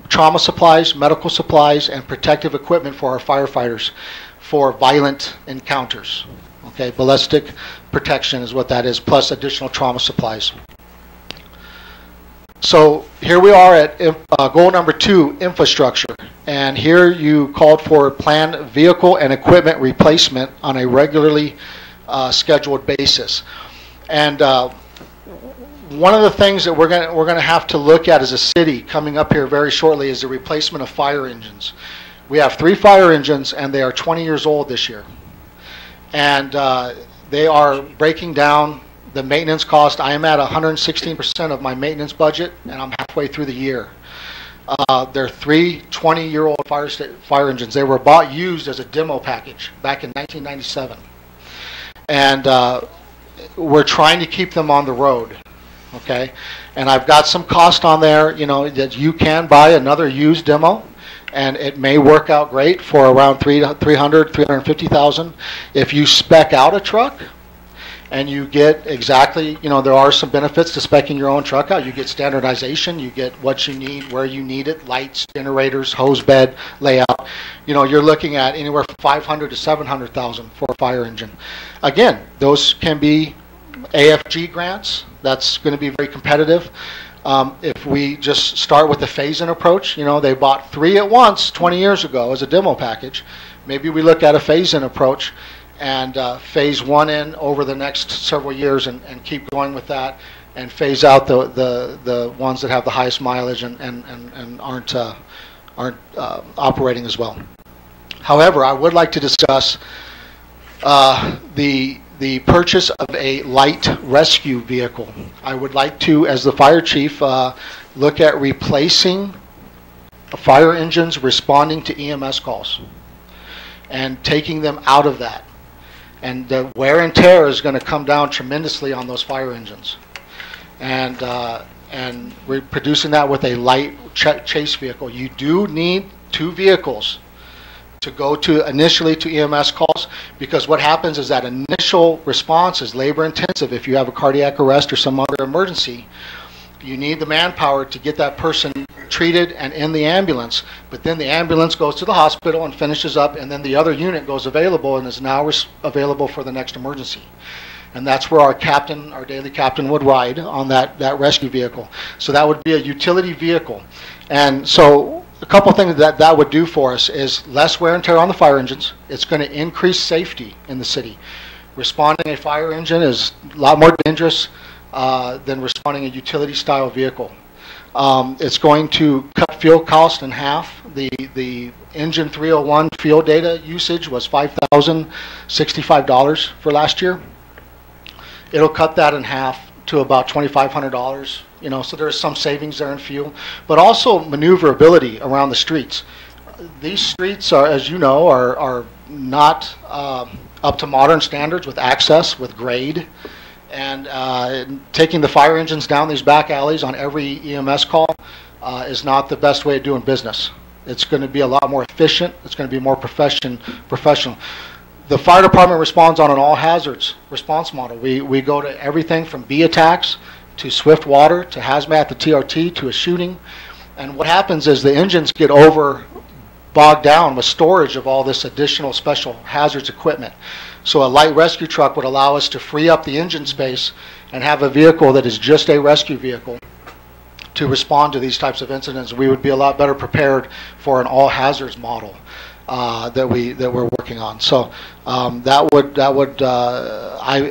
trauma supplies, medical supplies, and protective equipment for our firefighters for violent encounters. Okay, ballistic protection is what that is, plus additional trauma supplies. So here we are at goal number 2, infrastructure. And here you called for planned vehicle and equipment replacement on a regularly scheduled basis. And one of the things that we're going to have to look at as a city coming up here very shortly is the replacement of fire engines. We have 3 fire engines, and they are 20 years old this year. And they are breaking down. The maintenance cost, I am at 116% of my maintenance budget, and I'm halfway through the year. They're 3 20-year-old fire engines. They were bought used as a demo package back in 1997. And we're trying to keep them on the road, okay? And I've got some cost on there, you know, that you can buy another used demo, and it may work out great for around $350,000. If you spec out a truck, and you get exactly, you know, there are some benefits to speccing your own truck out. You get standardization, you get what you need, where you need it, lights, generators, hose bed, layout. You know, you're looking at anywhere from $500,000 to $700,000 for a fire engine. Again, those can be AFG grants. That's going to be very competitive. If we just start with the phase-in approach, you know, they bought 3 at once 20 years ago as a demo package. Maybe we look at a phase-in approach and phase 1 in over the next several years and keep going with that, and phase out the ones that have the highest mileage and aren't operating as well. However, I would like to discuss the purchase of a light rescue vehicle. I would like to, as the fire chief, look at replacing fire engines responding to EMS calls and taking them out of that. And the wear and tear is going to come down tremendously on those fire engines. And we're producing that with a light chase vehicle. You do need 2 vehicles to go to initially to EMS calls, because what happens is that initial response is labor intensive. If you have a cardiac arrest or some other emergency, you need the manpower to get that person treated and in the ambulance, but then the ambulance goes to the hospital and finishes up, and then the other unit goes available and is now available for the next emergency. And that's where our captain, our daily captain, would ride on that rescue vehicle. So that would be a utility vehicle. And so a couple of things that would do for us is less wear and tear on the fire engines. It's going to increase safety in the city. Responding a fire engine is a lot more dangerous than responding a utility style vehicle. It's going to cut fuel cost in half. The engine 301 fuel data usage was $5,065 for last year. It'll cut that in half to about $2,500. You know, so there's some savings there in fuel, but also maneuverability around the streets. These streets are, as you know, are not up to modern standards with access, with grade. And taking the fire engines down these back alleys on every EMS call is not the best way of doing business. It's going to be a lot more efficient. It's going to be more professional. The fire department responds on an all hazards response model. We go to everything from bee attacks to swift water to hazmat to TRT to a shooting. And what happens is the engines get bogged down with storage of all this additional special hazards equipment. So a light rescue truck would allow us to free up the engine space and have a vehicle that is just a rescue vehicle to respond to these types of incidents. We would be a lot better prepared for an all hazards model that we're working on. So that would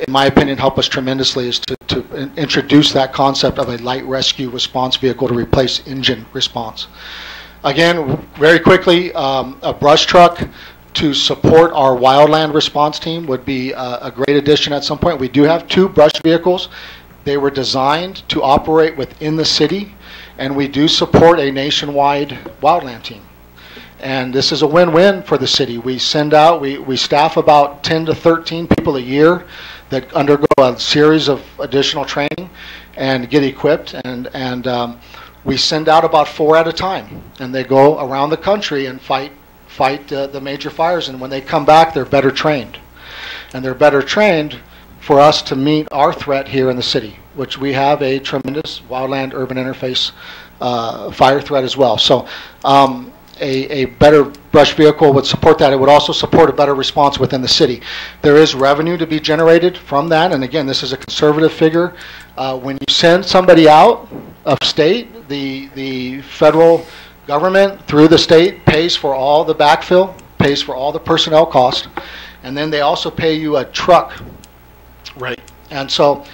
in my opinion, help us tremendously, is to introduce that concept of a light rescue response vehicle to replace engine response. Again, very quickly, a brush truck to support our wildland response team would be a great addition at some point. We do have 2 brush vehicles. They were designed to operate within the city, and we do support a nationwide wildland team. And this is a win-win for the city. We send out, we staff about 10 to 13 people a year that undergo a series of additional training and get equipped, and we send out about 4 at a time, and they go around the country and fight the major fires, and when they come back, they're better trained. And they're better trained for us to meet our threat here in the city, which we have a tremendous wildland urban interface fire threat as well. So a better brush vehicle would support that. It would also support a better response within the city. There is revenue to be generated from that, and again, this is a conservative figure. When you send somebody out of state. The federal government, through the state, pays for all the backfill, pays for all the personnel cost, and then they also pay you a truck rate. And so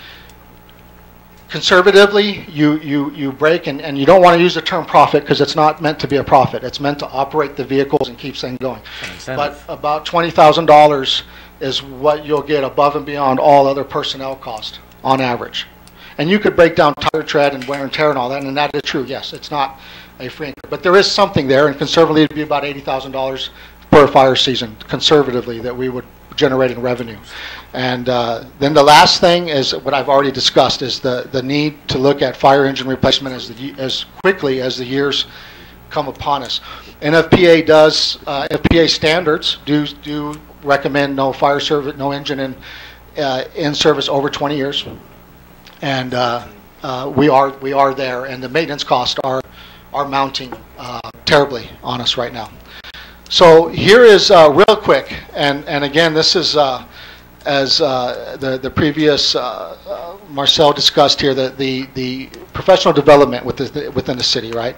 conservatively, you break, and you don't want to use the term profit because it's not meant to be a profit. It's meant to operate the vehicles and keep things going. But about $20,000 is what you'll get above and beyond all other personnel costs on average. And you could break down tire tread and wear and tear and all that, and that is true. Yes, it's not a free income, but there is something there, and conservatively it'd be about $80,000 per fire season, conservatively, that we would generate in revenue. And then the last thing is what I've already discussed, is the need to look at fire engine replacement as quickly as the years come upon us. NFPA does, FPA standards do recommend no fire service, no engine in service over 20 years. And we are there, and the maintenance costs are mounting terribly on us right now. So here is real quick, and again, this is as the previous Marcel discussed here, the professional development within the city, right?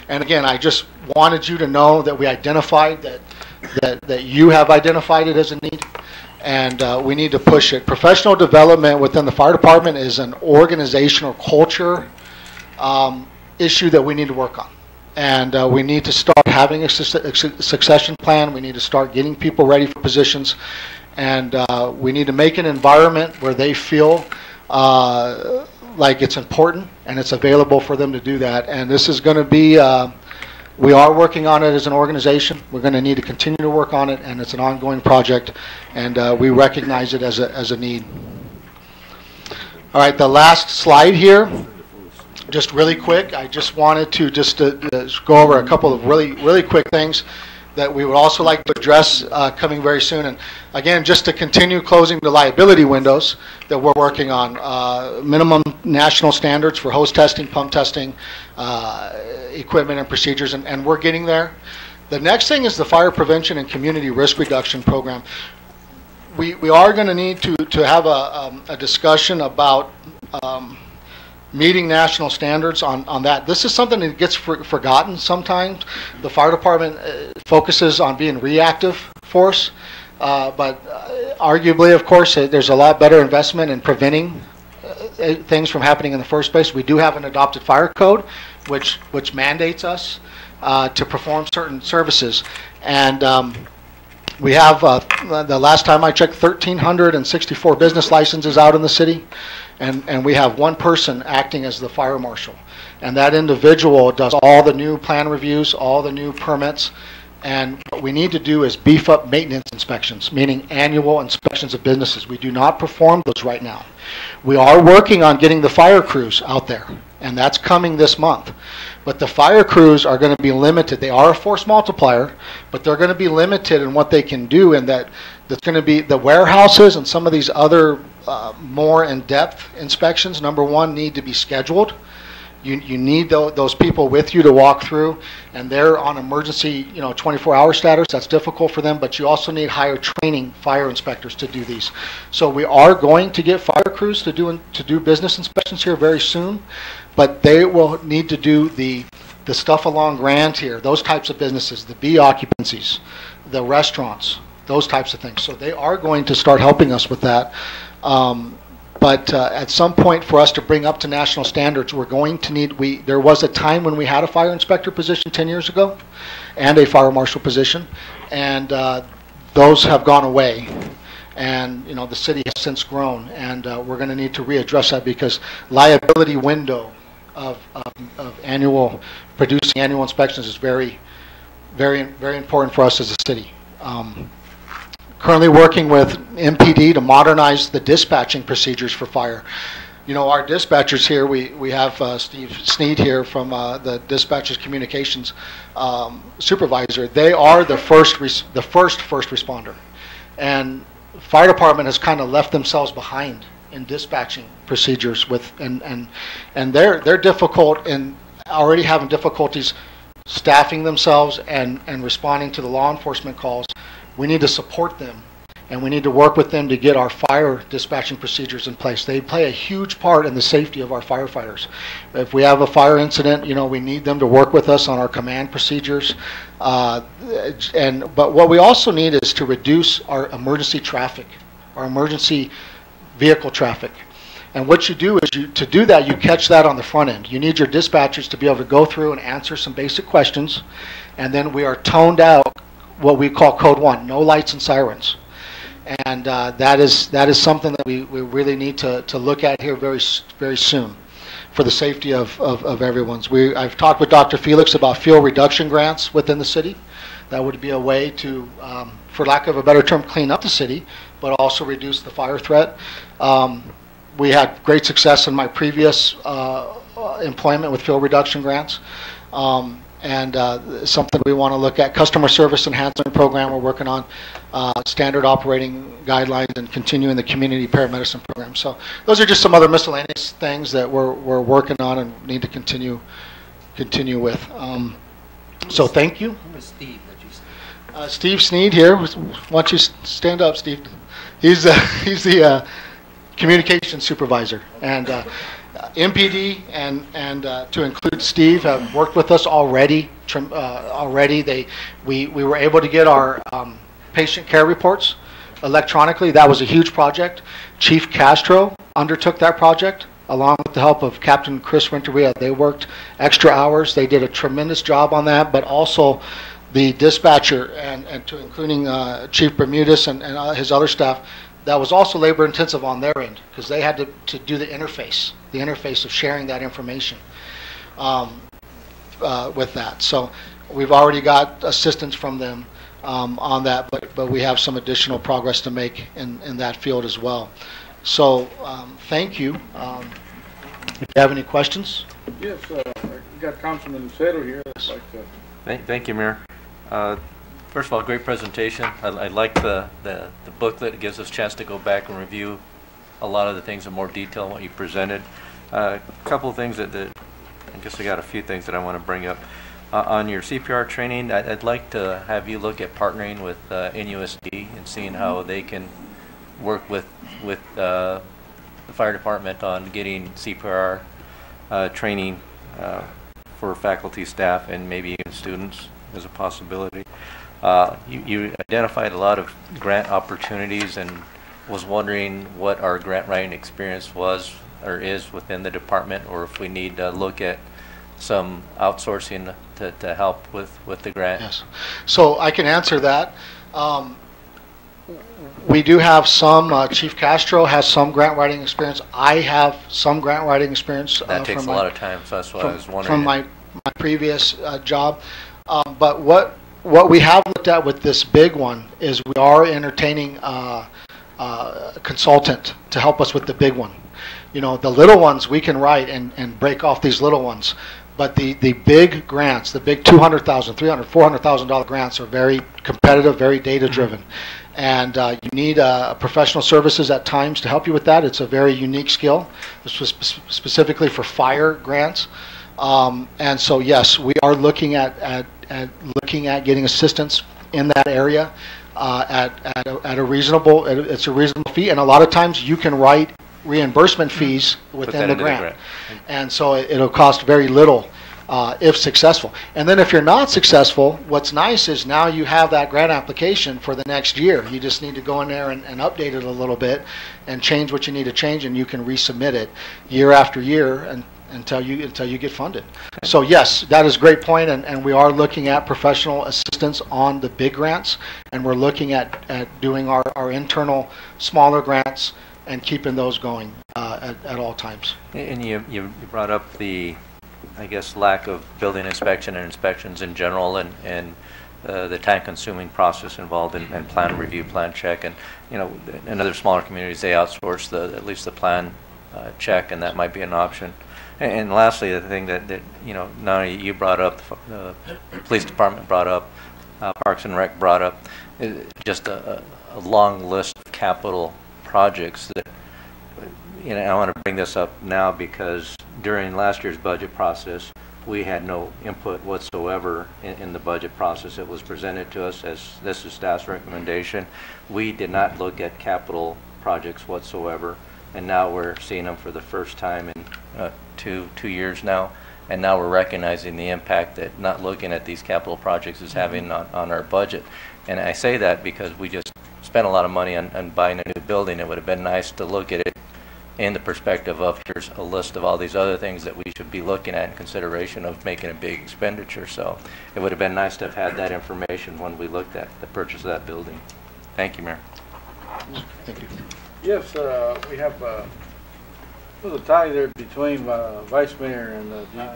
And again, I just wanted you to know that we identified that you have identified it as a need, and we need to push it. Professional development within the fire department is an organizational culture issue that we need to work on. And we need to start having a succession plan. We need to start getting people ready for positions. And we need to make an environment where they feel like it's important and it's available for them to do that. And this is going to be, we are working on it as an organization. We're going to need to continue to work on it, and it's an ongoing project. And we recognize it as a need. All right, the last slide here. Just really quick, I just wanted to go over a couple of really quick things that we would also like to address coming very soon. And again, just to continue closing the liability windows that we're working on, minimum national standards for hose testing, pump testing, equipment and procedures, and we're getting there. The next thing is the fire prevention and community risk reduction program. We are going to need to have a discussion about meeting national standards on that. This is something that gets forgotten sometimes. The fire department focuses on being reactive force, but arguably, of course, there's a lot better investment in preventing things from happening in the first place. We do have an adopted fire code, which mandates us to perform certain services. And we have, the last time I checked, 1,364 business licenses out in the city. And we have one person acting as the fire marshal. And that individual does all the new plan reviews, all the new permits. And what we need to do is beef up maintenance inspections, meaning annual inspections of businesses. We do not perform those right now. We are working on getting the fire crews out there, and that's coming this month. But the fire crews are going to be limited. They are a force multiplier, but they're going to be limited in what they can do, and that's going to be the warehouses and some of these other more in-depth inspections. Number one, need to be scheduled. You need those people with you to walk through, and they're on emergency, 24-hour status. That's difficult for them, but you also need higher training fire inspectors to do these. So we are going to get fire crews to do business inspections here very soon, but they will need to do the stuff along Grand here, those types of businesses, the B occupancies, the restaurants, those types of things. So they are going to start helping us with that. But at some point, for us to bring up to national standards, we're going to need, there was a time when we had a fire inspector position 10 years ago and a fire marshal position, and those have gone away. And the city has since grown, and we're going to need to readdress that, because liability window of producing annual inspections is very, very, very important for us as a city. Currently working with MPD to modernize the dispatching procedures for fire. Our dispatchers here, we have Steve Sneed here from the dispatchers communications supervisor. They are the first responder, and fire department has kind of left themselves behind in dispatching procedures and they're difficult and already having difficulties staffing themselves and responding to the law enforcement calls. We need to support them and we need to work with them to get our fire dispatching procedures in place. They play a huge part in the safety of our firefighters. If we have a fire incident, we need them to work with us on our command procedures. But what we also need is to reduce our emergency traffic, our emergency vehicle traffic. And what you do is, to do that, you catch that on the front end. You need your dispatchers to be able to go through and answer some basic questions, and then we are toned out what we call Code 1, no lights and sirens. And that is something that we really need to look at here very, very soon for the safety of everyone's. I've talked with Dr. Felix about fuel reduction grants within the city. That would be a way to, for lack of a better term, clean up the city, but also reduce the fire threat. We had great success in my previous employment with fuel reduction grants, and something we want to look at. Customer service enhancement program we're working on, standard operating guidelines, and continuing the community paramedicine program. So those are just some other miscellaneous things that we're working on and need to continue with. So thank you. Who is Steve that you said? Steve Sneed here. Why don't you stand up, Steve? He's the communications supervisor, and MPD and to include Steve have worked with us already. We were able to get our patient care reports electronically. That was a huge project. Chief Castro undertook that project along with the help of Captain Chris Renteria. They worked extra hours. They did a tremendous job on that, but also the dispatcher and to including Chief Bermudez and his other staff. That was also labor intensive on their end because they had to do the interface of sharing that information with that. So we've already got assistance from them on that, but we have some additional progress to make in that field as well. So thank you. If you have any questions? Yes, we got Councilman Lucero here. Thank you, Mayor. First of all, great presentation. I like the booklet. It gives us a chance to go back and review a lot of the things in more detail what you presented. A couple of things that I guess I got a few things that I want to bring up. On your CPR training, I'd like to have you look at partnering with NUSD and seeing how they can work with the fire department on getting CPR training for faculty, staff, and maybe even students as a possibility. You identified a lot of grant opportunities and was wondering what our grant writing experience was or is within the department, or if we need to look at some outsourcing to help with the grant. Yes. So I can answer that. We do have some, Chief Castro has some grant writing experience. I have some grant writing experience. That takes a lot of time, so that's what I was wondering. From my previous job. But what we have looked at with this big one is we are entertaining a consultant to help us with the big one. You know, the little ones we can write and break off these little ones. But the big grants, the big $200,000, $300,000, $400,000 grants are very competitive, very data-driven. And you need professional services at times to help you with that. It's a very unique skill. This was specifically for fire grants. And so, yes, we are looking at getting assistance in that area at a reasonable. It's a reasonable fee, and a lot of times you can write reimbursement fees within the grant, and so it'll cost very little if successful. And then if you're not successful, what's nice is now you have that grant application for the next year. You just need to go in there and update it a little bit and change what you need to change, and you can resubmit it year after year until you get funded. So yes, that is a great point, and we are looking at professional assistance on the big grants, and we're looking at doing our internal smaller grants and keeping those going at all times. And you brought up the, I guess, lack of building inspection and inspections in general, and the time-consuming process involved in plan review, plan check, and you know, in other smaller communities they outsource at least the plan check, and that might be an option. And lastly, the thing that you know, not only you brought up, the police department brought up, Parks and Rec brought up, just a long list of capital projects that, you know, I want to bring this up now because during last year's budget process, we had no input whatsoever in the budget process. It was presented to us as this is staff's recommendation. We did not look at capital projects whatsoever, and now we're seeing them for the first time in two years now. And now we're recognizing the impact that not looking at these capital projects is having on our budget. And I say that because we just spent a lot of money on buying a new building. It would have been nice to look at it in the perspective of here's a list of all these other things that we should be looking at in consideration of making a big expenditure. So it would have been nice to have had that information when we looked at the purchase of that building. Thank you, Mayor. Thank you. Yes, we have there's a tie there between Vice Mayor and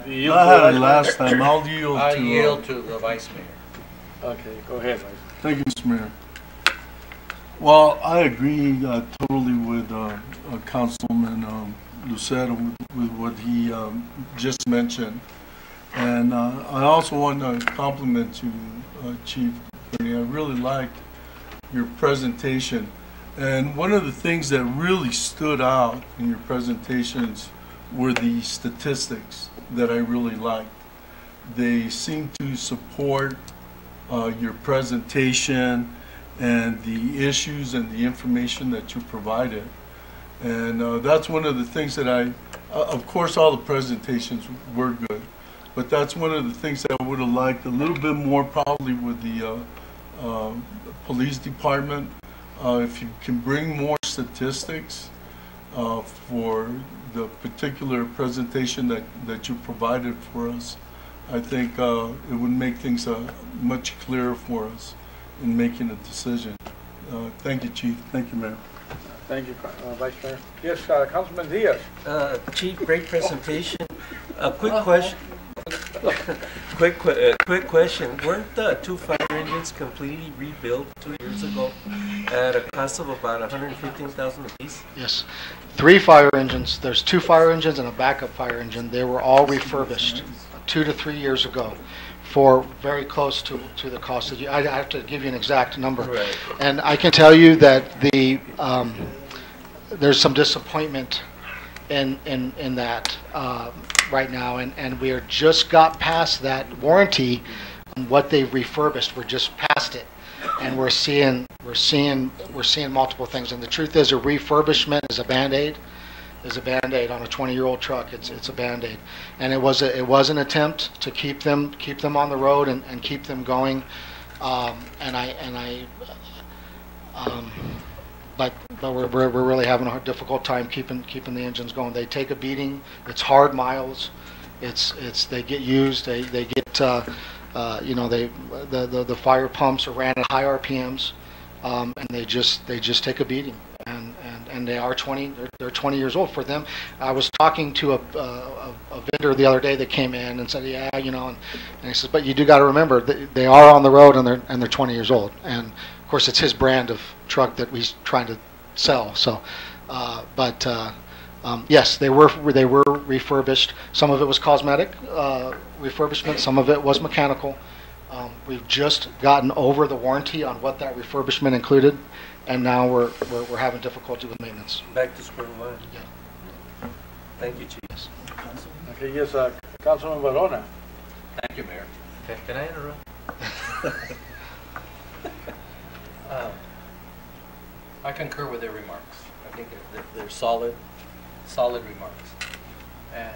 do you I had it last time. I'll yield I to... yield to the Vice Mayor. Okay, go ahead, Vice. Thank you, Mr. Mayor. Well, I agree totally with Councilman Lucero with what he just mentioned. And I also want to compliment you, Chief Bernie. I really liked your presentation. And one of the things that really stood out in your presentations were the statistics that I really liked. They seem to support your presentation and the issues and the information that you provided. And that's one of the things that of course all the presentations were good, but that's one of the things that I would have liked a little bit more probably with the police department. If you can bring more statistics for the particular presentation that you provided for us, I think it would make things much clearer for us in making a decision. Thank you, Chief. Thank you, Mayor. Thank you, Vice Mayor. Yes, Councilman Diaz. Chief, great presentation. A quick question. Quick question. Weren't the 2 fire engines completely rebuilt 2 years ago at a cost of about $115,000 apiece? Yes. 3 fire engines. There's 2 fire engines and a backup fire engine. They were all refurbished 2 to 3 years ago for very close to the cost. I have to give you an exact number. Right. And I can tell you that there's some disappointment in that right now, and we are just got past that warranty on what they've refurbished. We're just past it, and we're seeing multiple things. And the truth is, a refurbishment is a Band-Aid. Is a Band-Aid on a 20-year-old truck. It's a Band-Aid, and it was an attempt to keep them on the road and keep them going. But we're really having a difficult time keeping the engines going. They take a beating. It's hard miles. They get used. They get the fire pumps are ran at high RPMs, and they just take a beating. And they are 20. They're 20 years old for them. I was talking to a vendor the other day that came in and said, yeah, and he says, but you do got to remember they are on the road and they're 20 years old. And of course, it's his brand of truck that he's trying to sell. So, yes, they were refurbished. Some of it was cosmetic refurbishment. Some of it was mechanical. We've just gotten over the warranty on what that refurbishment included, and now we're having difficulty with maintenance. Back to square one. Yeah. Thank you, Chief. Yes. Okay, yes, Councilman Barona. Thank you, Mayor. Can I interrupt? I concur with their remarks. I think they're solid remarks. And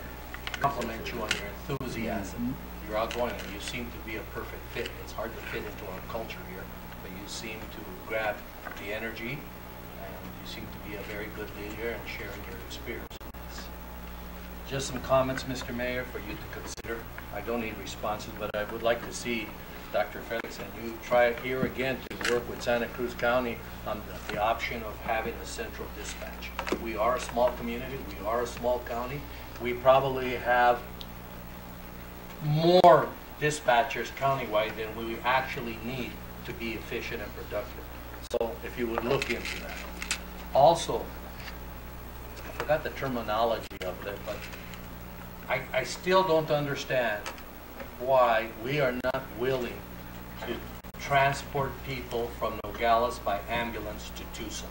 compliment you on your enthusiasm. You're outgoing and you seem to be a perfect fit. It's hard to fit into our culture here, but you seem to grab the energy and you seem to be a very good leader and sharing your experience. Just some comments, Mr. Mayor, for you to consider. I don't need responses, but I would like to see Dr. Felix and you try here again to work with Santa Cruz County on the option of having a central dispatch. We are a small community. We are a small county. We probably have more dispatchers countywide than we actually need to be efficient and productive. So if you would look into that. Also, I forgot the terminology of it, but I still don't understand why we are not willing to transport people from Nogales by ambulance to Tucson.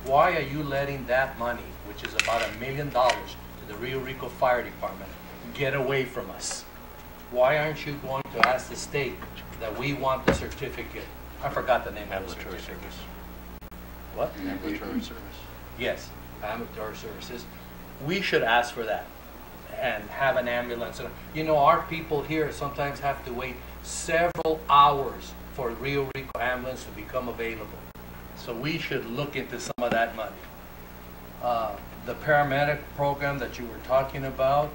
Why are you letting that money, which is about $1 million, to the Rio Rico Fire Department, get away from us? why aren't you going to ask the state that we want the certificate? I forgot the name of the Ambulatory certificate. service. What? Ambulatory service. Yes, ambulatory services. We should ask for that and have an ambulance. You know, our people here sometimes have to wait several hours for Rio Rico ambulance to become available. So we should look into some of that money. The paramedic program that you were talking about,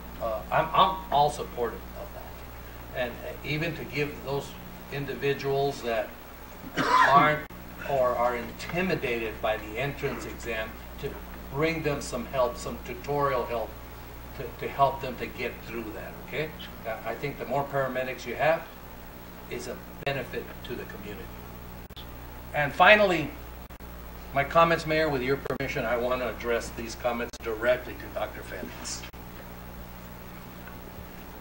I'm all supportive of that. And even to give those individuals that aren't or are intimidated by the entrance exam, to bring them some help, some tutorial help to help them to get through that, okay? I think the more paramedics you have is a benefit to the community. And finally, my comments, Mayor, with your permission, I want to address these comments directly to Dr. Felix.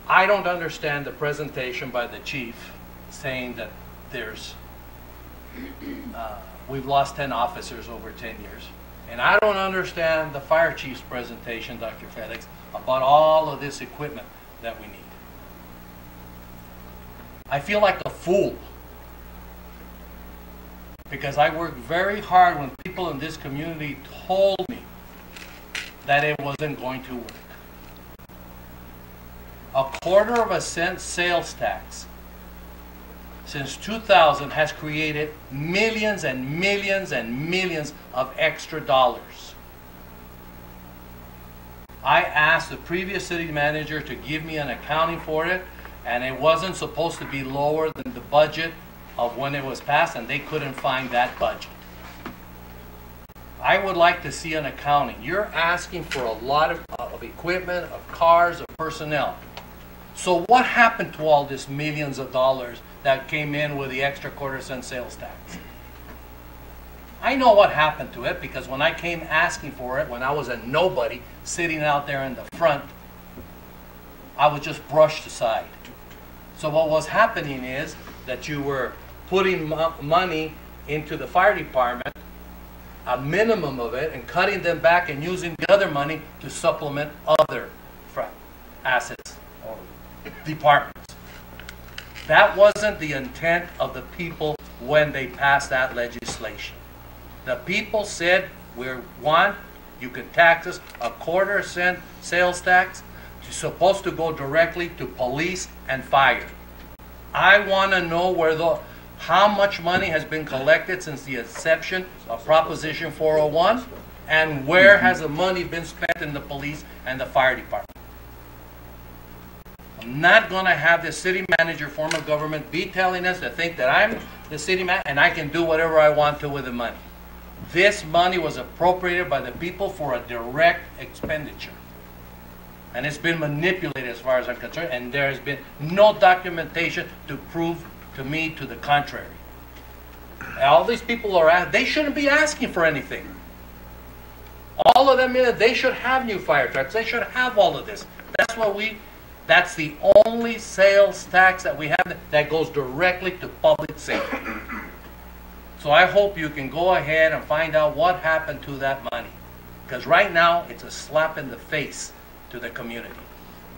I don't understand the presentation by the chief saying that we've lost 10 officers over 10 years. And I don't understand the fire chief's presentation, Dr. Felix, about all of this equipment that we need. I feel like a fool because I worked very hard when people in this community told me that it wasn't going to work. A 1/4 cent sales tax since 2000 has created millions and millions and millions of extra dollars. I asked the previous city manager to give me an accounting for it, and it wasn't supposed to be lower than the budget of when it was passed, and they couldn't find that budget. I would like to see an accounting. You're asking for a lot of equipment, of cars, of personnel. So what happened to all this millions of dollars that came in with the extra 1/4 cent sales tax? I know what happened to it because when I came asking for it, when I was a nobody sitting out there in the front, I was just brushed aside. So what was happening is that you were putting money into the fire department, a minimum of it, and cutting them back and using the other money to supplement other assets or departments. That wasn't the intent of the people when they passed that legislation. The people said, you can tax us a 1/4 cent sales tax. It's supposed to go directly to police and fire. I want to know how much money has been collected since the inception of Proposition 401, and where has the money been spent in the police and the fire department. I'm not going to have the city manager form of government be telling us to think that I'm the city manager and I can do whatever I want to with the money. This money was appropriated by the people for a direct expenditure. And it's been manipulated as far as I'm concerned, and there has been no documentation to prove to me to the contrary. All these people they shouldn't be asking for anything. All of them, they should have new fire trucks. They should have all of this. That's the only sales tax that we have that goes directly to public safety. So I hope you can go ahead and find out what happened to that money. Because right now, it's a slap in the face to the community.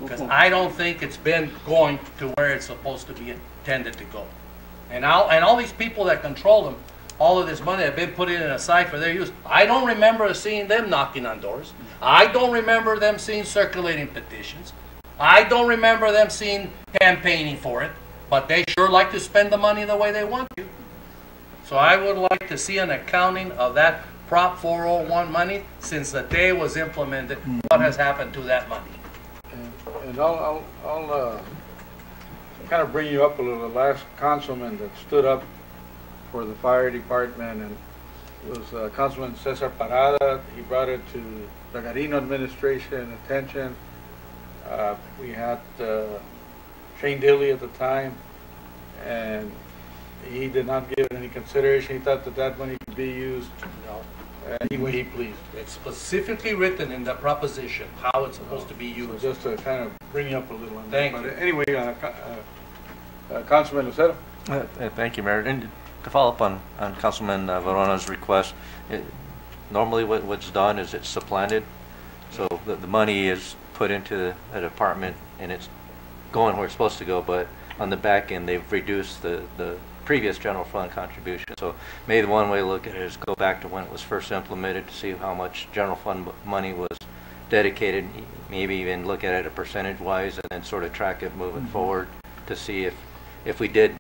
Because I don't think it's been going to where it's supposed to be intended to go. And all these people that control them, all of this money have been put in aside for their use. I don't remember seeing them knocking on doors. I don't remember them seeing circulating petitions. I don't remember them seeing campaigning for it. But they sure like to spend the money the way they want to. So I would like to see an accounting of that Prop 401 money since the day it was implemented. What has happened to that money? And I'll kind of bring you up a little. The last councilman that stood up for the fire department and was Councilman Cesar Parada. He brought it to the Garino administration attention. We had Shane Dilly at the time, and he did not give it any consideration. He thought that money could be used any way he pleased. It's specifically written in the proposition how it's supposed to be used. So just to kind of bring you up a little on Thank that. you. But anyway, Councilman Lucero. Thank you, Mayor. And to follow up on Councilman Verona's request, normally what's done is it's supplanted. So the money is put into a department and it's going where it's supposed to go, but on the back end, they've reduced the previous general fund contribution. So maybe the one way to look at it is go back to when it was first implemented to see how much general fund money was dedicated, maybe even look at it percentage-wise, and then sort of track it moving forward to see if we did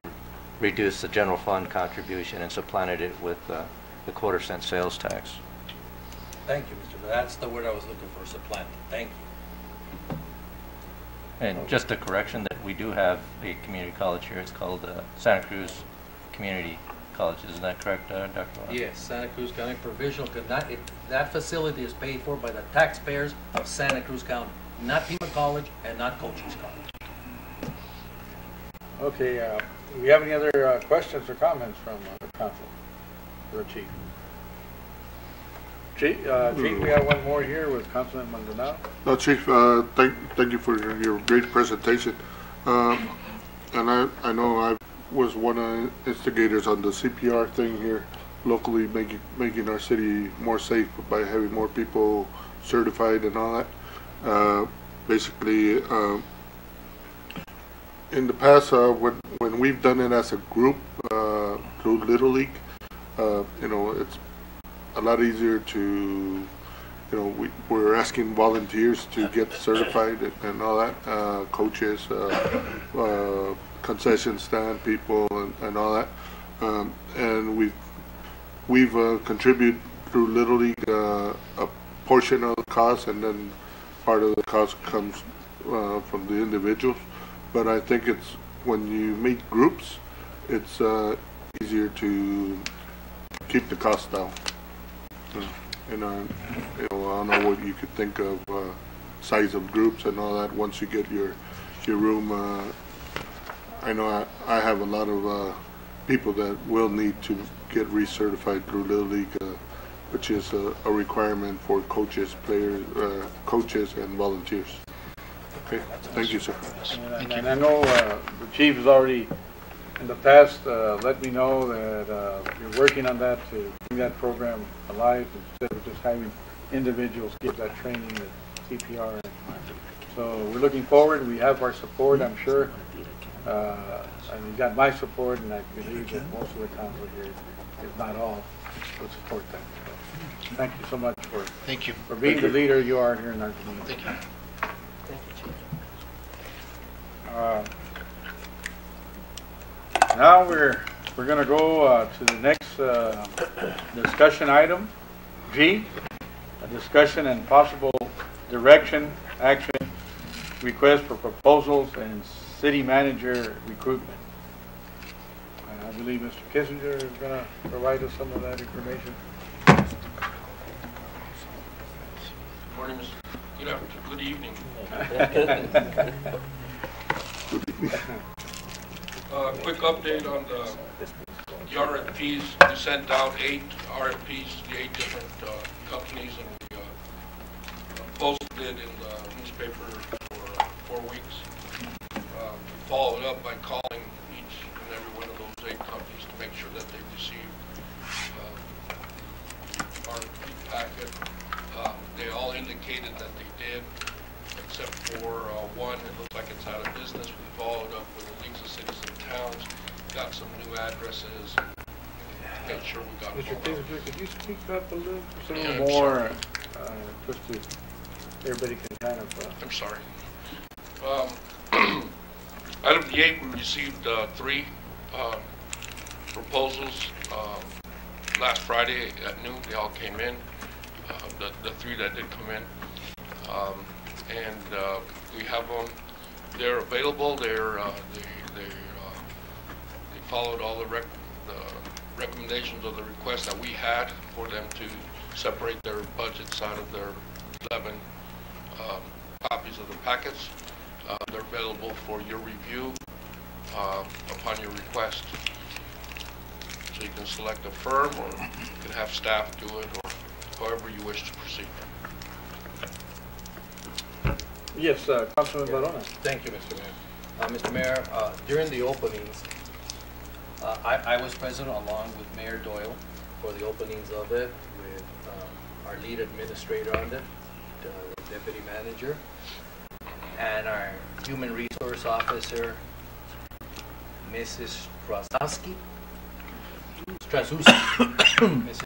reduce the general fund contribution and supplanted it with the quarter-cent sales tax. Thank you, Mr. That's the word I was looking for, supplanted. Thank you. And just a correction that we do have a community college here. It's called Santa Cruz Community College. Isn't that correct, Dr. Juan? Yes, Santa Cruz County Provisional. That facility is paid for by the taxpayers of Santa Cruz County, not Pima College and not Cochise College. Okay, do we have any other questions or comments from the council or the chief? Chief, we have one more here with Councilman Maldonado. No, Chief, thank you for your great presentation. And I know I was one of the instigators on the CPR thing here locally, making our city more safe by having more people certified and all that. Basically, in the past, when we've done it as a group through Little League, it's a lot easier to, we're asking volunteers to get certified and all that, coaches, concession stand people and all that, and we've contributed through Little League a portion of the cost, and then part of the cost comes from the individuals. But I think it's when you meet groups, it's easier to keep the cost down. And I don't know what you could think of size of groups and all that. Once you get your room, I know I have a lot of people that will need to get recertified through Little League, which is a requirement for coaches, players, coaches, and volunteers. Okay, thank you, sir. And I know the chief has already, in the past, let me know that you're working on that to bring that program alive instead of just having individuals give that training with CPR. So we're looking forward. We have our support, I'm sure. And you got my support, and I believe that most of the council here, if not all, will support that. So thank you so much for being the leader you are here in our community. Thank you. Now we're going to go to the next discussion item, G, a discussion and possible direction, action, request for proposals and city manager recruitment. I believe Mr. Kissinger is going to provide us some of that information. Morning, Mr. Good evening. Quick update on the RFPs. We sent out 8 RFPs to the 8 different companies, and we posted it in the newspaper for 4 weeks. We followed up by calling each and every one of those 8 companies to make sure that they received the RFP packet. They all indicated that they did, except for one. It looks like it's out of business. We followed up with the leagues of cities and towns, got some new addresses, and made sure we got Mr. Kissinger, could you speak up a little Yeah, more, just to everybody can kind of. I'm sorry. Out of the 8, we received 3 proposals last Friday at noon. They all came in. The 3 that did come in, and we have them. They're available. They followed all the recommendations of the request that we had for them to separate their budgets out of their 11 copies of the packets. They're available for your review upon your request. So you can select a firm, or you can have staff do it, or however you wish to proceed. Yes, Councilman Barona. Thank you, Mr. Mayor. Mr. Mayor, during the openings, I was present along with Mayor Doyle for the openings of it, with our lead administrator on it, the deputy manager, and our Human Resource Officer, Mrs. Straszewski. Mrs.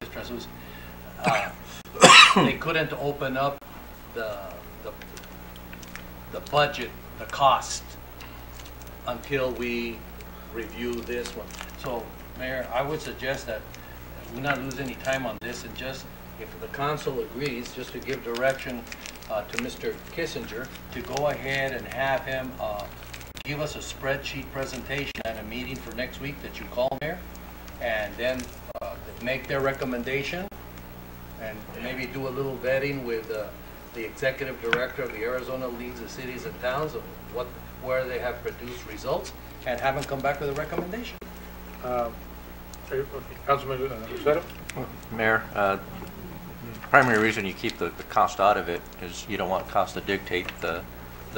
Straszewski. They couldn't open up the budget, the cost, until we review this one. So, Mayor, I would suggest that we not lose any time on this, and just, if the council agrees, just to give direction to Mr. Kissinger to go ahead and have him give us a spreadsheet presentation at a meeting for next week that you call, Mayor, and then make their recommendation, and maybe do a little vetting with the executive director of the Arizona Leagues of Cities and Towns of where they have produced results, and have them come back with a recommendation. Councilman Lucero? Mayor, primary reason you keep the cost out of it is you don't want cost to dictate the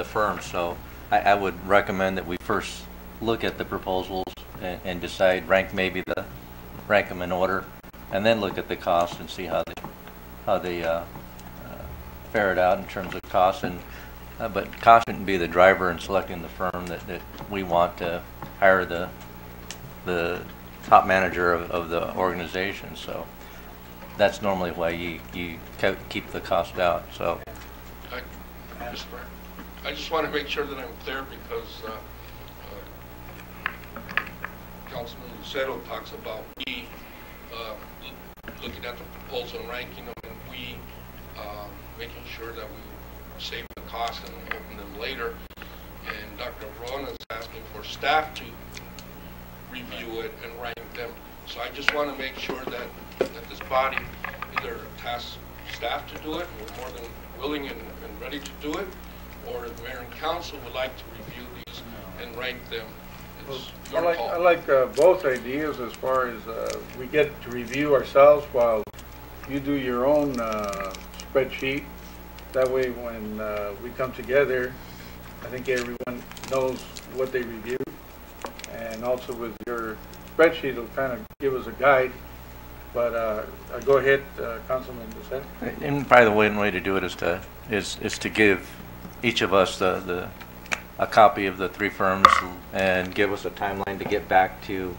firm. So I would recommend that we first look at the proposals and decide, rank them in order, and then look at the cost and see how they fare it out in terms of cost. And but cost shouldn't be the driver in selecting the firm that we want to hire the top manager of the organization. So that's normally why you keep the cost out. So I just want to make sure that I'm clear, because Councilman Lucero talks about we looking at the proposal and ranking them, and we making sure that we save the cost and open them later. And Dr. Verona is asking for staff to review it and rank them. So I just want to make sure that this body either tasks staff to do it, and we're more than willing and ready to do it, or if mayor and council would like to review these and rank them. It's your call. I like both ideas, as far as we get to review ourselves while you do your own spreadsheet. That way when we come together, I think everyone knows what they reviewed. And also with your spreadsheet, it'll kind of give us a guide. But go ahead, Councilman Lucero. And probably the one way to do it is to give each of us a copy of the three firms, and give us a timeline to get back to you,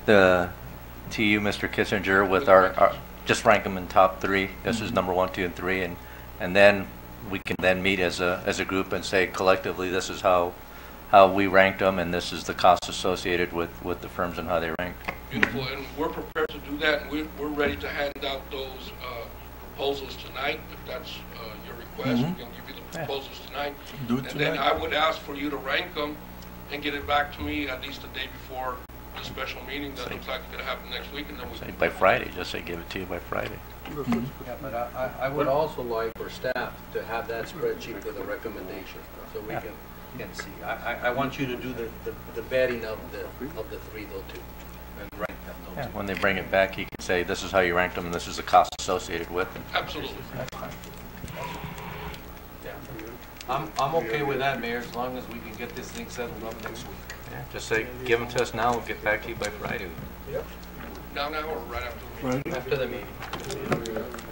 Mr. Kissinger, with our just rank them in top three. This is number 1, 2, and 3, and then we can then meet as a group and say collectively, this is how we ranked them, and this is the cost associated with the firms and how they ranked. Beautiful, and we're prepared to do that, and we're ready to hand out those proposals tonight. If that's your request, we can give you the proposals tonight. Do it and then I would ask for you to rank them and get it back to me at least the day before the special meeting that looks like it's going to happen next week, and then we by Friday. Just say give it to you by Friday. Yeah, but I would also like for staff to have that spreadsheet with a recommendation, so we can see. I want you to do the vetting of the three, though, too, and rank them. Yeah, when they bring it back, you can say this is how you ranked them, and this is the cost associated with them. Absolutely. Yeah. I'm okay with that, Mayor, as long as we can get this thing settled up next week. Yeah, just say give them to us now. We'll get back to you by Friday. Yep. Now or right after the meeting? Right after the meeting.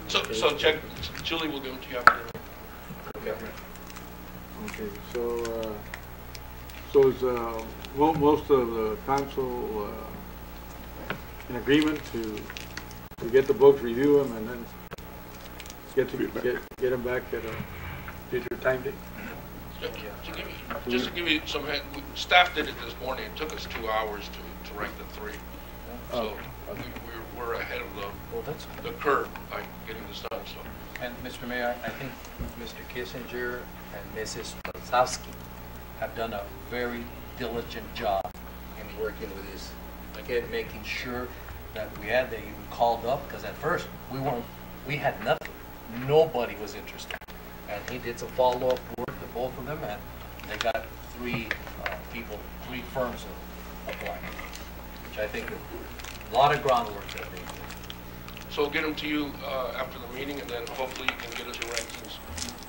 So check. Julie will give them to you after. Okay. Okay. So is most of the council in agreement to get the books, review them, and then get them back at a future time date? Just to give you some, staff did it this morning. It took us 2 hours to rank the three. So we're ahead of the curve by getting this done. So. And Mr. Mayor, I think Mr. Kissinger and Mrs. Straszewski have done a very diligent job in working with this, again, making sure that they even called up, because at first we had nothing. Nobody was interested. And he did some follow-up work to both of them, and they got three firms applying, which I think is a lot of groundwork that they did. So we'll get them to you after the meeting, and then hopefully you can get us your rankings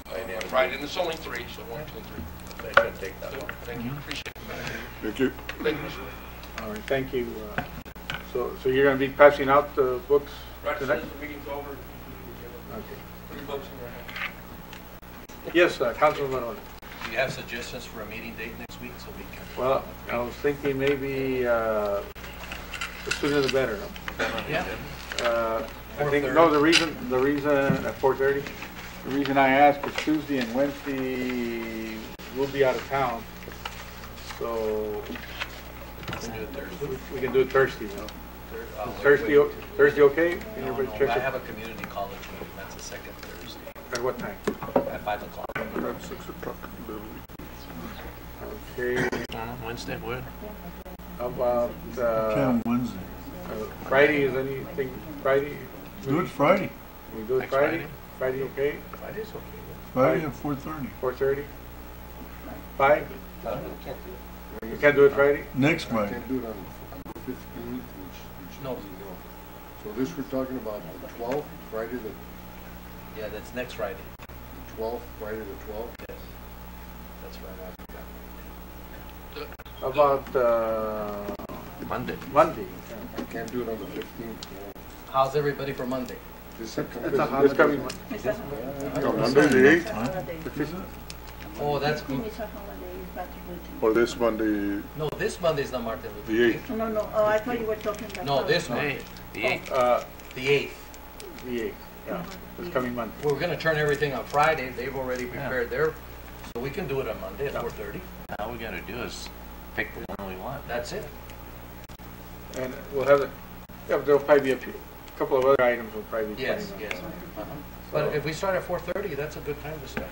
by Friday. And it's only 3, so 1, 2, and 3. They should take that one. Thank you. Appreciate it. Thank you. Thank you. All right. Thank you. So you're going to be passing out the books right tonight? As soon as the meeting's over, okay. 3 books in your hand. Yes, Councilman Verona. Do you have suggestions for a meeting date next week so we can? Well, I was thinking maybe the sooner the better. Yeah. I think, no, the reason at 4:30, the reason I asked is Tuesday and Wednesday we'll be out of town. So we can do it Thursday, though. Thursday okay? Can No, everybody check I it? have a community college meeting, that's the second Thursday. At what time? At 5 o'clock. At 6 o'clock. Okay. Wednesday would. How about Can Wednesday. Friday? Is anything Friday? Do it Friday. We do it Next Friday? Friday okay? Friday's okay. Friday at 4:30. 4:30? 5? You can't do it Friday? Next Friday. Can't do it on the 15th, which No. So this we're talking about the 12th, Friday the Yeah, that's next Friday. 12th, Friday the 12th. Yes. That's right after that. How about Monday. Monday? I can't do it on the 15th. How's everybody for Monday? This This coming Monday. No, Monday the 8th? Oh, that's, Or this Monday, no, this Monday's not Martin Luther the King. 8th? No, oh, I thought you were talking about. No, this Monday. The 8th. The 8th. The 8th, yeah, this coming Monday. We're gonna turn everything on Friday. They've already prepared their, so we can do it on Monday at 4:30. All we gotta do is pick the one we want. That's it. And we'll have, there'll probably be a couple of other items will probably be. Yes, planning yes. on. But if we start at 4:30, that's a good time to start.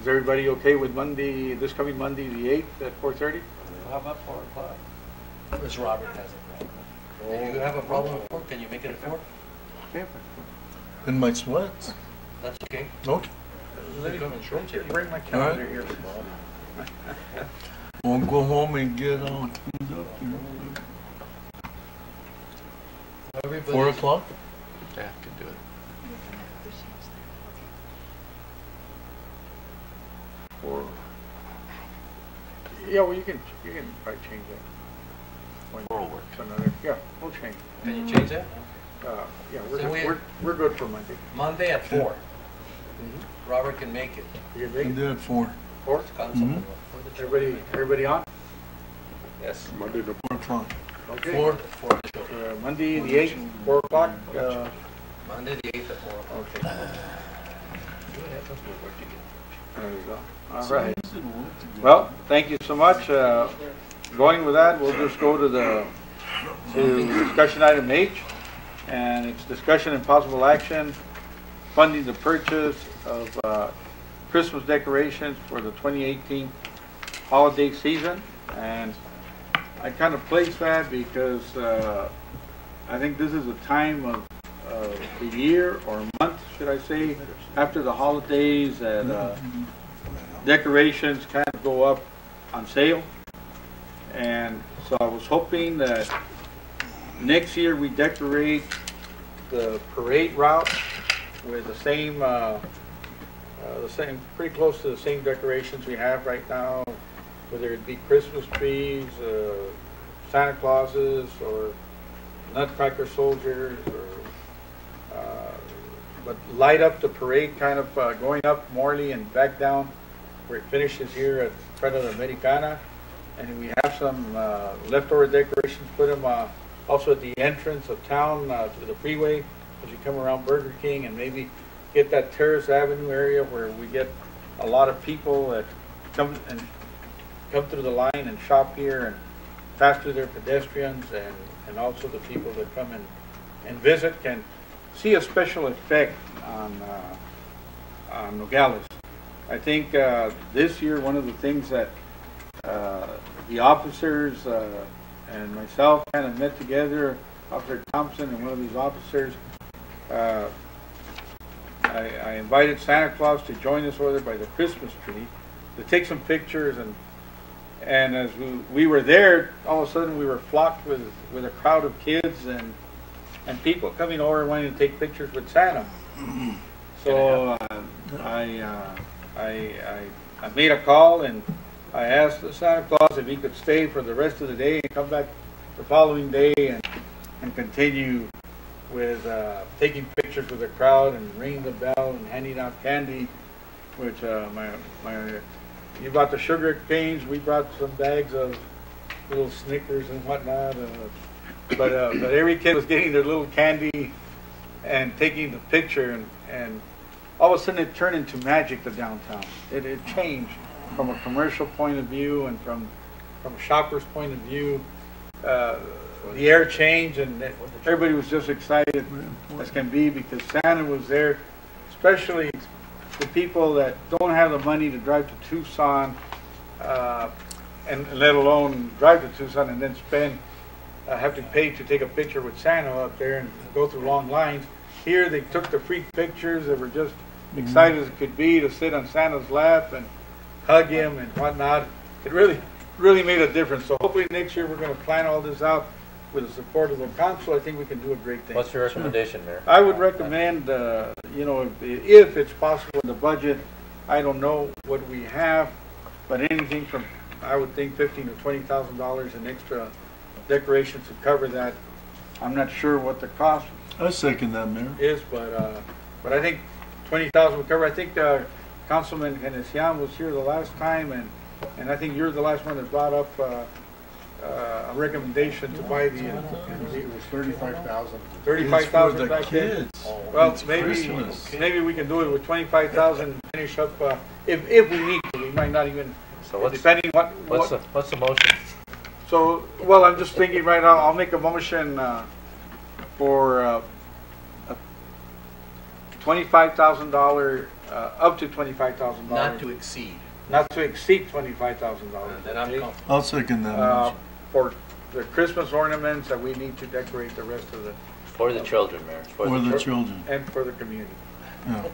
Is everybody okay with Monday, this coming Monday, the 8th at 4:30? How about 4 o'clock? Mr. Robert has a problem. Do you have a problem at 4? Can you make it at 4? Yeah. In my sweats. That's okay. Okay. Let me come and show it to you. Bring my calendar here. We'll go home and get all cleaned up here. Everybody's- 4 o'clock? Yeah, can do it. Or, yeah, well, you can probably change that. Four will work. To another, yeah, we'll change. Can you change that? Yeah, So we're good for Monday. Monday at 4. Robert can make it. You can make And it? then at 4. 4? Mhm. Everybody on? Yes. Monday the 4 o'clock. Okay. 4 to show. Monday, the 8th, 4 o'clock. Monday the 8th at 4 o'clock. Okay. Good heavens, we'll work together. There you go. All right. Well, thank you so much. Going with that, we'll just go to discussion item H, and it's discussion and possible action funding the purchase of Christmas decorations for the 2018 holiday season. And I kind of place that because I think this is a time of the year or month, should I say, after the holidays that decorations kind of go up on sale. And so I was hoping that next year we decorate the parade route with the same, pretty close to the same decorations we have right now, whether it be Christmas trees, Santa Clauses, or Nutcracker soldiers, or but light up the parade kind of going up Morley and back down where it finishes here at front of the Americana. And we have some leftover decorations, put them also at the entrance of town to the freeway as you come around Burger King, and maybe get that Terrace Avenue area where we get a lot of people that come through the line and shop here and pass through their pedestrians, and also the people that come and visit can see a special effect on Nogales. I think this year one of the things that the officers and myself kind of met together, Officer Thompson and one of these officers, I invited Santa Claus to join us over there by the Christmas tree to take some pictures, and as we were there, all of a sudden we were flocked with a crowd of kids and people coming over wanting to take pictures with Santa. So I made a call, and I asked Santa Claus if he could stay for the rest of the day and come back the following day and continue with taking pictures with the crowd and ringing the bell and handing out candy, which my you brought the sugar canes, we brought some bags of little Snickers and whatnot. But every kid was getting their little candy and taking the picture, and all of a sudden it turned into magic, the downtown. It changed from a commercial point of view and from a shopper's point of view. The air changed, and everybody was just excited as can be because Santa was there, especially the people that don't have the money to drive to Tucson, and let alone drive to Tucson and then have to pay to take a picture with Santa up there and go through long lines. Here they took the free pictures. They were just excited as it could be to sit on Santa's lap and hug him and whatnot. It really made a difference. So hopefully next year we're going to plan all this out with the support of the council. I think we can do a great thing. What's your recommendation, Mayor? I would recommend, you know, if it's possible in the budget, I don't know what we have, but anything from, I would think, $15,000 to $20,000 in extra decorations to cover that. I'm not sure what the cost I second that, Mayor. is, but I think 20,000 would cover. I think Councilman Genesian was here the last time, and I think you're the last one that brought up a recommendation to buy the. It was 35,000. 35,000 back then. Kids. Well, It's maybe Christmas. maybe we can do it with 25,000 and finish up. If we need to, we might not even. So depending what's the motion? So, well, I'm just thinking right now. I'll make a motion for $25,000, up to $25,000. Not to exceed. Not to exceed $25,000. Then I'm comfortable. I'll second that motion. For the Christmas ornaments that we need to decorate the rest of the. For the children, Mayor. For the children. And for the community. Yeah.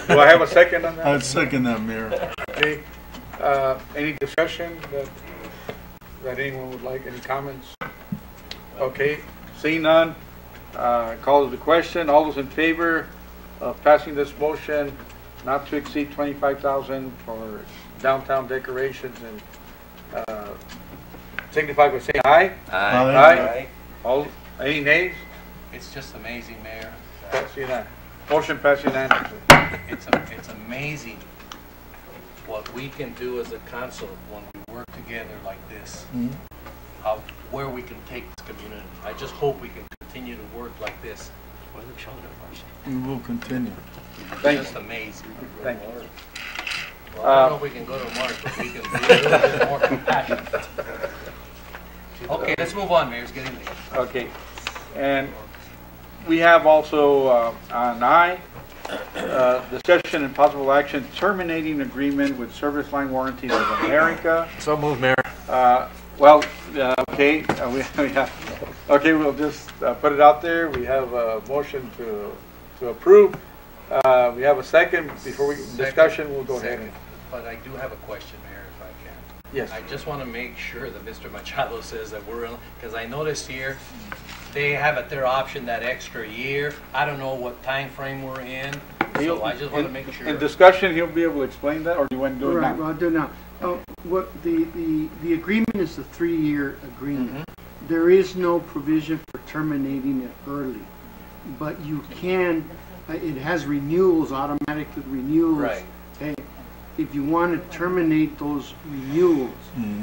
Do I have a second on that? I'd second that, Mayor. Okay. Any discussion that anyone would like? Any comments? Okay. Seeing none, call to the question. All those in favor of passing this motion not to exceed $25,000 for downtown decorations and signify by saying aye. Aye. All, any nays? It's just amazing, Mayor. Pass unanimously. Motion passed unanimously. It's amazing what we can do as a council when we work together like this. Where we can take this community. I just hope we can continue to work like this. What are the children watching? We will continue. Thank Just amazing. Thank you. Well, I don't know if we can go to March, but we can be a little bit more compassionate. Okay, let's move on, Mayor. It's getting late. Okay. And we have also on I, discussion and possible action terminating agreement with Service Line Warranties of America. So moved, Mayor. Okay. Okay, we'll just put it out there. We have a motion to approve. We have a second. Before we discussion, we'll go ahead. But I do have a question, Mayor, if I can. Yes. I just want to make sure that Mr. Machado says that we're, because I noticed here, they have at their option that extra year. I don't know what time frame we're in, so I just want to make sure. In discussion, he'll be able to explain that, or do you want to do it now? Right, well, I'll do it now. What the agreement is a 3-year agreement. There is no provision for terminating it early, but you can. It has renewals, automatic renewals. Right. Okay. If you want to terminate those renewals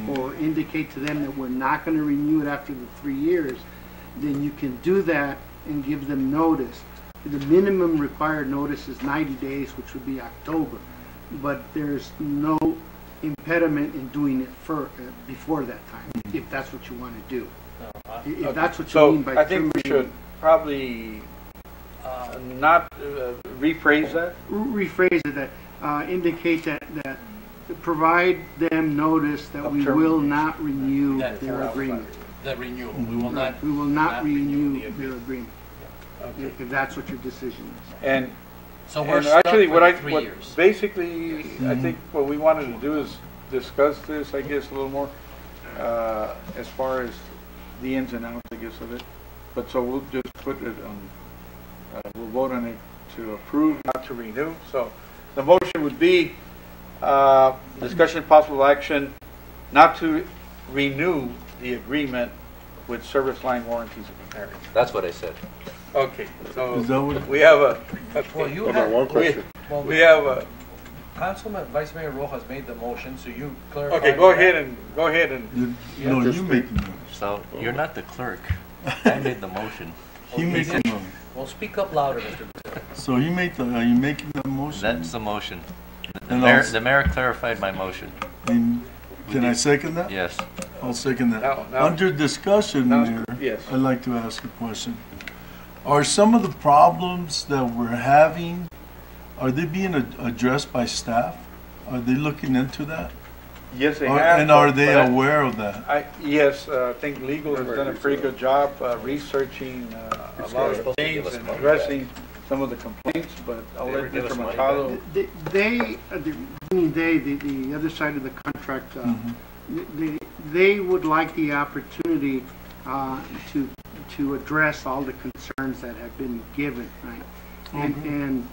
or indicate to them that we're not going to renew it after the 3 years, then you can do that and give them notice. The minimum required notice is 90 days, which would be October, but there's no impediment in doing it before that time, if that's what you want to do. If that's what you mean by I think we should probably not rephrase that. Rephrase it, that indicate that provide them notice that we will not renew their agreement. The renewal. We will not. We will not renew their agreement. If that's what your decision is. And so we're actually, what basically, I think what we wanted to do is discuss this, I guess, a little more as far as the ins and outs, I guess, of it. But so we'll just put it on. We'll vote on it to approve, not to renew. So the motion would be discussion possible action not to renew the agreement with Service Line Warranties of America. That's what I said. Okay, so Is that what we have a. Well, you have one question. We have Councilman Vice Mayor Rojas made the motion, so you clarify. Okay, go ahead and No, you make the motion. So you're not the clerk. I made the motion. He made the motion. Well, speak up louder, Mr. Brazil. So you make the, are you making the motion? That's the motion. And The mayor clarified my motion. And can I second that? Yes. I'll second that. Now- Under discussion, Mayor, yes. I'd like to ask a question. Are some of the problems that we're having, are they being addressed by staff? Are they looking into that? Yes, they have. And are they but aware of that? Yes, I think legal has done a pretty good job researching a lot of things and addressing some of the complaints, but I'll let Mr. Machado. The other side of the contract, they would like the opportunity to address all the concerns that have been given, right? And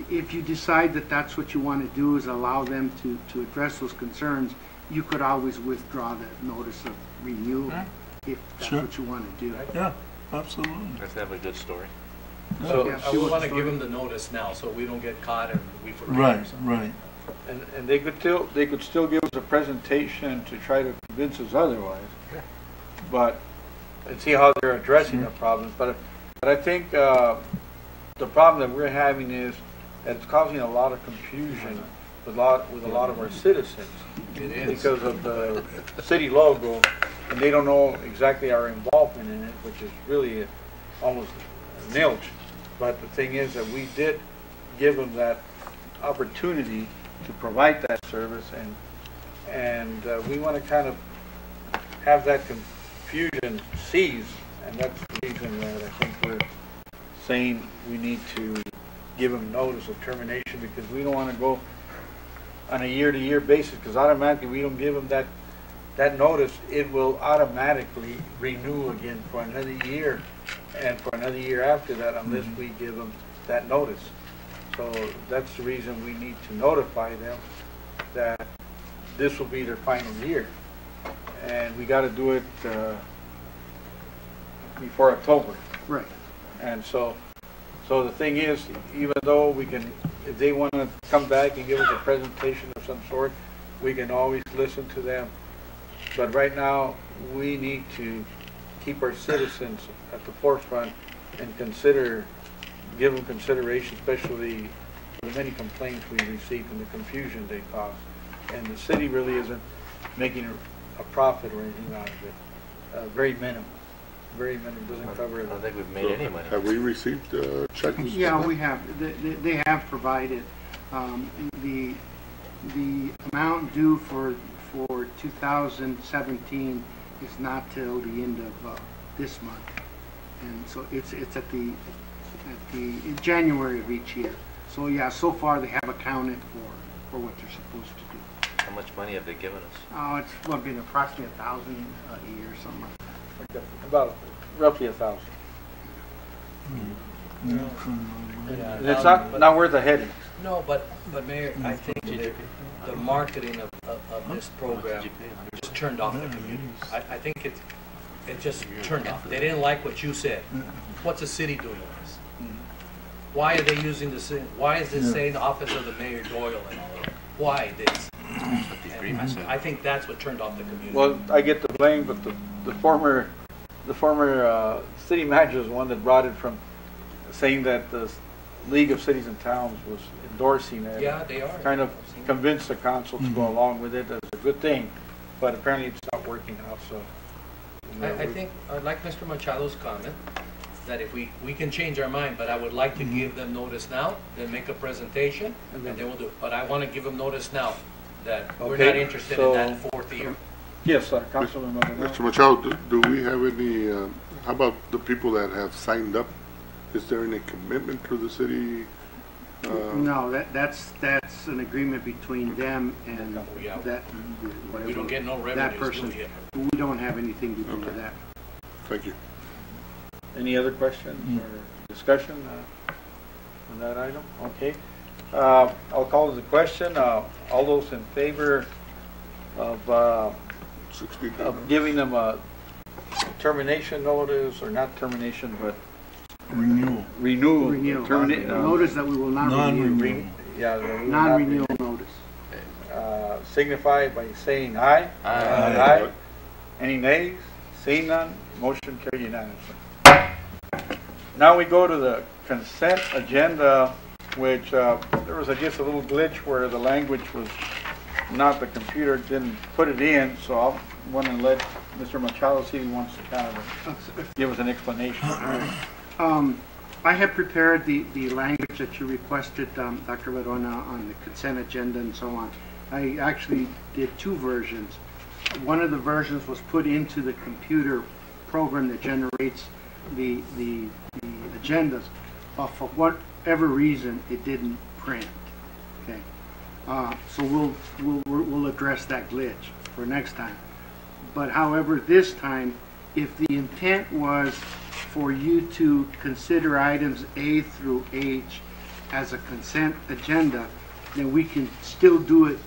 if you decide that that's what you want to do, is allow them to address those concerns, you could always withdraw the notice of renewal if that's what you want to do. Yeah, absolutely. Let's have a good story. So Yeah, I would want to give them the notice now, so we don't get caught and we forget. Right, right. And they could still give us a presentation to try to convince us otherwise. But, and see how they're addressing the problems. But I think the problem that we're having is that it's causing a lot of confusion with a lot of our citizens. It is. Because of the city logo, and they don't know exactly our involvement in it, which is really almost nilch. But the thing is that we did give them that opportunity to provide that service, and we want to kind of have that confusion cease, and that's the reason that I think we're saying we need to give them notice of termination, because we don't want to go on a year-to-year basis, because automatically we don't give them that notice, it will automatically renew again for another year and for another year after that, unless we give them that notice. So that's the reason we need to notify them that this will be their final year. And we got to do it before October. Right. And so the thing is, even though we can, if they want to come back and give us a presentation of some sort, we can always listen to them. But right now, we need to keep our citizens at the forefront and give them consideration, especially the many complaints we received and the confusion they cause. And the city really isn't making a profit or anything out of it. Very minimal. Very minimal. Doesn't cover it. I don't think we've made any money. Have we received checks? Yeah, we have. They have provided the amount due for 2017 is not till the end of this month, and so it's at the January of each year. So yeah, so far they have accounted for what they're supposed to do. How much money have they given us? Oh, it's been approximately $1,000 a year, something like that. About roughly 1,000. Yeah, And it's not worth a headache. No, but Mayor, I think that the marketing of this program just turned off the community. I think it just turned off. They didn't like what you said. What's the city doing with this? Why are they using the same? Why is this saying the office of the Mayor Doyle and all that? Why this? I think that's what turned off the community. Well, I get the blame, but the former city manager is the one that brought it from saying that the League of Cities and Towns was endorsing it. Yeah, they are. Kind of convinced the council to go along with it as a good thing, but apparently it's not working out. So I think I like Mr. Machado's comment that if we can change our mind, but I would like to give them notice now, then make a presentation, and then we'll do it. But I want to give them notice now that we're not interested in that fourth year. Yes, Councilman Maldonado. Mr. Machado, do we have any, how about the people that have signed up? Is there any commitment to the city? No, that's an agreement between them and that. We don't get no revenues, that person. We don't have anything to do with that. Thank you. Any other questions or discussion on that item? Okay. I'll call the question. All those in favor of giving them a termination notice, or not termination, but renewal. Notice that we will not renew. Yeah, there will not be. Non-renewal notice. Signify by saying aye. Aye. Any nays? Seeing none, motion carried unanimously. Now we go to the consent agenda, which there was, I guess, a little glitch where the language was not, the computer didn't put it in, so I'll want to let Mr. Machado see if he wants to kind of give us an explanation. I have prepared the language that you requested, Dr. Verona, on the consent agenda and so on. I actually did two versions. One of the versions was put into the computer program that generates the agendas, but for whatever reason it didn't print. Okay, so we'll address that glitch for next time. But however, this time, if the intent was for you to consider items A through H as a consent agenda, then we can still do it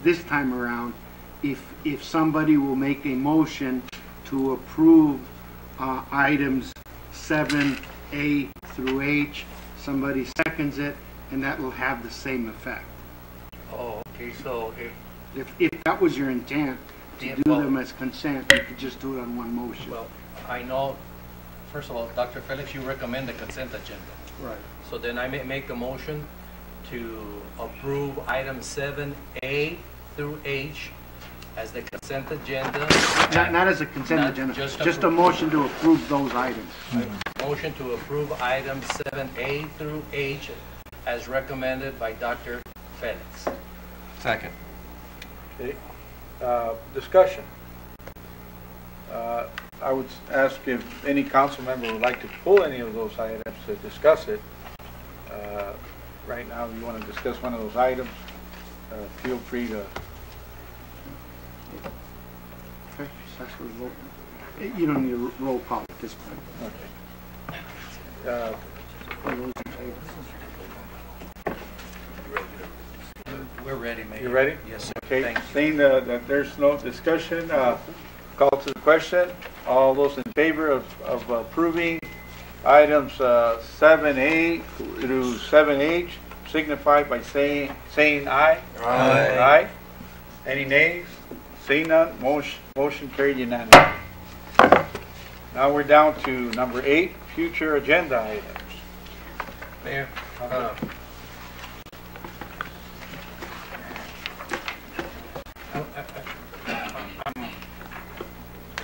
this time around if somebody will make a motion to approve items 7A through H, somebody seconds it, and that will have the same effect. Oh, okay, so If that was your intent, to do them as consent, you could just do it on one motion. Well, I know, first of all, Dr. Felix, you recommend the consent agenda. Right. So then I may make a motion to approve item 7A through H as the consent agenda. Not as a consent agenda, just a motion to approve those items. Motion to approve items 7A through H as recommended by Dr. Felix. Second. Okay. Discussion. I would ask if any council member would like to pull any of those items to discuss it. Right now, if you want to discuss one of those items, feel free to. Okay, actually vote. You don't need a roll call at this point. Okay. All those in favor? We're ready, Mayor. You ready? Yes, sir. Okay. Thanks. Seeing that there's no discussion, call to the question. All those in favor of approving items 7A through 7H signify by saying aye. Aye. Aye. Any nays? Seeing none, motion carried unanimously. Now we're down to number 8, future agenda items. Mayor, I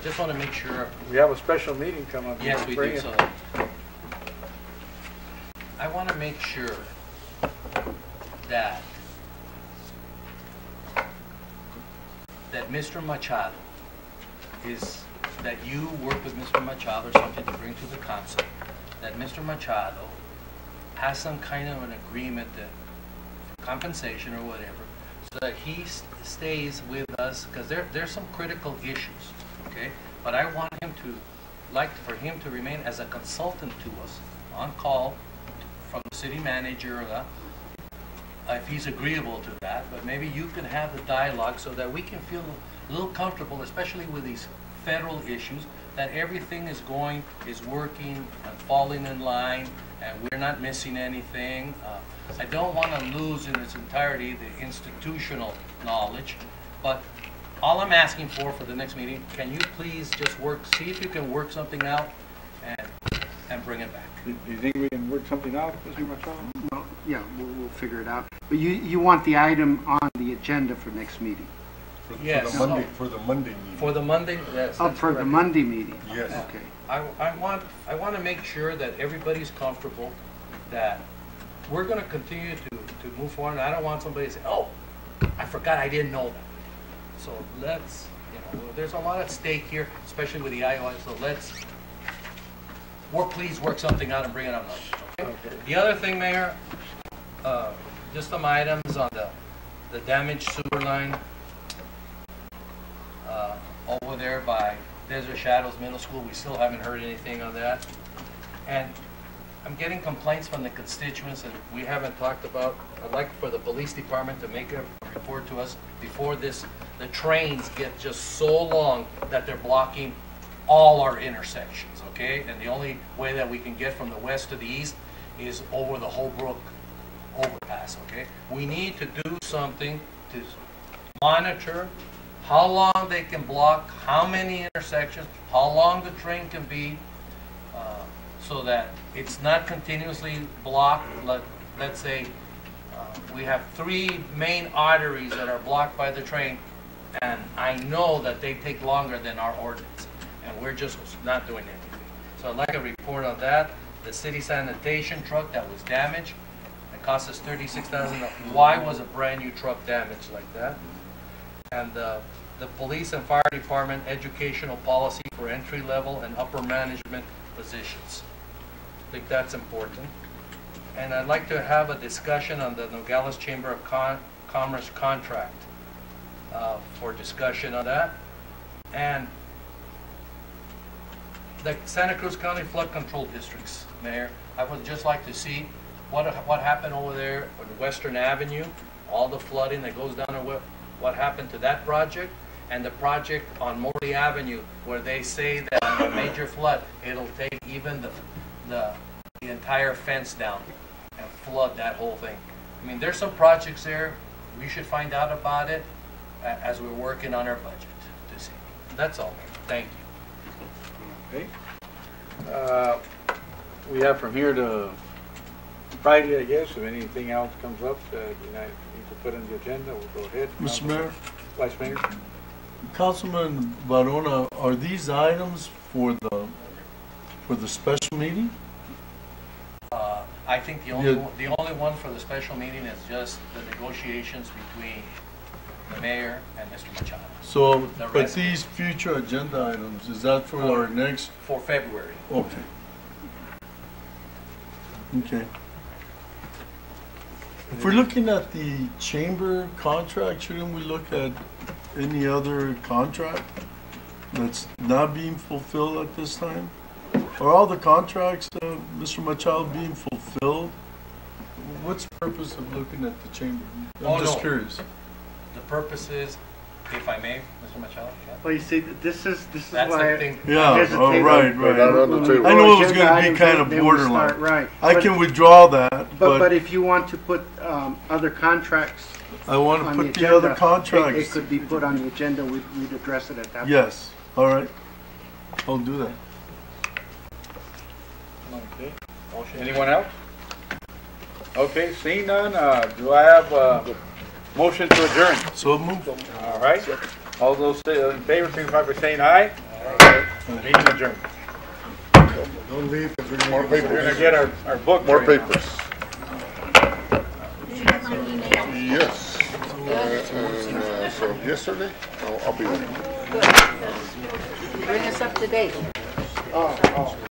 just want to make sure. We have a special meeting coming up. Yes, we do. So I want to make sure that Mr. Machado that you work with Mr. Machado or something to bring to the council, that Mr. Machado has some kind of an agreement that compensation or whatever, so that he stays with us, because there's some critical issues, okay? But I want him for him to remain as a consultant to us, on call from the city manager, if he's agreeable to that. But maybe you can have the dialogue so that we can feel a little comfortable, especially with these federal issues, that everything is working and falling in line, and we're not missing anything. I don't want to lose in its entirety the institutional knowledge, but all I'm asking for the next meeting, can you please just see if you can work something out and bring it back. Do you think we can work something out, Mr. Machado? Well, yeah, we'll figure it out. But you want the item on the agenda for next meeting? Yes. For the Monday meeting. For the Monday, yes. Oh, for the Monday meeting? Yes. Okay. I want to make sure that everybody's comfortable that we're going to continue to move forward. I don't want somebody to say, oh, I forgot, I didn't know that. So let's, there's a lot at stake here, especially with the IOI, so please work something out and bring it on. Okay? The other thing, Mayor, just some items on the damaged sewer line over there by Desert Shadows Middle School. We still haven't heard anything on that. And I'm getting complaints from the constituents that we haven't talked about. I'd like for the police department to make a report to us before the trains get just so long that they're blocking all our intersections, okay? And the only way that we can get from the west to the east is over the Holbrook overpass, okay? We need to do something to monitor how long they can block, how many intersections, how long the train can be, so that it's not continuously blocked. Let's say we have 3 main arteries that are blocked by the train, and I know that they take longer than our ordinance, and we're just not doing anything. So I'd like a report on that. The city sanitation truck that was damaged, it cost us $36,000. Why was a brand new truck damaged like that? And the police and fire department educational policy for entry level and upper management positions. I think that's important. And I'd like to have a discussion on the Nogales Chamber of Commerce contract for discussion on that. And the Santa Cruz County flood control districts, Mayor, I would just like to see what happened over there on Western Avenue, all the flooding that goes down there, what happened to that project, and the project on Morley Avenue, where they say that on a major flood, it'll take even the entire fence down and flood that whole thing. I mean, there's some projects there, we should find out about it as we're working on our budget to see. That's all, Mayor. Thank you. Okay. We have from here to Friday, I guess. If anything else comes up that you need to put on the agenda, we'll go ahead. Mr. Mayor? Vice Mayor? Councilman Barona, are these items for the special meeting? I think the only one for the special meeting is just the negotiations between the mayor and Mr. Machado. So, but these future agenda items, is that for our next? For February. Okay. Okay. If we're looking at the chamber contract, shouldn't we look at any other contract that's not being fulfilled at this time? Are all the contracts, Mr. Machado, being fulfilled? What's the purpose of looking at the chamber? I'm just curious. The purpose is, if I may, Mr. Machado? Yeah. Well, you see, this is That's why the thing. Yeah, oh, right. I know it was going to be kind of borderline. Right. I can withdraw that, but if you want to put other contracts, I want to put the other contracts. It could be put on the agenda. We'd address it at that point. Yes. All right. I'll do that. Okay. Anyone else? Okay, seeing none, do I have a motion to adjourn? So moved. All right. All those in favor, signify by saying aye. Aye. Meeting adjourned. Don't leave. More papers. We're going to get our book. More papers. Yes. So yesterday, I'll be there. Bring us up to date. Oh.